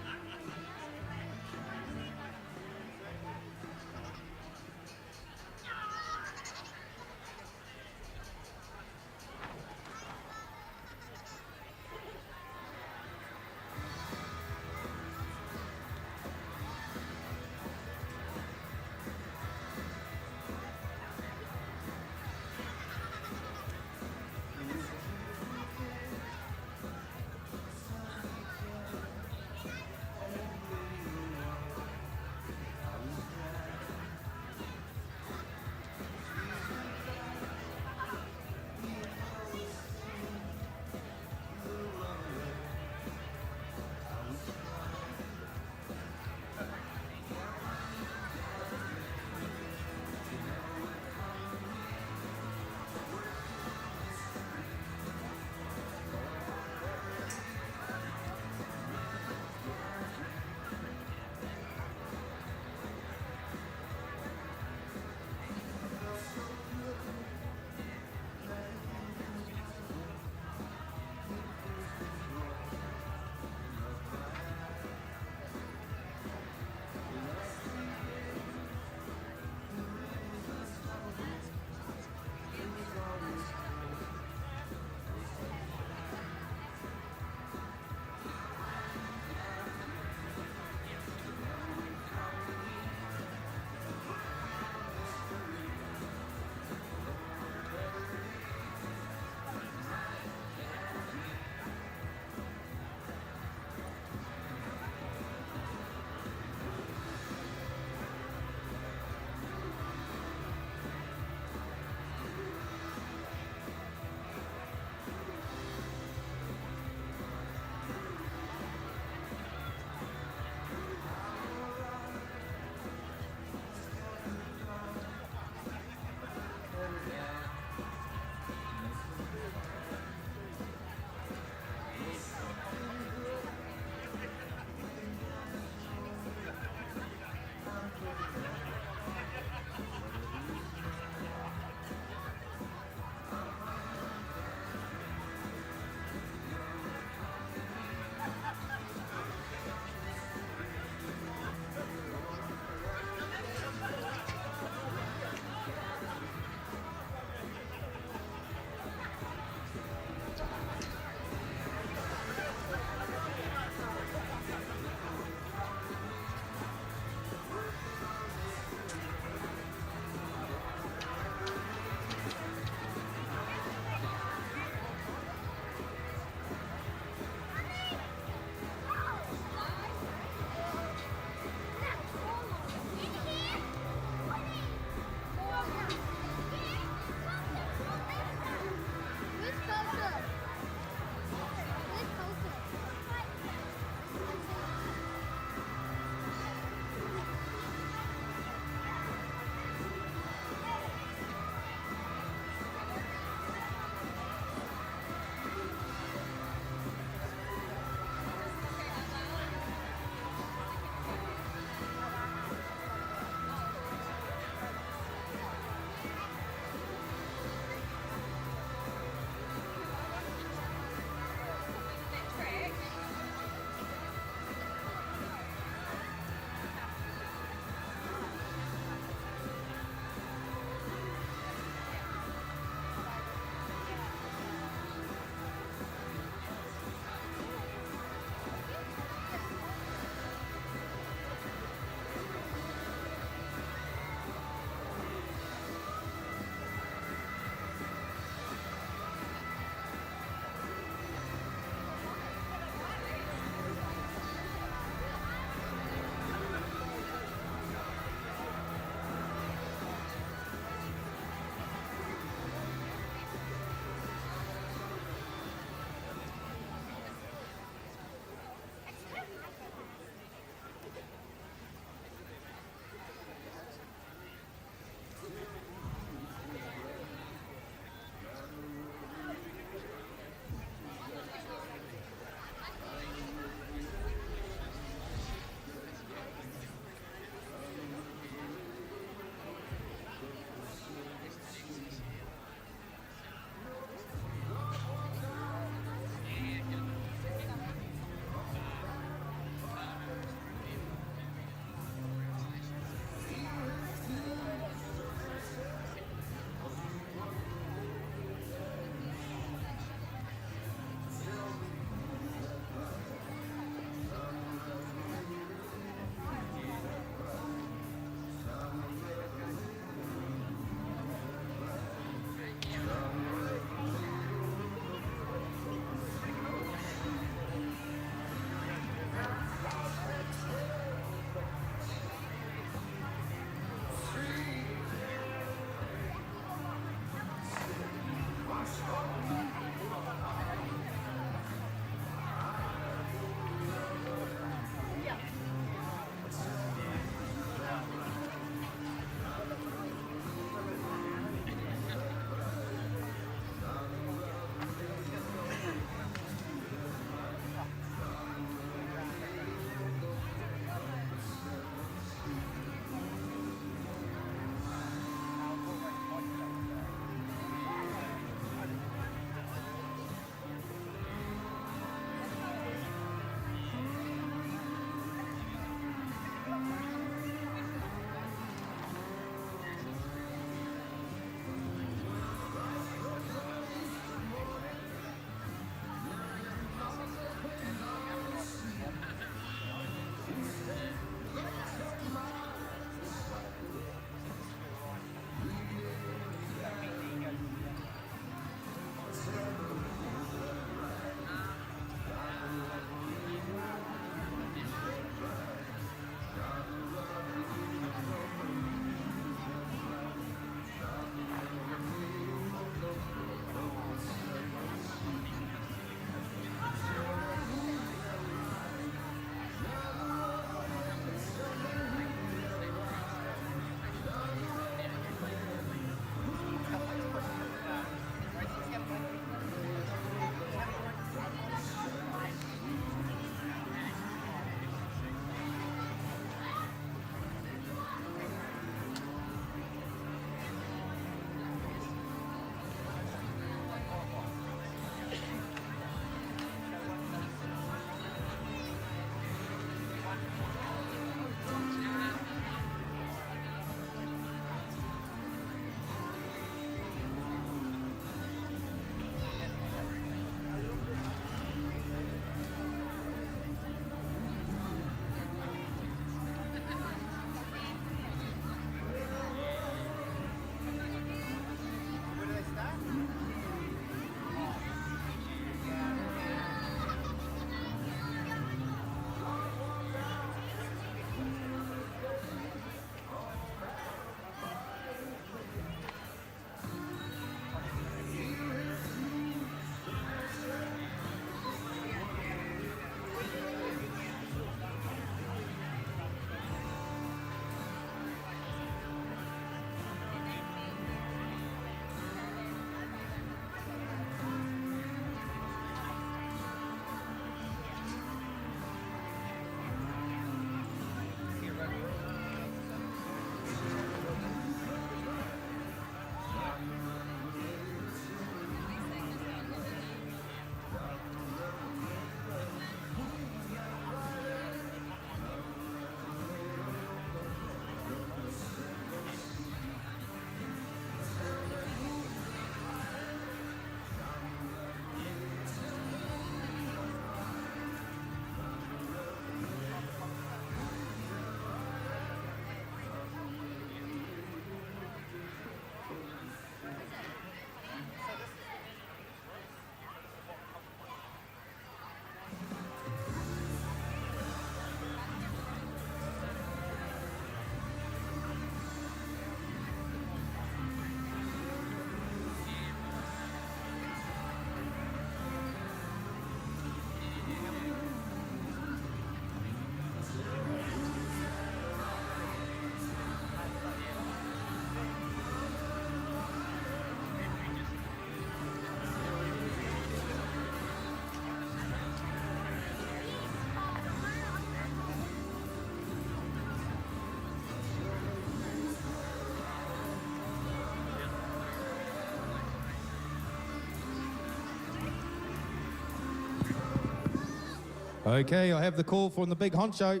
Okay, I have the call from the big honcho.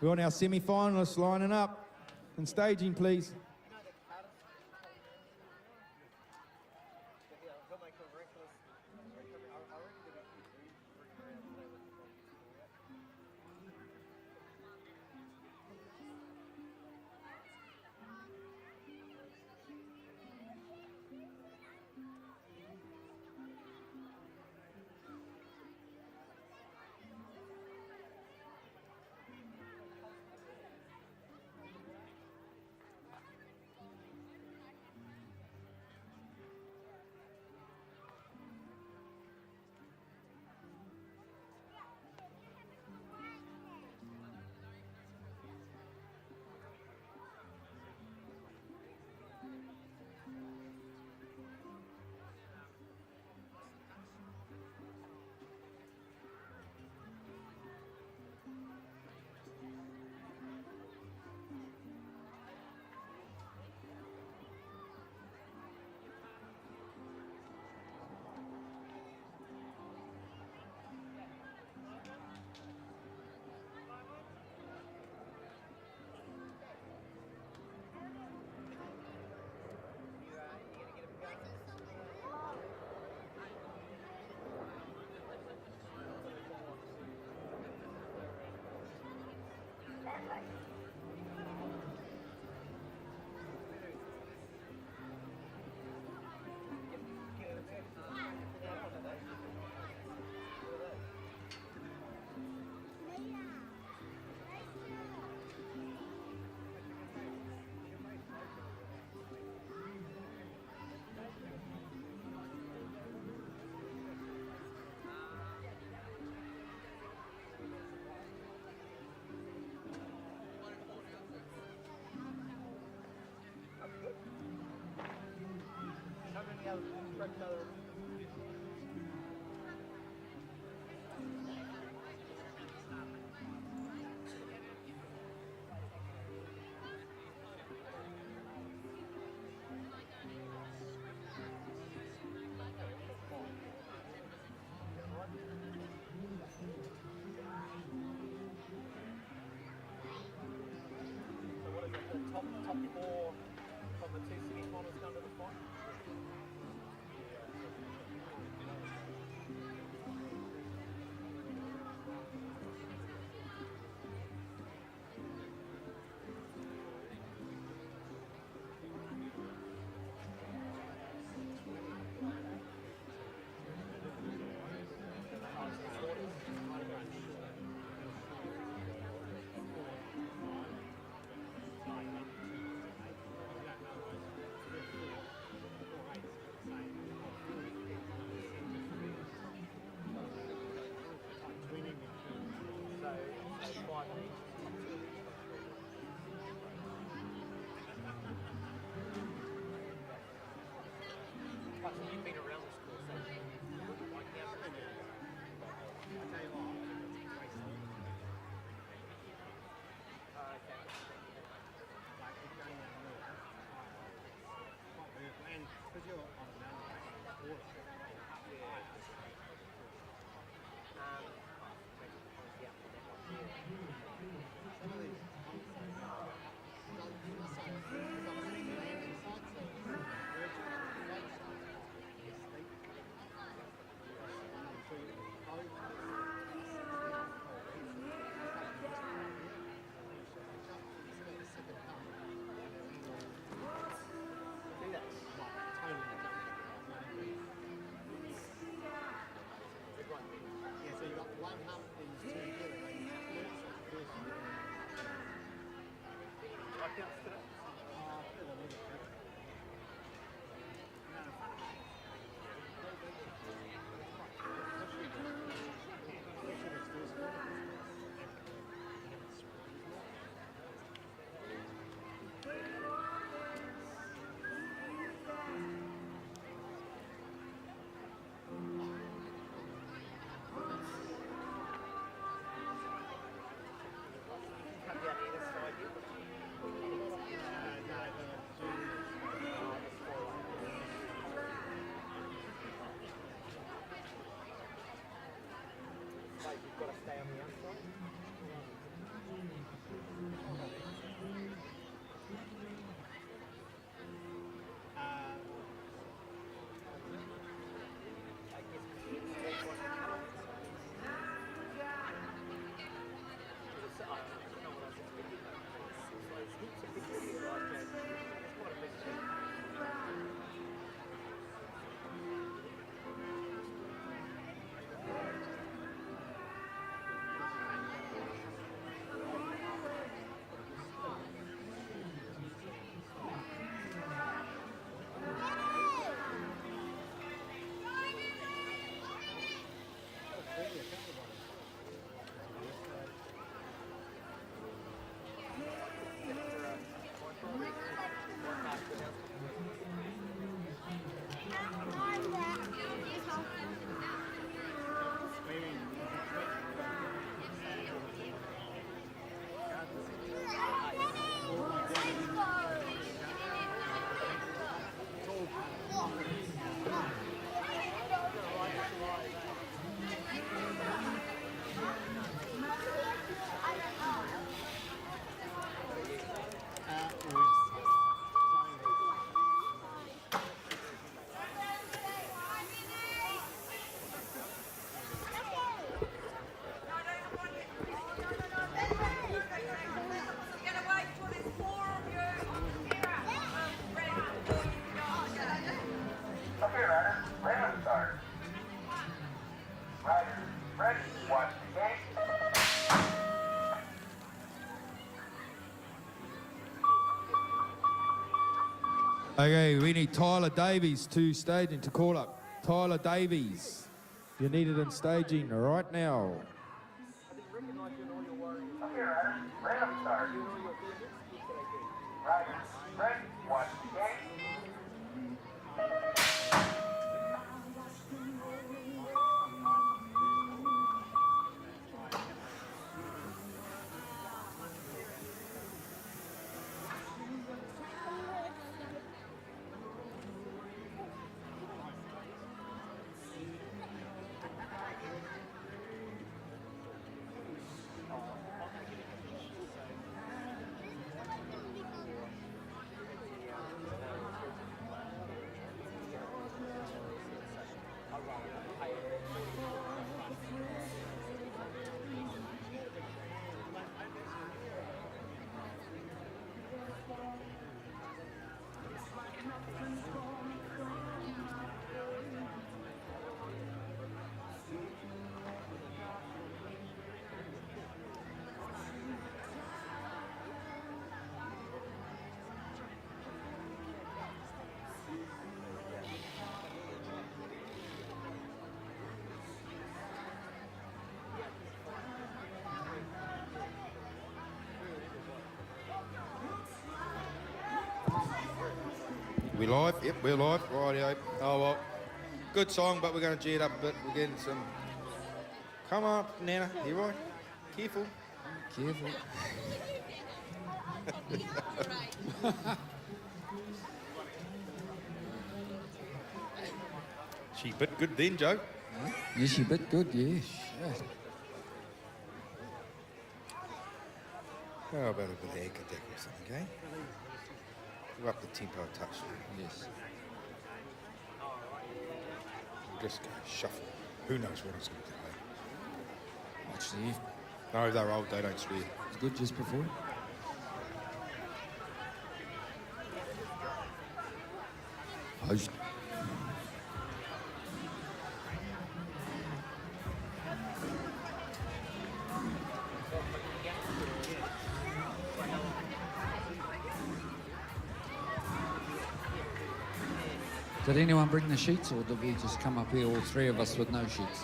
We're on our semi-finalists lining up and staging, please. Okay, we need Tyler Davies to staging to call up. Tyler Davies, you're needed in staging right now. We live? Yep, we're live. Rightio. Oh well. Good song, but we're going to G it up a bit. We're getting some. Come on, Nana. You right? Careful. Careful. She bit good then, Joe. Yes, she bit good, yes. Yeah. How about a bit of egg attack or something, okay? Go up the tempo a touch. Yes. Just go shuffle. Who knows what it's going to do, mate? Watch there. No, they're old, they don't swear. It's good just before. Post. Did anyone bring the sheets, or did we just come up here, all three of us, with no sheets?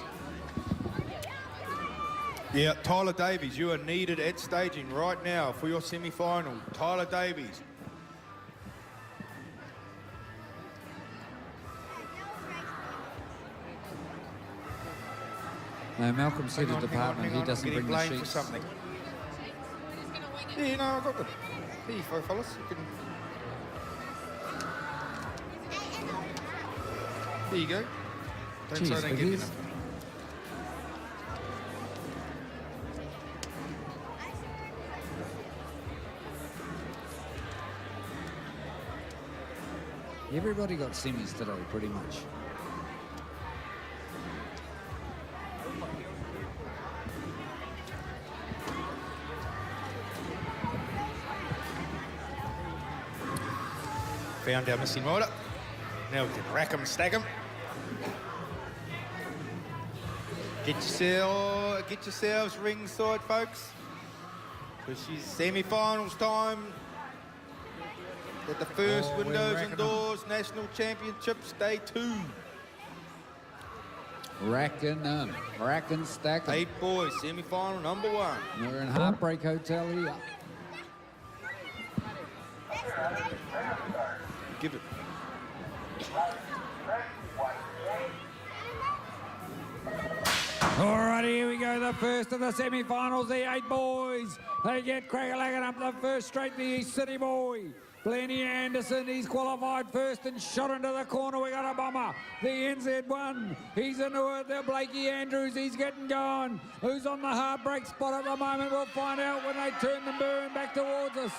Yeah, Tyler Davies, you are needed at staging right now for your semi-final. Tyler Davies. No, Malcolm said the department he doesn't bring the blamed sheets. for something. Yeah, no, I got them. Here you go, fellas. You can... There you go. Don't Jeez, say I don't give you Biggies. enough. Everybody got semis today, pretty much. Found our missing rider. Now we can rack them, stack them. Get yourselves ringside, folks. Because she's semi-finals time. At the first Oh, we're Windows racking Indoors National Championships, Day 2. Racking, stacking. 8 boys, semi-final number 1. We're in Heartbreak Hotel here. Give it. All right, here we go. The first of the semi-finals, the 8 boys. They get crack-a-lacking up the first straight, the East City boy. Blenny Anderson, he's qualified first and shot into the corner. We got a bomber. The NZ1, he's into it. The Blakey Andrews, he's getting going. Who's on the heartbreak spot at the moment? We'll find out when they turn the burn back towards us.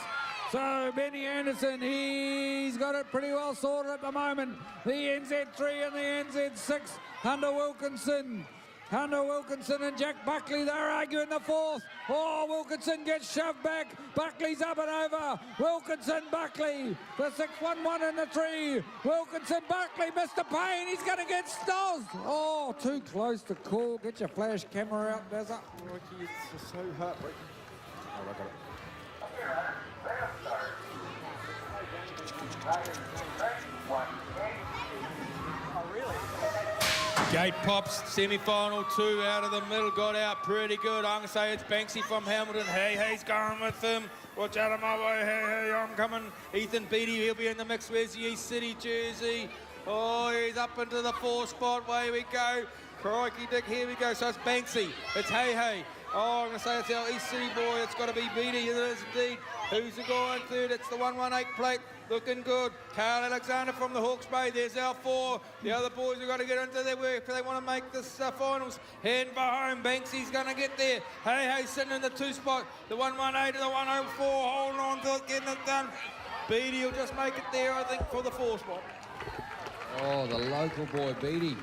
So Benny Anderson, he's got it pretty well sorted at the moment. The NZ3 and the NZ6 under Wilkinson. Hunter Wilkinson and Jack Buckley, they're arguing the fourth. Oh, Wilkinson gets shoved back. Buckley's up and over. Wilkinson, Buckley. The 6-1-1 in the 3. Wilkinson, Buckley, Mr. Payne, he's going to get snozzed. Oh, too close to call. Get your flash camera out, Dazza. It's so heartbreaking. Oh, I got it. Gate pops, semi-final 2 out of the middle, got out pretty good. I'm going to say it's Banksy from Hamilton. He's going with him. Watch out of my way. I'm coming. Ethan Beattie, he'll be in the mix. Where's the East City jersey? Oh, he's up into the 4 spot. Way we go. Crikey Dick, here we go. So it's Banksy. It's Hey. Oh, I'm going to say it's our East City boy. It's got to be Beattie. It is indeed. Who's the guy in third? It's the 118 plate. Looking good. Carl Alexander from the Hawke's Bay. There's our 4. The other boys have got to get into their work if they want to make this finals. Heading for home. Banksy's going to get there. Hey, sitting in the 2 spot. The 118 to the 104. Holding on to it, getting it done. Beattie will just make it there, I think, for the 4 spot. Oh, the local boy, Beattie.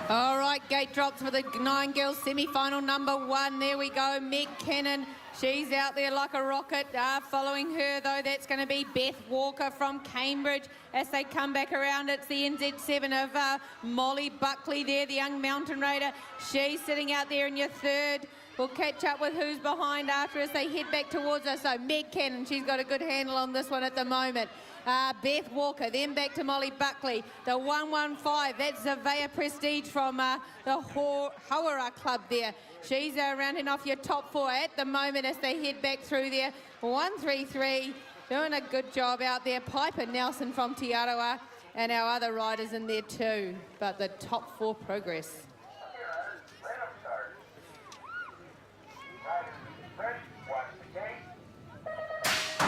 All right, gate drops for the 9 girls semi-final number 1. There we go, Meg Cannon. She's out there like a rocket. Following her, though, that's going to be Beth Walker from Cambridge. As they come back around, it's the NZ7 of Molly Buckley there, the young mountain raider. She's sitting out there in your 3rd. We'll catch up with who's behind after as they head back towards us. So Meg Cannon, she's got a good handle on this one at the moment. Beth Walker, then back to Molly Buckley. The 115, that's Zavea Prestige from the Hawara Club there. She's rounding off your top 4 at the moment as they head back through there. 133, doing a good job out there. Piper Nelson from Te Arawa, and our other riders in there too. But the top 4 progress.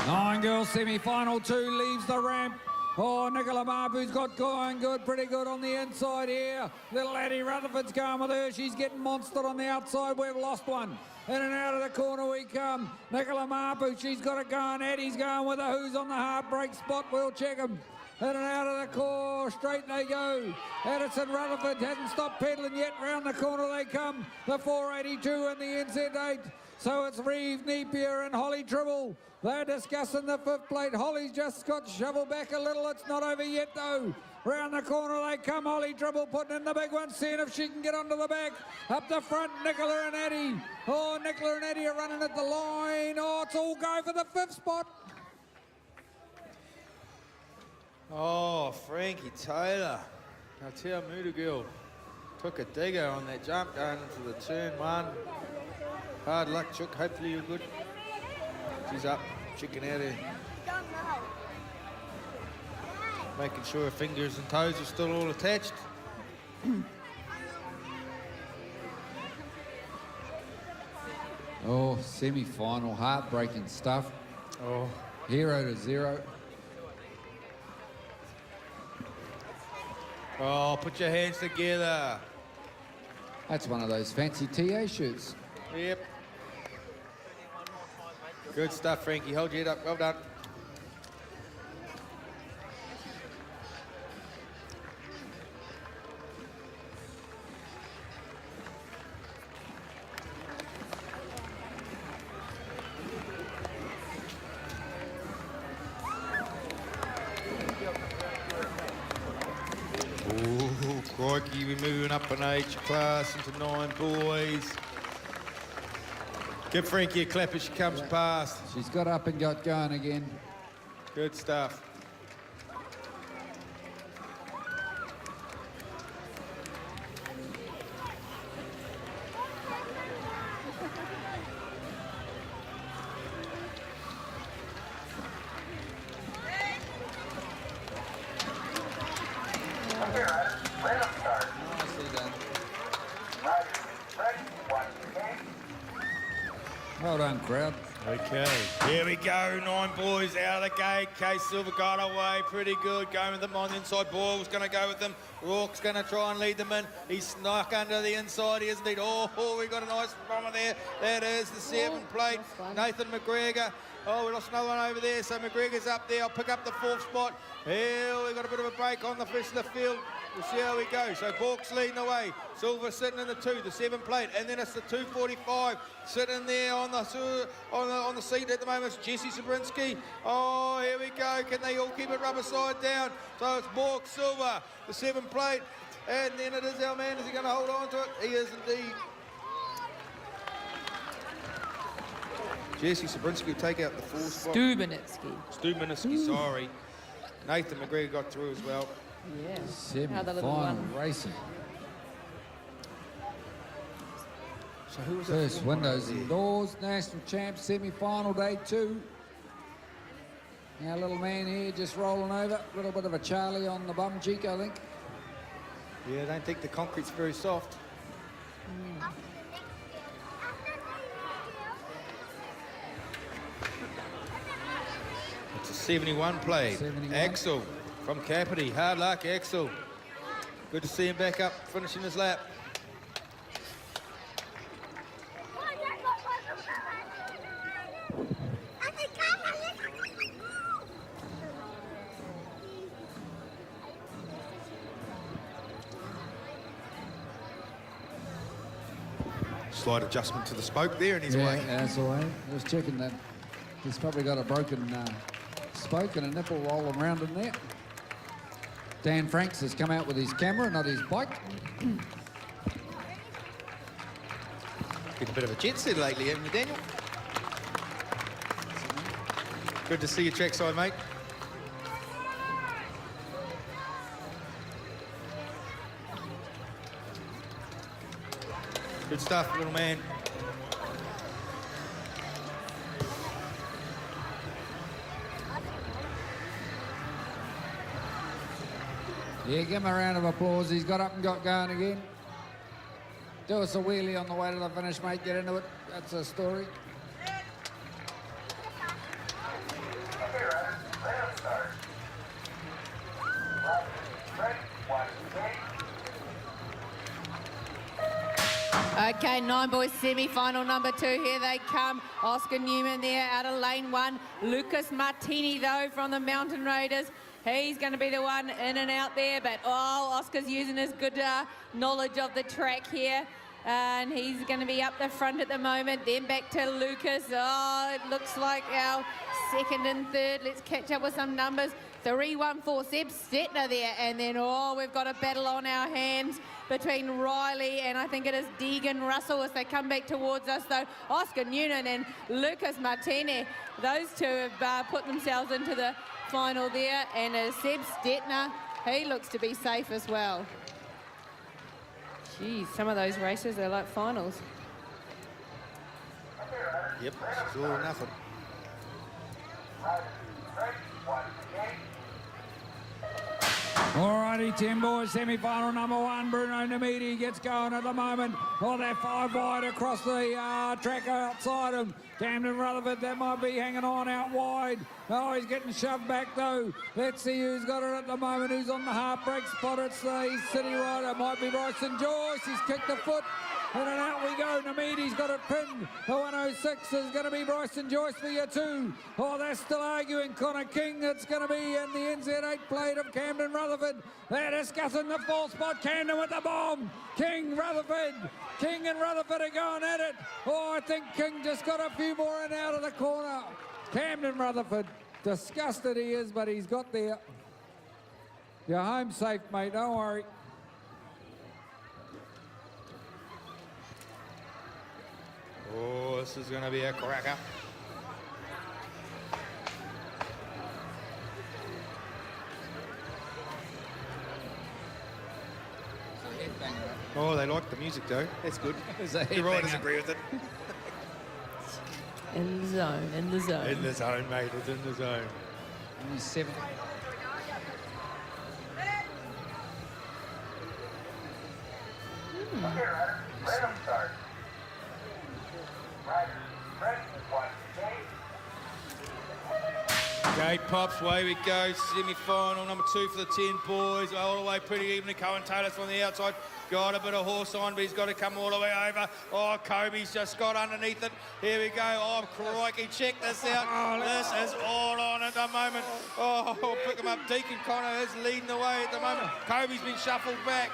9 girls semi-final 2 leaves the ramp. Oh, Nicola Mabu's got going good, pretty good on the inside here. Little Addie Rutherford's going with her. She's getting monstered on the outside. We've lost one. In and out of the corner we come. Nicola Mabu, she's got it going. Addie's going with her. Who's on the heartbreak spot? We'll check him. In and out of the core, straight they go. Addison Rutherford hasn't stopped pedaling yet. Round the corner they come. The 482 and the NZ8. So it's Reeve Napier and Holly Tribble. They're discussing the 5th plate. Holly's just got shoveled back a little. It's not over yet, though. Round the corner they come. Holly Tribble putting in the big one, seeing if she can get onto the back. Up the front, Nicola and Eddie. Oh, Nicola and Eddie are running at the line. Oh, it's all go for the 5th spot. Oh, Frankie Taylor. I tell Moodoo Girl took a digger on that jump going into the turn 1. Hard luck, Chook. Hopefully you're good. She's up, checking out her. Making sure her fingers and toes are still all attached. Oh, semi-final, heartbreaking stuff. Oh. 0 to 0. Oh, put your hands together. That's one of those fancy TA shirts. Yep. Good stuff, Frankie. Hold your head up. Well done. Ooh, crikey, we're moving up an age class into 9 boys. Give Frankie a clap as she comes past. She's got up and got going again. Good stuff. Well done, crowd. Okay, here we go. 9 boys out of the gate. Case Silver got away pretty good. Going with them on the inside. Boyle's going to go with them. Rourke's going to try and lead them in. He's snuck under the inside, isn't he? Oh, we got a nice bomber there. That is the 7 plate. Nathan McGregor. Oh, we lost another one over there. So McGregor's up there. I'll pick up the 4th spot. Here, we got a bit of a break on the first of the field. We'll see how we go. So Bork's leading the way. Silver sitting in the 2, the 7 plate, and then it's the 245 sitting there on the seat at the moment. It's Jesse Sabrinsky. Oh, here we go. Can they all keep it rubber side down? So it's Bork, Silver, the 7 plate, and then it is our man. Is he going to hold on to it? He is indeed. Jesse Sabrinski will take out the 4 spot. Stubenitsky. Stubenitsky, sorry. Nathan McGregor got through as well. Yeah. How the little Semi-final one. racing. So who was First that? windows indoors, national champ, semi-final day 2. Our little man here just rolling over. A little bit of a Charlie on the bum cheek, I think. Yeah, I don't think the concrete's very soft. It's a 71 play. 71. Axel from Kapiti. Hard luck, Axel. Good to see him back up, finishing his lap. Slight adjustment to the spoke there in his way. Yeah, that's all right. I was checking that. He's probably got a broken spoke and a nipple rolling around in there. Dan Franks has come out with his camera, not his bike. Been a bit of a jet set lately, haven't you, Daniel? Good to see you trackside, mate. Good stuff, little man. Yeah, give him a round of applause. He's got up and got going again. Do us a wheelie on the way to the finish, mate. Get into it. That's a story. Okay, 9 boys semi-final number 2. Here they come. Oscar Newman there out of lane 1. Lucas Martini, though, from the Mountain Raiders. He's going to be the one in and out there, but Oscar's using his good knowledge of the track here. And he's going to be up the front at the moment. Then back to Lucas. Oh, it looks like our second and third. Let's catch up with some numbers. 3-1-4, Seb Stettner there. And then, we've got a battle on our hands between Riley and I think it is Deegan Russell as they come back towards us, though. Oscar Noonan and Lucas Martini, those two have put themselves into the final there. And Seb Stettner, he looks to be safe as well. Geez, some of those races, they're like finals. Yep, it's all or nothing. Alrighty, 10 boys, semi-final number 1. Bruno Namidi gets going at the moment. Oh, they're 5 wide across the track outside him. Camden Rutherford, that might be hanging on out wide. Oh, he's getting shoved back though. Let's see who's got it at the moment. Who's on the half-break spot? It's the City Rider. Might be Bryson Joyce. He's kicked the foot. In and out we go. Namidi's got it pinned. The 106 is going to be Bryson Joyce for year 2. Oh, they're still arguing. Connor King, it's going to be in the NZ8 plate of Camden Rutherford. They're discussing the 4th spot. Camden with the bomb. King, Rutherford. King and Rutherford are going at it. Oh, I think King just got a few more in out of the corner. Camden Rutherford. Disgusted he is, but he's got there. You're home safe, mate. Don't worry. Oh, this is going to be a cracker. Oh, they like the music though. That's good. The riders agree with it. In the zone, in the zone. In the zone, mate. It's in the zone. Only 7. Gate pops, away we go. Semi-final number 2 for the 10 boys. All the way pretty even to Cohen Taylor's from the outside. Got a bit of horse on, but he's got to come all the way over. Oh, Kobe's just got underneath it. Here we go. Oh, crikey, check this out. This is all on at the moment. Oh, pick him up. Deacon Connor is leading the way at the moment. Kobe's been shuffled back.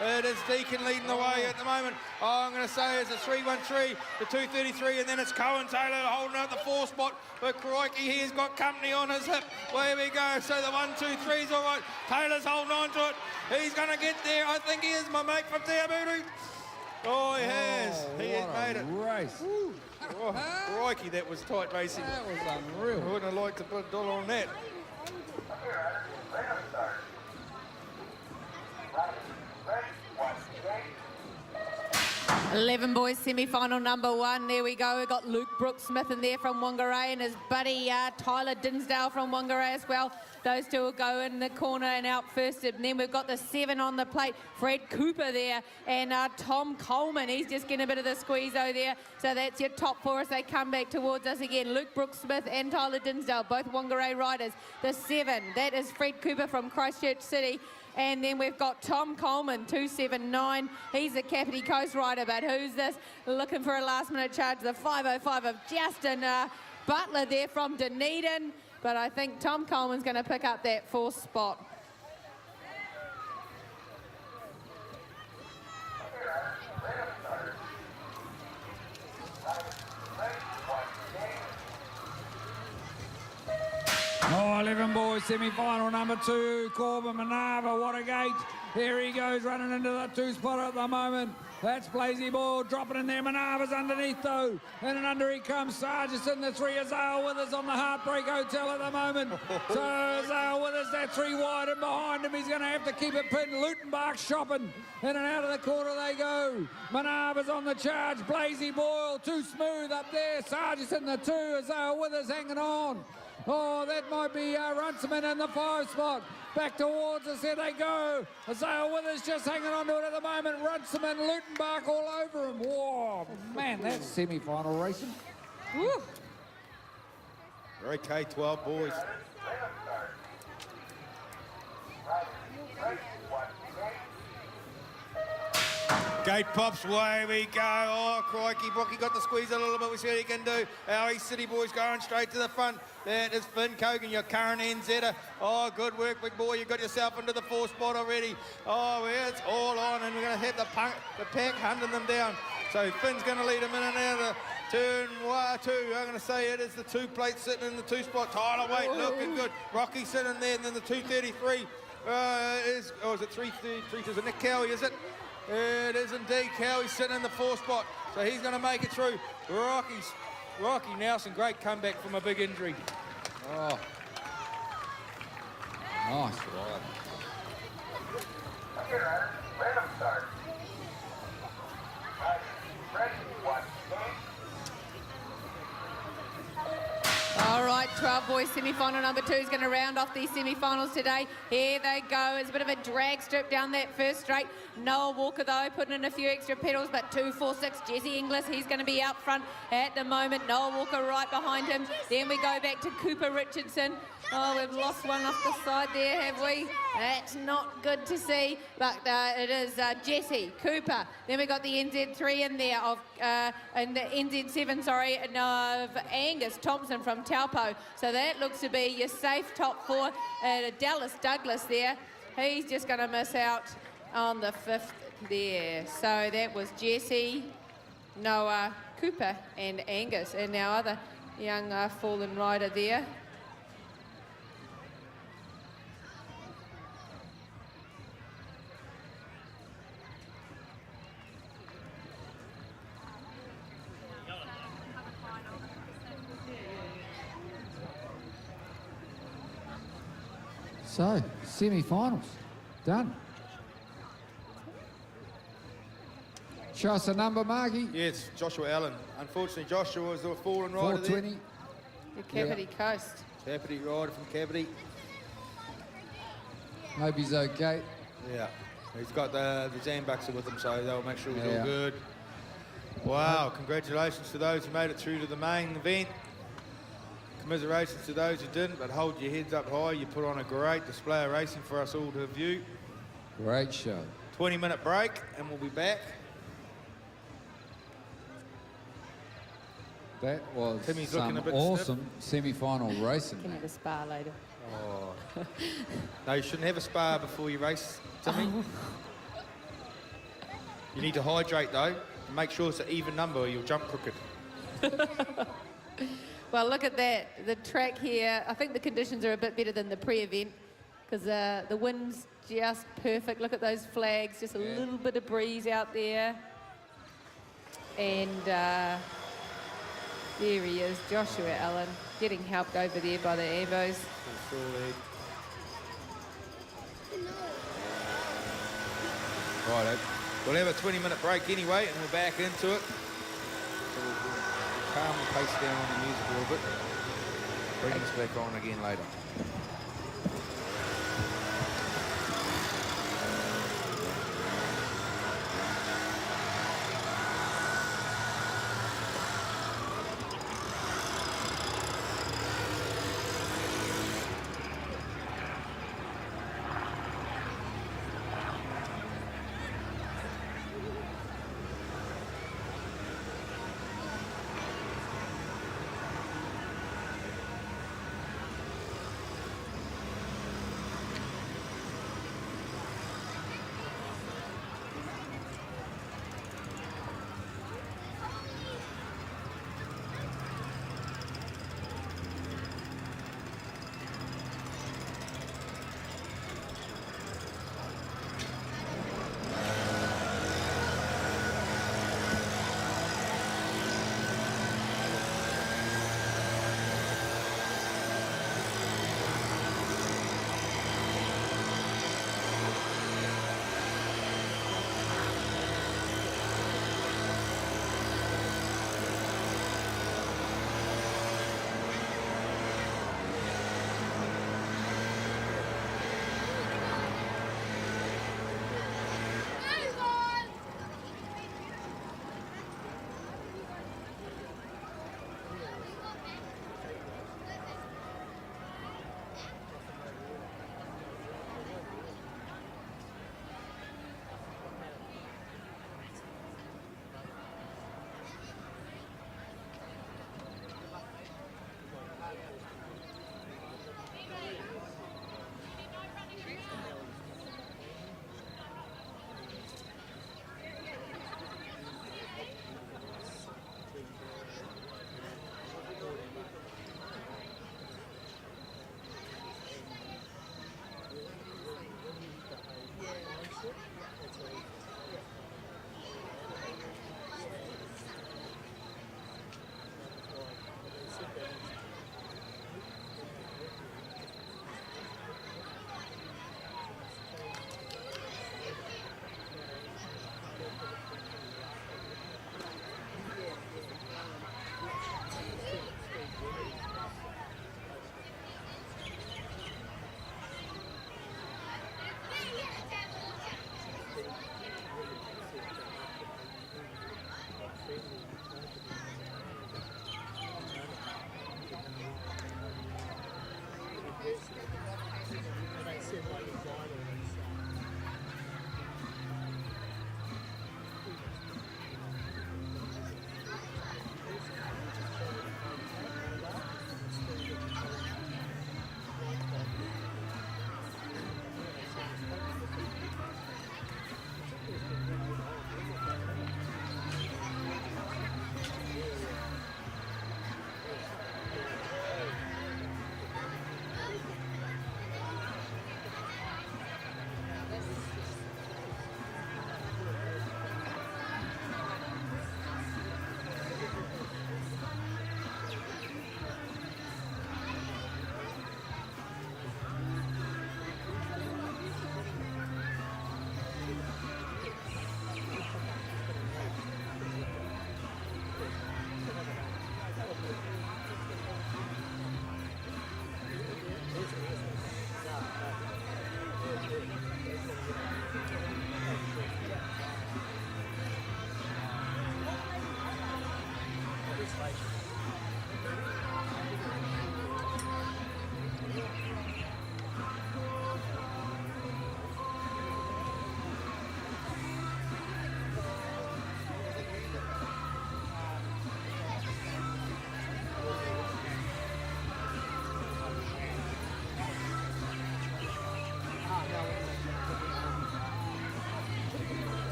It is Deacon leading the way at the moment. Oh, I'm going to say it's a 3-1-3 to 2:33, and then it's Cohen Taylor holding out the 4 spot. But crikey, he's got company on his hip. There we go. So the 1-2-3's all right. Taylor's holding on to it. He's going to get there. I think he is, my mate from Te Abutu. Oh, he has. He has made it. Race. Oh, crikey, that was tight racing. That was unreal. I wouldn't have liked to put a dollar on that. 11 boys semi-final number 1. There we go. We've got Luke Brooks-Smith in there from Whangarei and his buddy Tyler Dinsdale from Whangarei as well. Those two will go in the corner and out first. And then we've got the 7 on the plate, Fred Cooper there, and Tom Coleman. He's just getting a bit of the squeeze-o there. So that's your top 4 as they come back towards us again. Luke Brooks-Smith and Tyler Dinsdale, both Whangarei riders. The 7, that is Fred Cooper from Christchurch City. And then we've got Tom Coleman, 279. He's a Kapiti Coast rider, but who's this? Looking for a last-minute charge, the 505 of Justin Butler there from Dunedin. But I think Tom Coleman's going to pick up that 4th spot. Oh, 11 boys, semi-final number 2, Corbin Manava, what a gate. Here he goes, running into the 2 spot at the moment. That's Blazy Ball dropping in there. Manava's underneath though. In and under he comes. Sargis in the 3. Azale Withers on the Heartbreak Hotel at the moment. So Azale Withers, that 3 wide and behind him. He's going to have to keep it pinned. Lutenbach shopping. In and out of the corner they go. Manava's on the charge. Blazy Boyle, too smooth up there. Sargis in the 2. Azale Withers hanging on. Oh, that might be Runciman in the 5 spot. Back towards us, there they go. Azale Withers just hanging on to it at the moment. Runciman, Lutenbach all over him. Whoa, man, that's semi-final racing. Woo. Okay, 12 boys. Gate pops, away we go. Oh, crikey, Brocky got the squeeze a little bit. We see what he can do. Our East City boys going straight to the front. That is Finn Cogan, your current NZer. Oh, good work, big boy. You got yourself into the 4th spot already. Oh, yeah, it's all on, and we're going to have the pack hunting them down. So Finn's going to lead him in and out of turn 2. I'm going to say it is the 2 plate sitting in the 2 spot. Tyler Waite looking good. Rocky sitting there, and then the 233 is it 333? Is it Nick Cowie, is it? It is indeed. Cowie's sitting in the 4th spot, so he's going to make it through. Rocky Nelson, great comeback from a big injury. Oh, nice ride. All right, 12 boys semi-final number 2 is going to round off these semi-finals today. Here they go. It's a bit of a drag strip down that first straight. Noah Walker, though, putting in a few extra pedals, but 246. Jesse Inglis, he's going to be out front at the moment. Noah Walker right behind him. Then we go back to Cooper Richardson. Oh, we've lost one off the side there, have we? That's not good to see, but it is Jesse Cooper. Then we got the NZ3 in there and the NZ7, sorry, of Angus Thompson from Taupo. So that looks to be your safe top 4. Dallas Douglas there. He's just going to miss out on the 5th there. So that was Jesse, Noah, Cooper and Angus, and our other young fallen rider there. So, semi-finals, done. Show us a number, Margie. Yes, Joshua Allen. Unfortunately, Joshua was the fallen rider 420. The Kapiti Coast. there. Kapiti rider from Kapiti. Hope he's okay. Yeah, he's got the Zambucks with him, so they'll make sure he's Yeah. all good. Wow, congratulations to those who made it through to the main event. Commiserations to those who didn't, but hold your heads up high. You put on a great display of racing for us all to view. Great show. 20-minute break, and we'll be back. That was Timmy's looking some a bit awesome semi-final racing. Can have a spa later. Oh. No, you shouldn't have a spa before you race, Timmy. You need to hydrate, though, and make sure it's an even number or you'll jump crooked. Well, look at that. The track here, I think the conditions are a bit better than the pre-event because the wind's just perfect. Look at those flags, just a little bit of breeze out there. And There he is, Joshua Allen, getting helped over there by the Ambos. Righto. We'll have a 20-minute break anyway, and we're back into it. So we'll calm the pace down on the music a little bit. Bring us back on again later.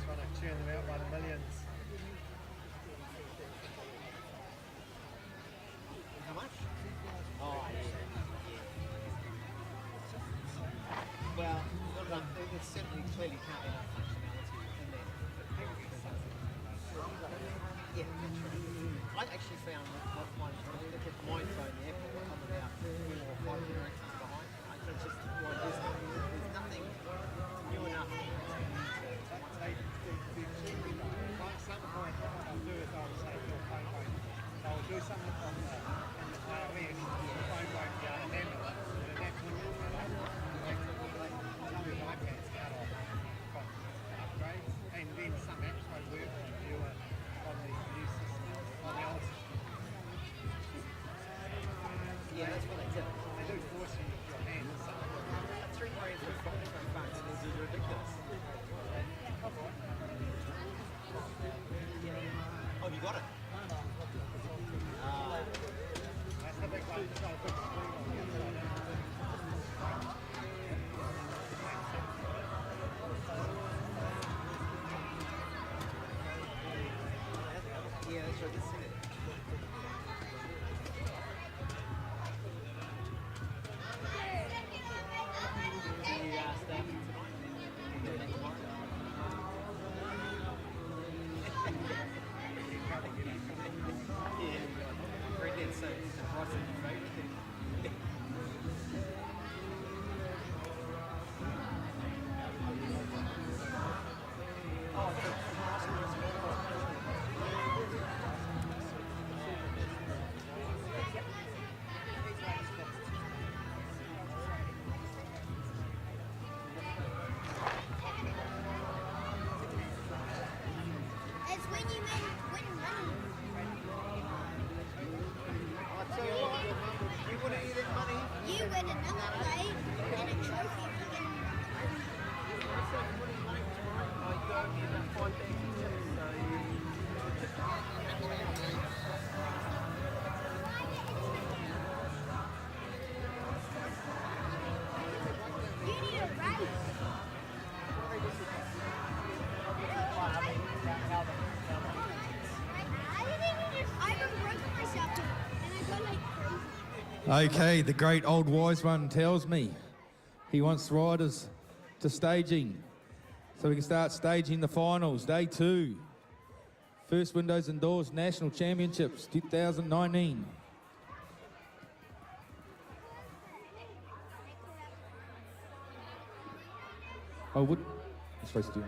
Just want to tune them out by the millions. How much? Oh, yeah. Well, not enough. There's certainly clearly can't be enough functionality in there. Yeah, that's right. I actually found that one, when you look at my phone, the Apple will come about 4 or 5 generations behind. It's just, well, there's nothing new enough. At some point, what I'll do is I'll say to a phone won't. So I'll do something on the iOS, the phone won't be able to handle it. But that's when you some of the iPads out of upgrades, and then some apps won't work on newer, on the new system, on the old system. Yeah, that's what they do. They do force you with your hand. That's 3 grand for phones is ridiculous. Oh, you got it? That's the big one. It's got a big screen on the inside. Yeah, that's right. This is it. Can you stay up tonight? Do that tomorrow? Yeah, right there, so what's in your favourite? It's when you win money. I tell you what, you want to eat that money? You win another play and a trophy for getting You need a race. I even broke myself and I go like crazy. Okay, the great old wise one tells me he wants riders to staging. So we can start staging the finals, day 2. First Windows and Doors National Championships 2019. Oh, what? I'm supposed to do.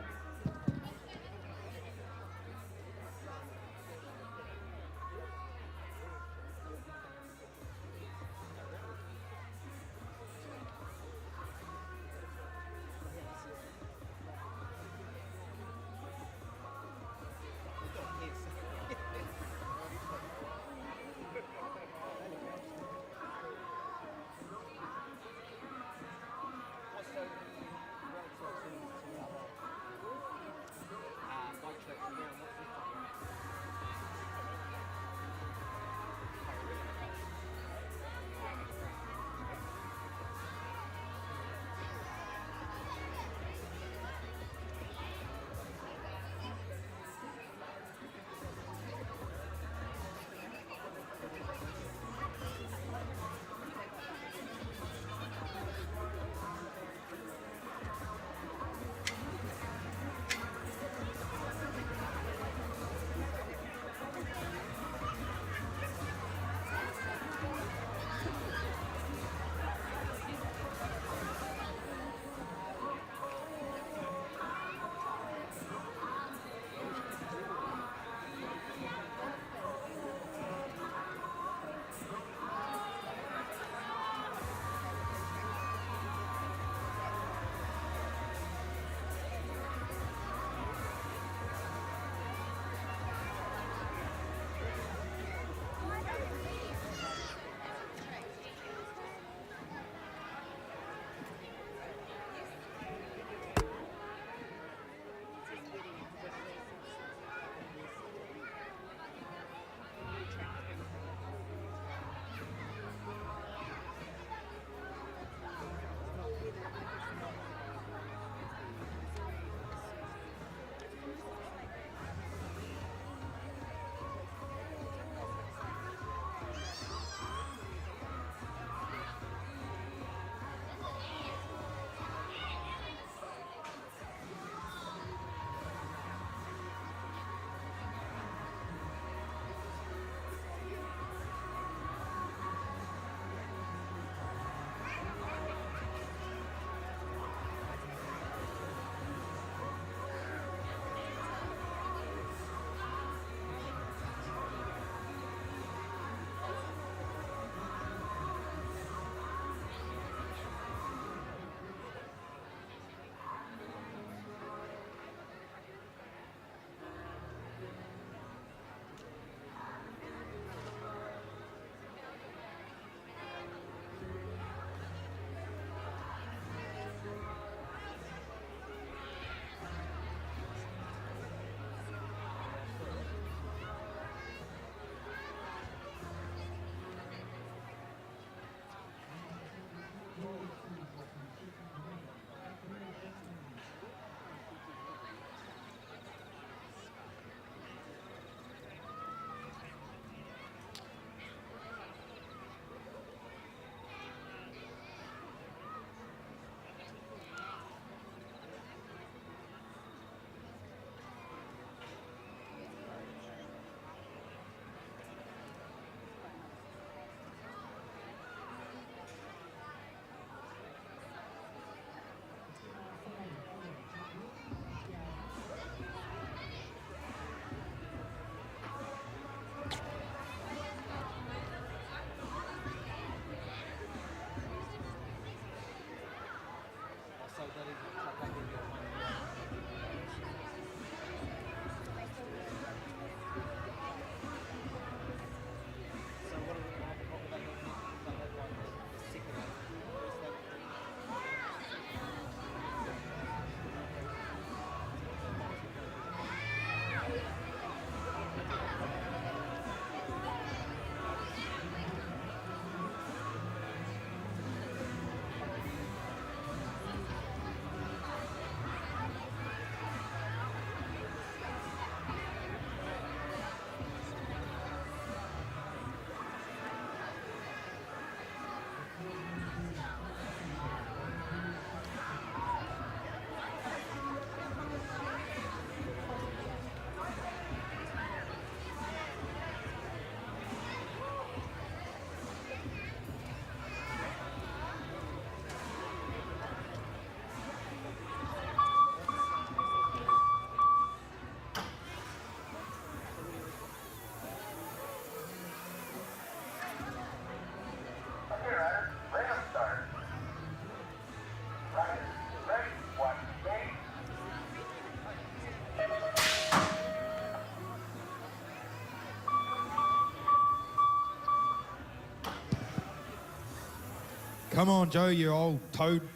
Come on, Joe, you old toad.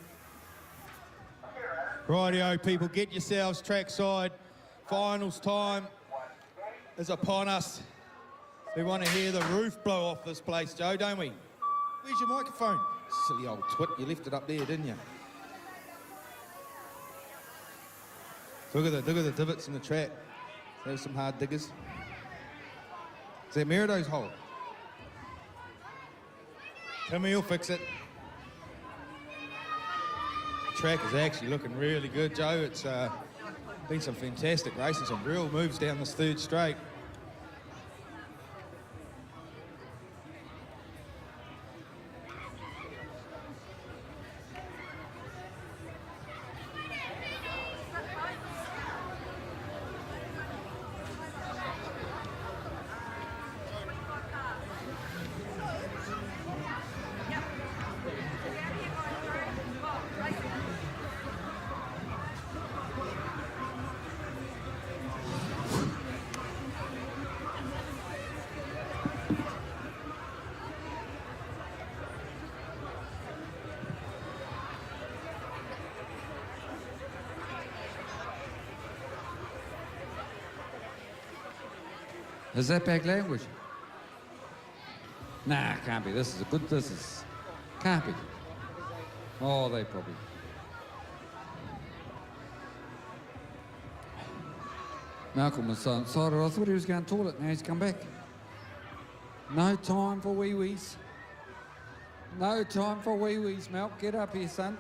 Rightio, people, get yourselves trackside. Finals time is upon us. We want to hear the roof blow off this place, Joe, don't we? Where's your microphone? Silly old twit, you left it up there, didn't you? Look at the divots in the track. There's some hard diggers. Is that Merido's hole? Timmy will fix it. The track is actually looking really good, Joe. It's been some fantastic racing, some real moves down this third straight. Is that back language? Nah, can't be. This is can't be. Oh, they probably. Malcolm was so excited. I thought he was going to toilet. Now he's come back. No time for wee-wees. No time for wee-wees, Malc. Get up here, son.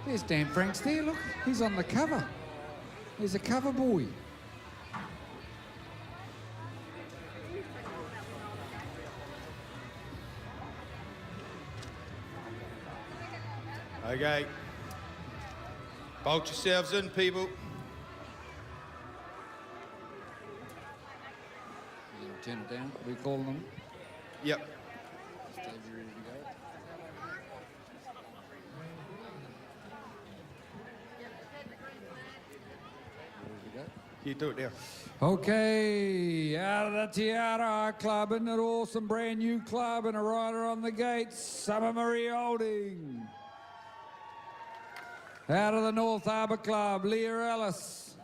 There's Dan Franks there, look. He's on the cover. He's a cover boy. Okay. Bolt yourselves in, people. Turn it down. We call them. Yep. Stage ready to go. You do it now. Okay, out of the Tiara Club, in an awesome brand new club, and a rider on the gates, Summer Marie Holding. Out of the North Harbour Club, Leah Ellis.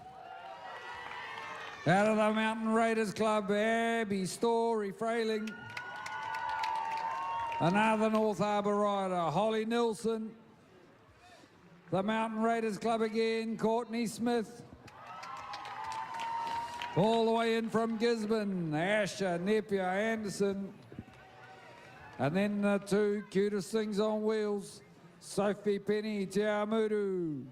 Out of the Mountain Raiders Club, Abby Story Frayling. Another North Harbour rider, Holly Nilsson. The Mountain Raiders Club again, Courtney Smith. All the way in from Gisborne, Asher, Napier, Anderson. And then the two cutest things on wheels, Sophie Penny, Te Amudu.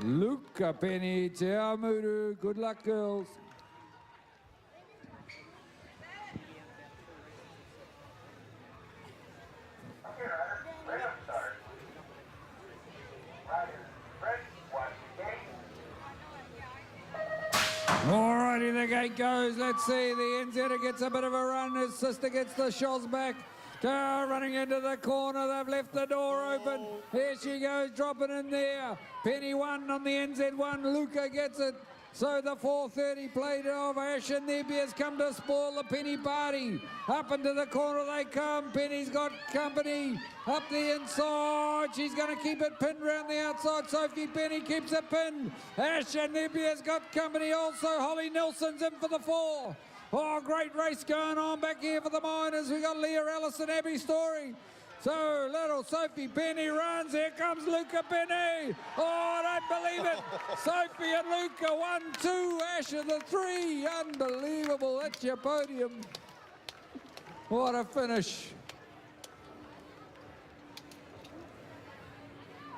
Luca Penny, Te Amudu. Good luck, girls. Alrighty, the gate goes. Let's see. The NZ gets a bit of a run. His sister gets the shots back. Running into the corner. They've left the door open. Here she goes, dropping in there. Penny 1 on the NZ1. Luca gets it. So the 4:30 plate of Asher Nebi has come to spoil the Penny party. Up into the corner they come. Penny's got company. Up the inside. She's going to keep it pinned around the outside. Sophie Penny keeps it pinned. Asher Nebi has got company also. Holly Nelson's in for the 4. Oh, great race going on back here for the Miners. We got Leah Ellis and Abby Story. So little Sophie Penny runs. Here comes Luca Penny. Oh, I don't believe it. Sophie and Luca, 1, 2, Asher the 3. Unbelievable. That's your podium. What a finish.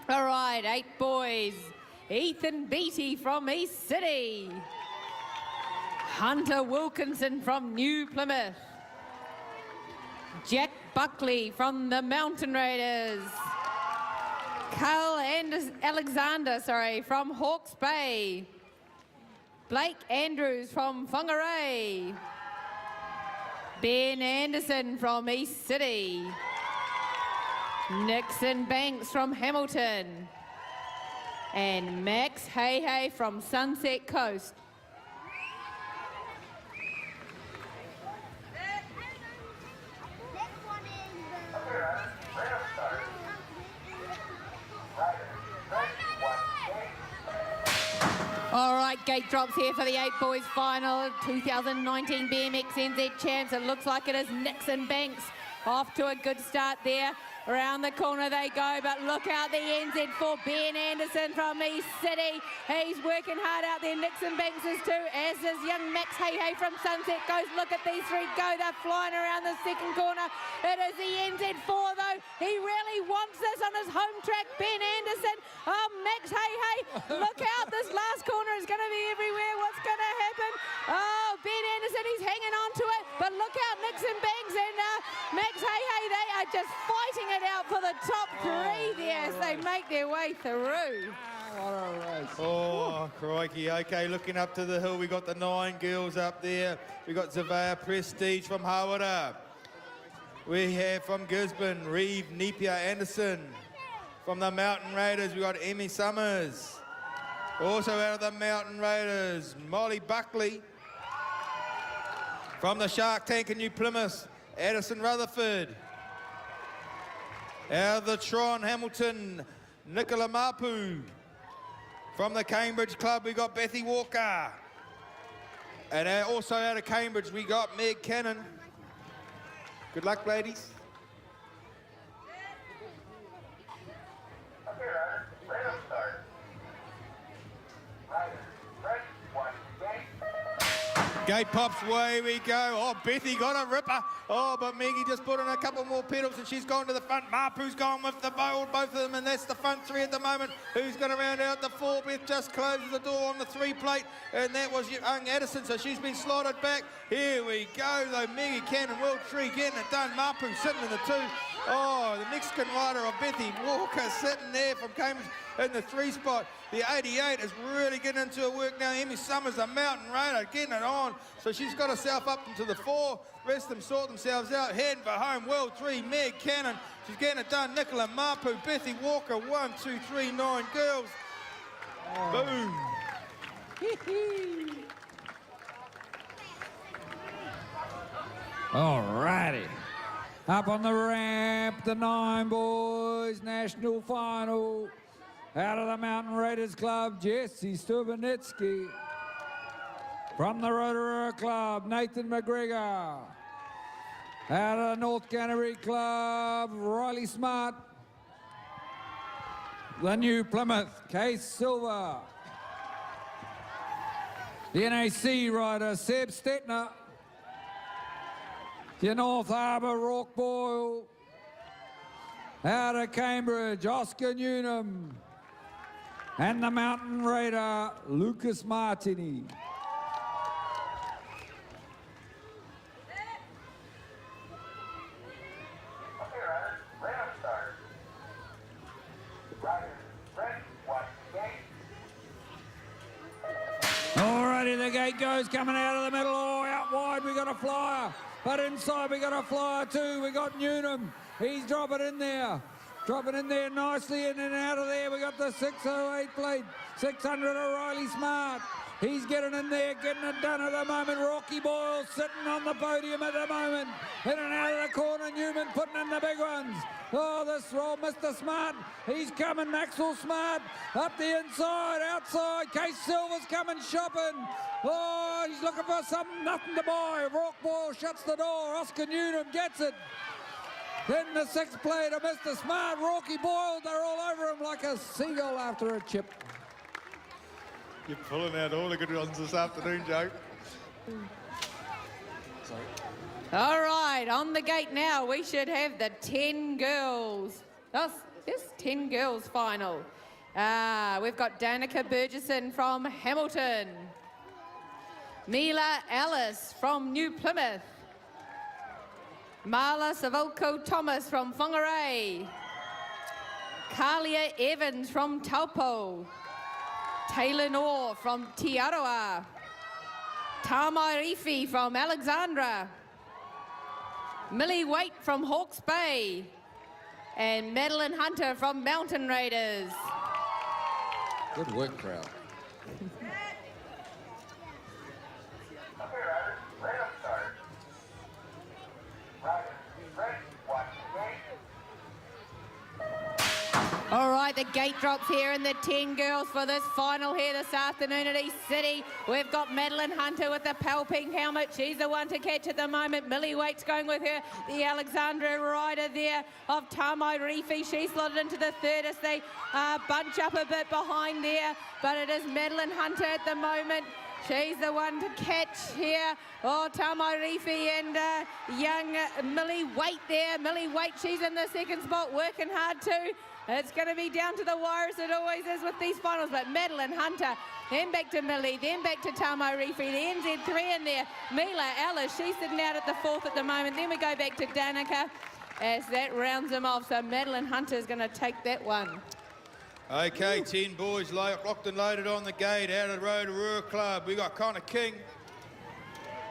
All right, 8 boys. Ethan Beattie from East City. Hunter Wilkinson from New Plymouth. Jack Buckley from the Mountain Raiders. Carl Alexander from Hawke's Bay. Blake Andrews from Whangarei. Ben Anderson from East City. Nixon Banks from Hamilton. and Max Hey from Sunset Coast. All right, gate drops here for the 8 boys final, 2019 BMX NZ champs. It looks like it is Nixon Banks off to a good start there. Around the corner they go, but look out the NZ4, Ben Anderson from East City. He's working hard out there. Nixon Banks is too, as is young Max Hey from Sunset Coast. Look at these three go. They're flying around the second corner. It is the NZ4 though. He really wants this on his home track, Ben Anderson. Oh, Max Hey. Look out, this last corner is going to be everywhere. What's going to happen? Oh, Ben Anderson, he's hanging on to it. But look out, Nixon Banks and Max Hey. They are just fighting it out for the top three there as they make their way through. What a race. Oh, crikey. Okay, looking up to the hill, we got the 9 girls up there. We got Zavea Prestige from Hawara. We have from Gisborne, Reeve Napier Anderson. From the Mountain Raiders, we got Emmy Summers. Also out of the Mountain Raiders, Molly Buckley. From the Shark Tank in New Plymouth, Addison Rutherford. Out of the Tron Hamilton, Nicola Mapu. From the Cambridge Club, we got Bethy Walker. And also out of Cambridge, we got Meg Cannon. Good luck, ladies. Gate pops, away we go. Oh, Bethy got a ripper. Oh, but Maggie just put in a couple more pedals and she's gone to the front. Mapu's gone with the both of them, and that's the front three at the moment. Who's going to round out the 4? Beth just closes the door on the 3 plate, and that was young Addison, so she's been slotted back. Here we go, though. Maggie Cannon, World Tree getting it done. Mapu sitting in the 2. Oh, the Mexican rider of Bethy Walker sitting there from Cambridge in the 3 spot. The 88 is really getting into her work now. Emmy Summers, the Mountain Raider, getting it on. So she's got herself up into the 4. The rest of them sort themselves out, heading for home. World 3, Meg Cannon. She's getting it done. Nicola Mapu, Bethy Walker, 1, 2, 3, 9 girls. Boom. All righty. Up on the ramp, the 9 boys national final. Out of the Mountain Raiders Club, Jesse Stubenitsky. From the Rotorua Club, Nathan McGregor. Out of the North Canterbury Club, Riley Smart. The New Plymouth, Case Silver. The NAC rider, Seb Stetner. The North Harbour, Rock Boyle. Out of Cambridge, Oscar Newnham. And the Mountain Raider, Lucas Martini. Alrighty, the gate goes, coming out of the middle. Oh, out wide, we got a flyer. But inside, we got a flyer too. We got Newnham. He's dropping in there. Dropping in there nicely, in and out of there. We got the 608 plate, 600 O'Reilly Smart. He's getting in there, getting it done at the moment. Rocky Boyle sitting on the podium at the moment. In and out of the corner, Newman putting in the big ones. Oh, this roll, Mr. Smart. He's coming, Maxwell Smart. Up the inside, outside. Case Silver's coming shopping. Oh, he's looking for something, nothing to buy. Rock Boyle shuts the door. Oscar Newnham gets it. Then the 6th plate of Mr. Smart, Rocky Boyle, they're all over him like a seagull after a chip. You're pulling out all the good ones this afternoon, Joe. Sorry. All right, on the gate now, we should have the 10 girls. This 10 girls final. We've got Danica Burgesson from Hamilton. Mila Ellis from New Plymouth. Marla Savolko Thomas from Whangarei. Kalia Evans from Taupo. Taylor Knorr from Te Aroa. Tamai Rifi from Alexandra. Millie Waite from Hawke's Bay. And Madeline Hunter from Mountain Raiders. Good work, crowd. All right, the gate drops here in the 10 girls for this final here this afternoon at East City. We've got Madeline Hunter with the pale pink helmet. She's the one to catch at the moment. Millie Waite's going with her. The Alexandra rider there of Tamai Rifi. She's slotted into the third as they bunch up a bit behind there. But it is Madeline Hunter at the moment. She's the one to catch here. Oh, Tamai Rifi and young Millie Waite there. Millie Waite, she's in the second spot, working hard too. It's going to be down to the wire as it always is with these finals, but Madeline Hunter, then back to Millie, then back to Tamai Rifi, the NZ3 in there. Mila Ellis, she's sitting out at the fourth at the moment. Then we go back to Danica as that rounds them off. So Madeline Hunter is going to take that one. Okay, 10 boys locked and loaded on the gate out of the Rotorua Club. We got Connor King.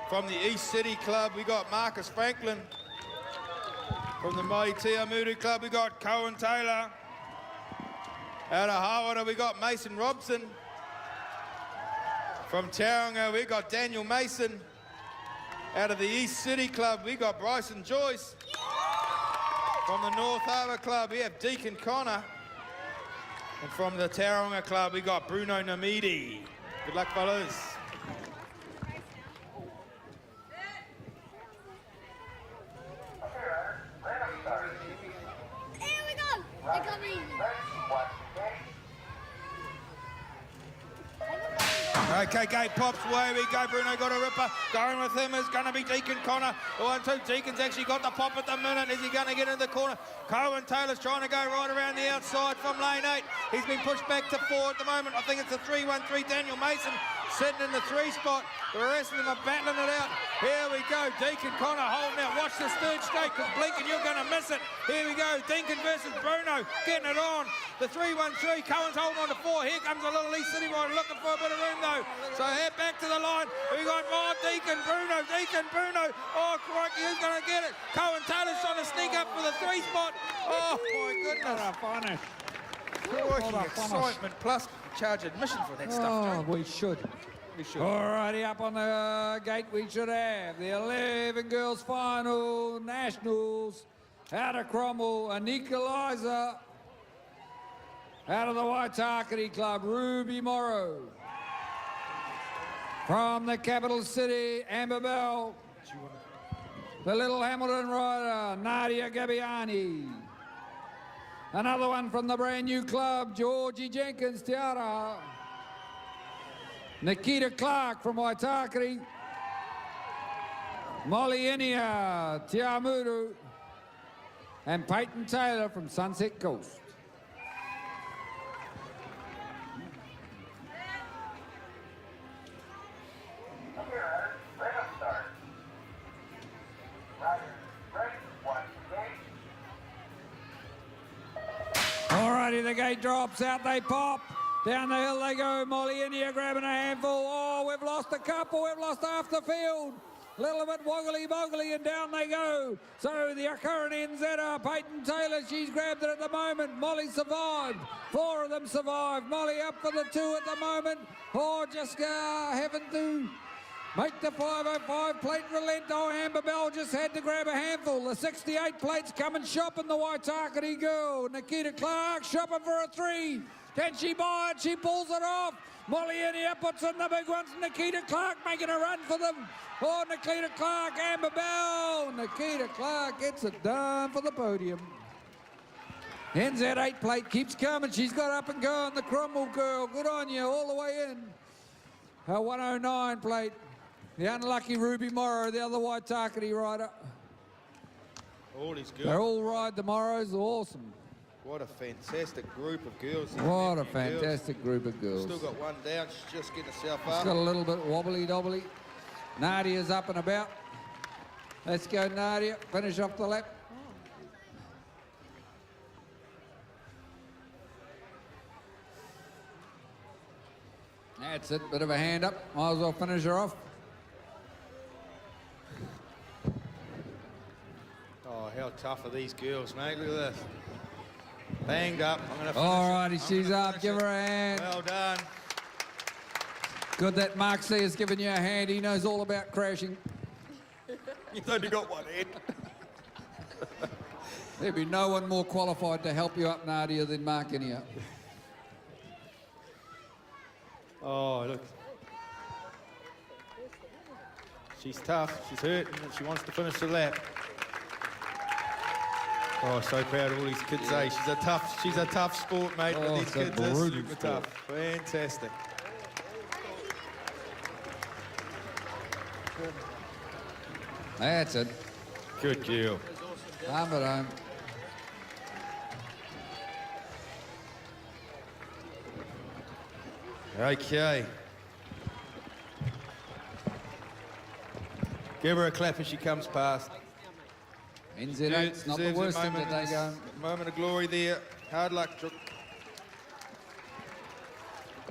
From the East City Club, we got Marcus Franklin. From the Mighty Tiamuru Club, we got Cohen Taylor. Out of Hawara, we got Mason Robson. From Tauranga, we got Daniel Mason. Out of the East City Club, we got Bryson Joyce. From the North Harbour Club, we have Deacon Connor. And from the Tauranga Club, we got Bruno Namidi. Good luck, fellas. Here we go. They're coming. Okay, gate pops, away we go. Bruno got a ripper. Going with him is going to be Deacon Connor. 1-2. Deacon's actually got the pop at the minute. Is he going to get in the corner? Cohen Taylor's trying to go right around the outside from lane 8. He's been pushed back to 4 at the moment. I think it's a 3-1-3. Daniel Mason sitting in the 3 spot. The rest of them are battling it out. Here we go. Deacon Connor holding out. Watch this third straight because Blinken, you're going to miss it. Here we go. Deacon versus Bruno getting it on. The 3-1-3. Cohen's holding on to 4. Here comes a little East City rider looking for a bit of room though. So head back to the line. We got more Deacon Bruno. Oh, crikey, who's going to get it? Cohen Taylor's trying to sneak up for the 3 spot. Oh, my goodness. What a finish. Crikey, excitement plus charge admission for that stuff, Oh, Joe. we should. We should. All righty, up on the gate we should have the 11 girls final nationals. Out of Cromwell, Anika Liza. Out of the Waitakere Club, Ruby Morrow. From the capital city, Amber Bell. The Little Hamilton rider, Nadia Gabbiani. Another one from the brand new club, Georgie Jenkins, Tiara. Nikita Clark from Waitakere. Molly Inia, Tiamuru. And Peyton Taylor from Sunset Coast. Alrighty, the gate drops, out they pop. Down the hill they go, Molly Inia grabbing a handful. Oh, we've lost a couple, we've lost half the field. Little bit woggly-boggly and down they go. So the current NZer, Peyton Taylor, she's grabbed it at the moment. Molly survived. 4 of them survived. Molly up for the 2 at the moment. Oh, just having to make the 505 plate relent. Oh, Amber Bell just had to grab a handful. The 68 plate's coming shopping, the Waitakere girl. Nikita Clark shopping for a 3. Can she buy it? She pulls it off. Molly Inia puts in the big ones. Nikita Clark making a run for them. Oh, Nikita Clark, Amber Bell. Nikita Clark gets it done for the podium. NZ8 plate keeps coming. She's got up and going. The Cromwell girl, good on you, all the way in. Her 109 plate. The unlucky Ruby Morrow, the other Waitakere rider. All these girls. They all ride the Morrows, awesome. What a fantastic group of girls. these What a girls. fantastic group of girls. Still got one down. She's just getting herself It's up. got a little bit wobbly-dobbly. Nadia's up and about. Let's go, Nadia. Finish off the lap. That's it. Bit of a hand up. Might as well finish her off. Oh, how tough are these girls, mate? Look at this. Banged up. I'm going to All righty, she's up. Give her a hand. Well done. Good that Mark C has given you a hand. He knows all about crashing. You've only got one head. There'd be no one more qualified to help you up, Nadia, than Mark Inia. Oh, look. She's tough. She's hurt, and she wants to finish the lap. Oh, so proud of all these kids, eh? She's a tough sport, mate, but these kids are super tough. Fantastic. That's it. Good girl. Arm at home. Okay. Give her a clap as she comes past. NZ8's not the worst thing that they go. Moment of glory there. Hard luck.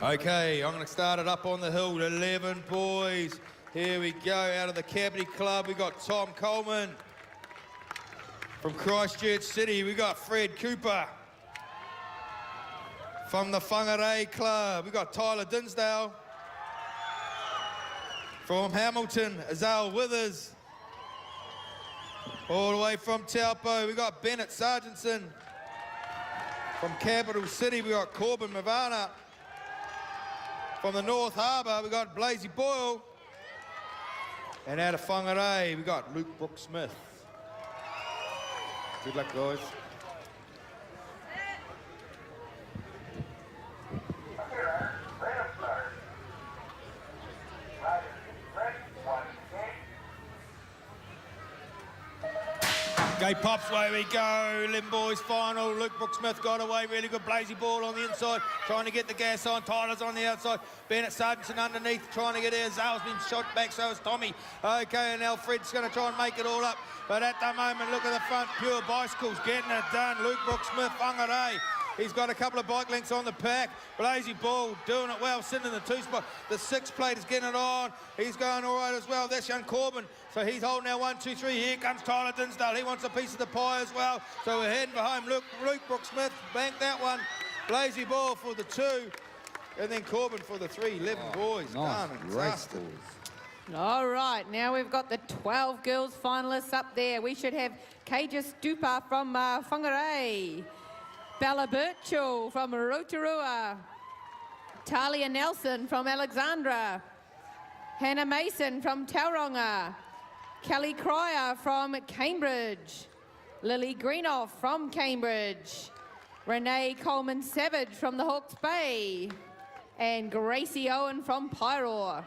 Okay, I'm going to start it up on the hill. 11 boys. Here we go. Out of the Cabinet Club, we got Tom Coleman. From Christchurch City, we got Fred Cooper. From the Whangarei Club, we got Tyler Dinsdale. From Hamilton, Azale Withers. All the way from Taupo, we got Bennett Sargentson. From Capital City, we got Corbin Mavana. From the North Harbour, we got Blazy Boyle. And out of Whangarei, we got Luke Brooks-Smith. Good luck, guys. Okay, Pops, away we go. Lim boys final. Luke Brooks-Smith got away. Really good Blazy ball on the inside. Trying to get the gas on. Tyler's on the outside. Bennett Sargentson underneath. Trying to get there. Zale's been shot back. So is Tommy. Okay, and Alfred's going to try and make it all up. But at the moment, look at the front. Pure Bicycles getting it done. Luke Brooks-Smith, Whangarei. He's got a couple of bike links on the pack. Blazy Ball doing it well, sitting in the 2 spot. The 6 plate is getting it on. He's going all right as well. That's young Corbin. So he's holding our 1, 2, 3. Here comes Tyler Dinsdale. He wants a piece of the pie as well. So we're heading for home. Luke Brooks-Smith banked that one. Blazy Ball for the 2. And then Corbin for the 3. 11 boys. Nice race, boys. All right, now we've got the 12 girls finalists up there. We should have Kaja Stupa from Whangarei. Bella Birchall from Rotorua. Talia Nelson from Alexandra. Hannah Mason from Tauranga. Kelly Cryer from Cambridge. Lily Greenoff from Cambridge. Renee Coleman-Savage from the Hawke's Bay. And Gracie Owen from Pyro.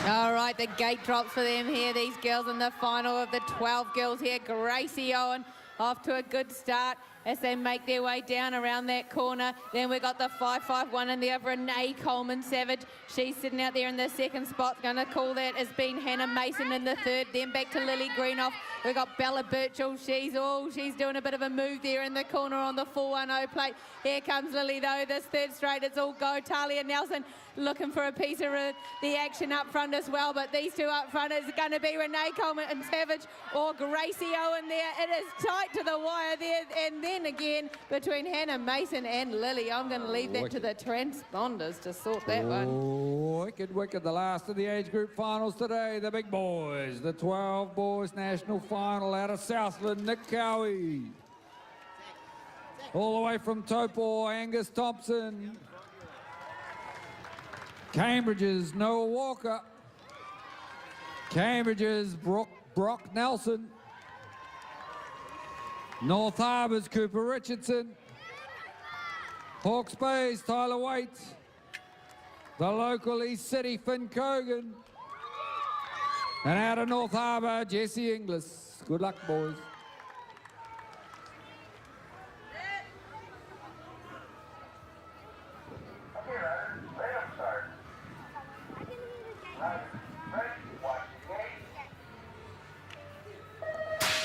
All right, the gate drops for them here. These girls in the final of the 12 girls here. Gracie Owen off to a good start as they make their way down around that corner. Then we've got the 551 in there, Renee Coleman-Savage. She's sitting out there in the 2nd spot. Going to call that as being Hannah Mason in the 3rd. Then back to Lily Greenoff. We've got Bella Birchall. She's doing a bit of a move there in the corner on the 410 plate. Here comes Lily though. This 3rd straight, it's all go. Talia Nelson looking for a piece of the action up front as well. But these 2 up front is going to be Renee Coleman-Savage or Gracie Owen there. It is tight to the wire there. And then again between Hannah Mason and Lily. I'm going to leave that to the transponders to sort that one. Wicked, wicked. The last of the age group finals today. The big boys. The 12 boys national final out of Southland. Nick Cowie. All the way from Taupo, Angus Thompson. Cambridge's Noah Walker. Cambridge's Brock Nelson. North Harbour's Cooper Richardson. Hawke's Bay's Tyler Waite. The local East City Finn Cogan. And out of North Harbour, Jesse Inglis. Good luck, boys.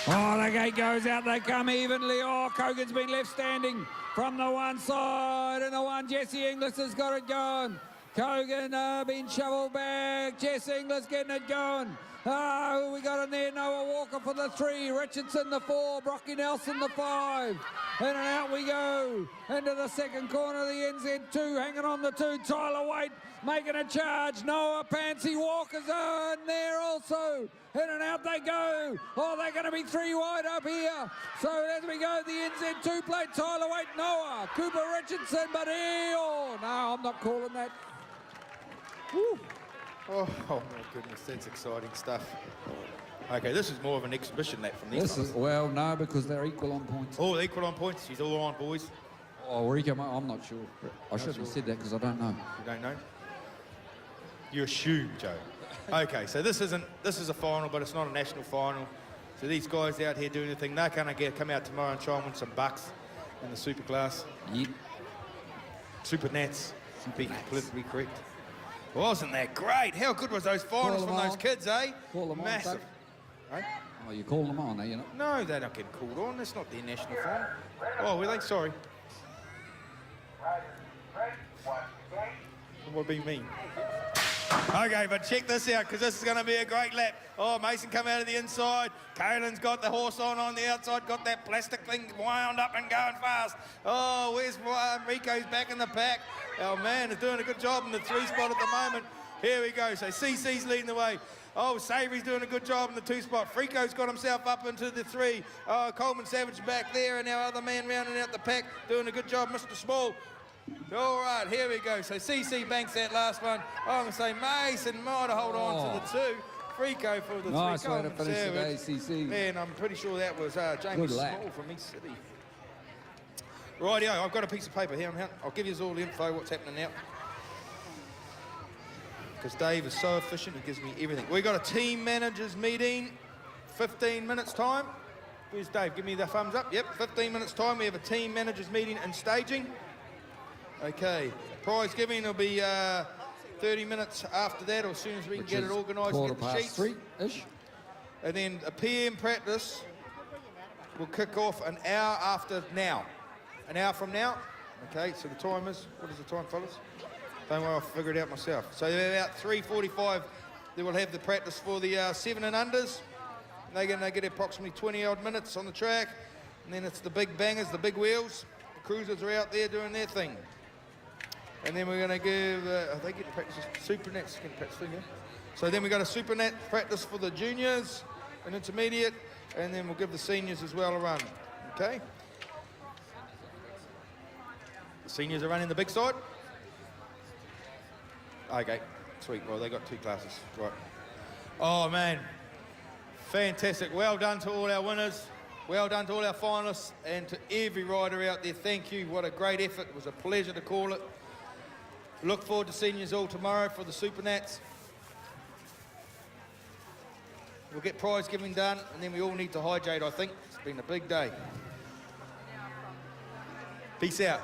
Oh, the gate goes out. They come evenly. Oh, Cogan's been left standing from the one side, and the one Jesse Inglis has got it going. Cogan been shoveled back. Jesse Inglis getting it going. Oh, who we got in there? Noah Walker for the 3, Richardson the 4, Brocky Nelson the 5. In and out we go. Into the second corner, the NZ2 hanging on the 2. Tyler Waite making a charge. Noah Pansy Walker's in there also. In and out they go. Oh, they're going to be 3 wide up here. So as we go, the NZ2 plate, Tyler Waite, Noah, Cooper Richardson, but no, I'm not calling that. Woo. Oh my goodness, that's exciting stuff. Okay, this is more of an exhibition lap from these guys. Well, no, because they're equal on points. Oh, equal on points. She's all on, boys. Oh, Rico, I'm not sure. I shouldn't have said that because I don't know. You don't know? You assume, Joe. Okay, so this is a final, but it's not a national final. So these guys out here doing the thing, they're going to come out tomorrow and try and win some bucks in the super class. Yep. Super Nats, to be politically correct. Wasn't that great? How good was those finals from those kids, eh? Call them Massive. on, eh? Oh, you call them on, eh? You know? No, they're not getting called on. That's not their national final. Oh, were they? Sorry. What do you mean? Okay, but check this out, because this is going to be a great lap. Oh, Mason come out of the inside. Kaylin's got the horse on the outside, got that plastic thing wound up and going fast. Oh, where's Rico's back in the pack. Oh, man, is doing a good job in the 3 spot at the moment. Here we go. So CC's leading the way. Oh, Savory's doing a good job in the 2 spot. Frico's got himself up into the 3. Oh, Coleman Savage back there, and our other man rounding out the pack, doing a good job, Mr. Small. All right, here we go. So CC banks that last one. I'm going to say Mason might hold on to the 2. Frico for the 3. Nice way to finish the day, CC. Man, I'm pretty sure that was Jamie Small from East City. Rightio, I've got a piece of paper here. I'll give you all the info, what's happening now. Because Dave is so efficient, he gives me everything. We've got a team managers meeting, 15 minutes time. Where's Dave? Give me the thumbs up. Yep, 15 minutes time. We have a team managers meeting and staging. Okay, prize giving will be 30 minutes after that, or as soon as we can get it organised and get the sheets. 3-ish. And then a PM practice will kick off an hour after now. An hour from now. Okay, so the time is, what is the time, fellas? Don't worry, I'll figure it out myself. So about 3:45, they will have the practice for the 7 and unders. And they're going to get approximately 20-odd minutes on the track. And then it's the big bangers, the big wheels. The cruisers are out there doing their thing. And then we're going to give, they get practice, Super Nats can practice thing, yeah? So then we've got a Super Nat practice for the juniors and intermediate, and then we'll give the seniors as well a run, okay? The seniors are running the big side? Okay, sweet, well, they got 2 classes, right. Oh, man, fantastic. Well done to all our winners. Well done to all our finalists, and to every rider out there, thank you. What a great effort. It was a pleasure to call it. Look forward to seeing you all tomorrow for the Super Nats. We'll get prize giving done, and then we all need to hydrate, I think. It's been a big day. Peace out.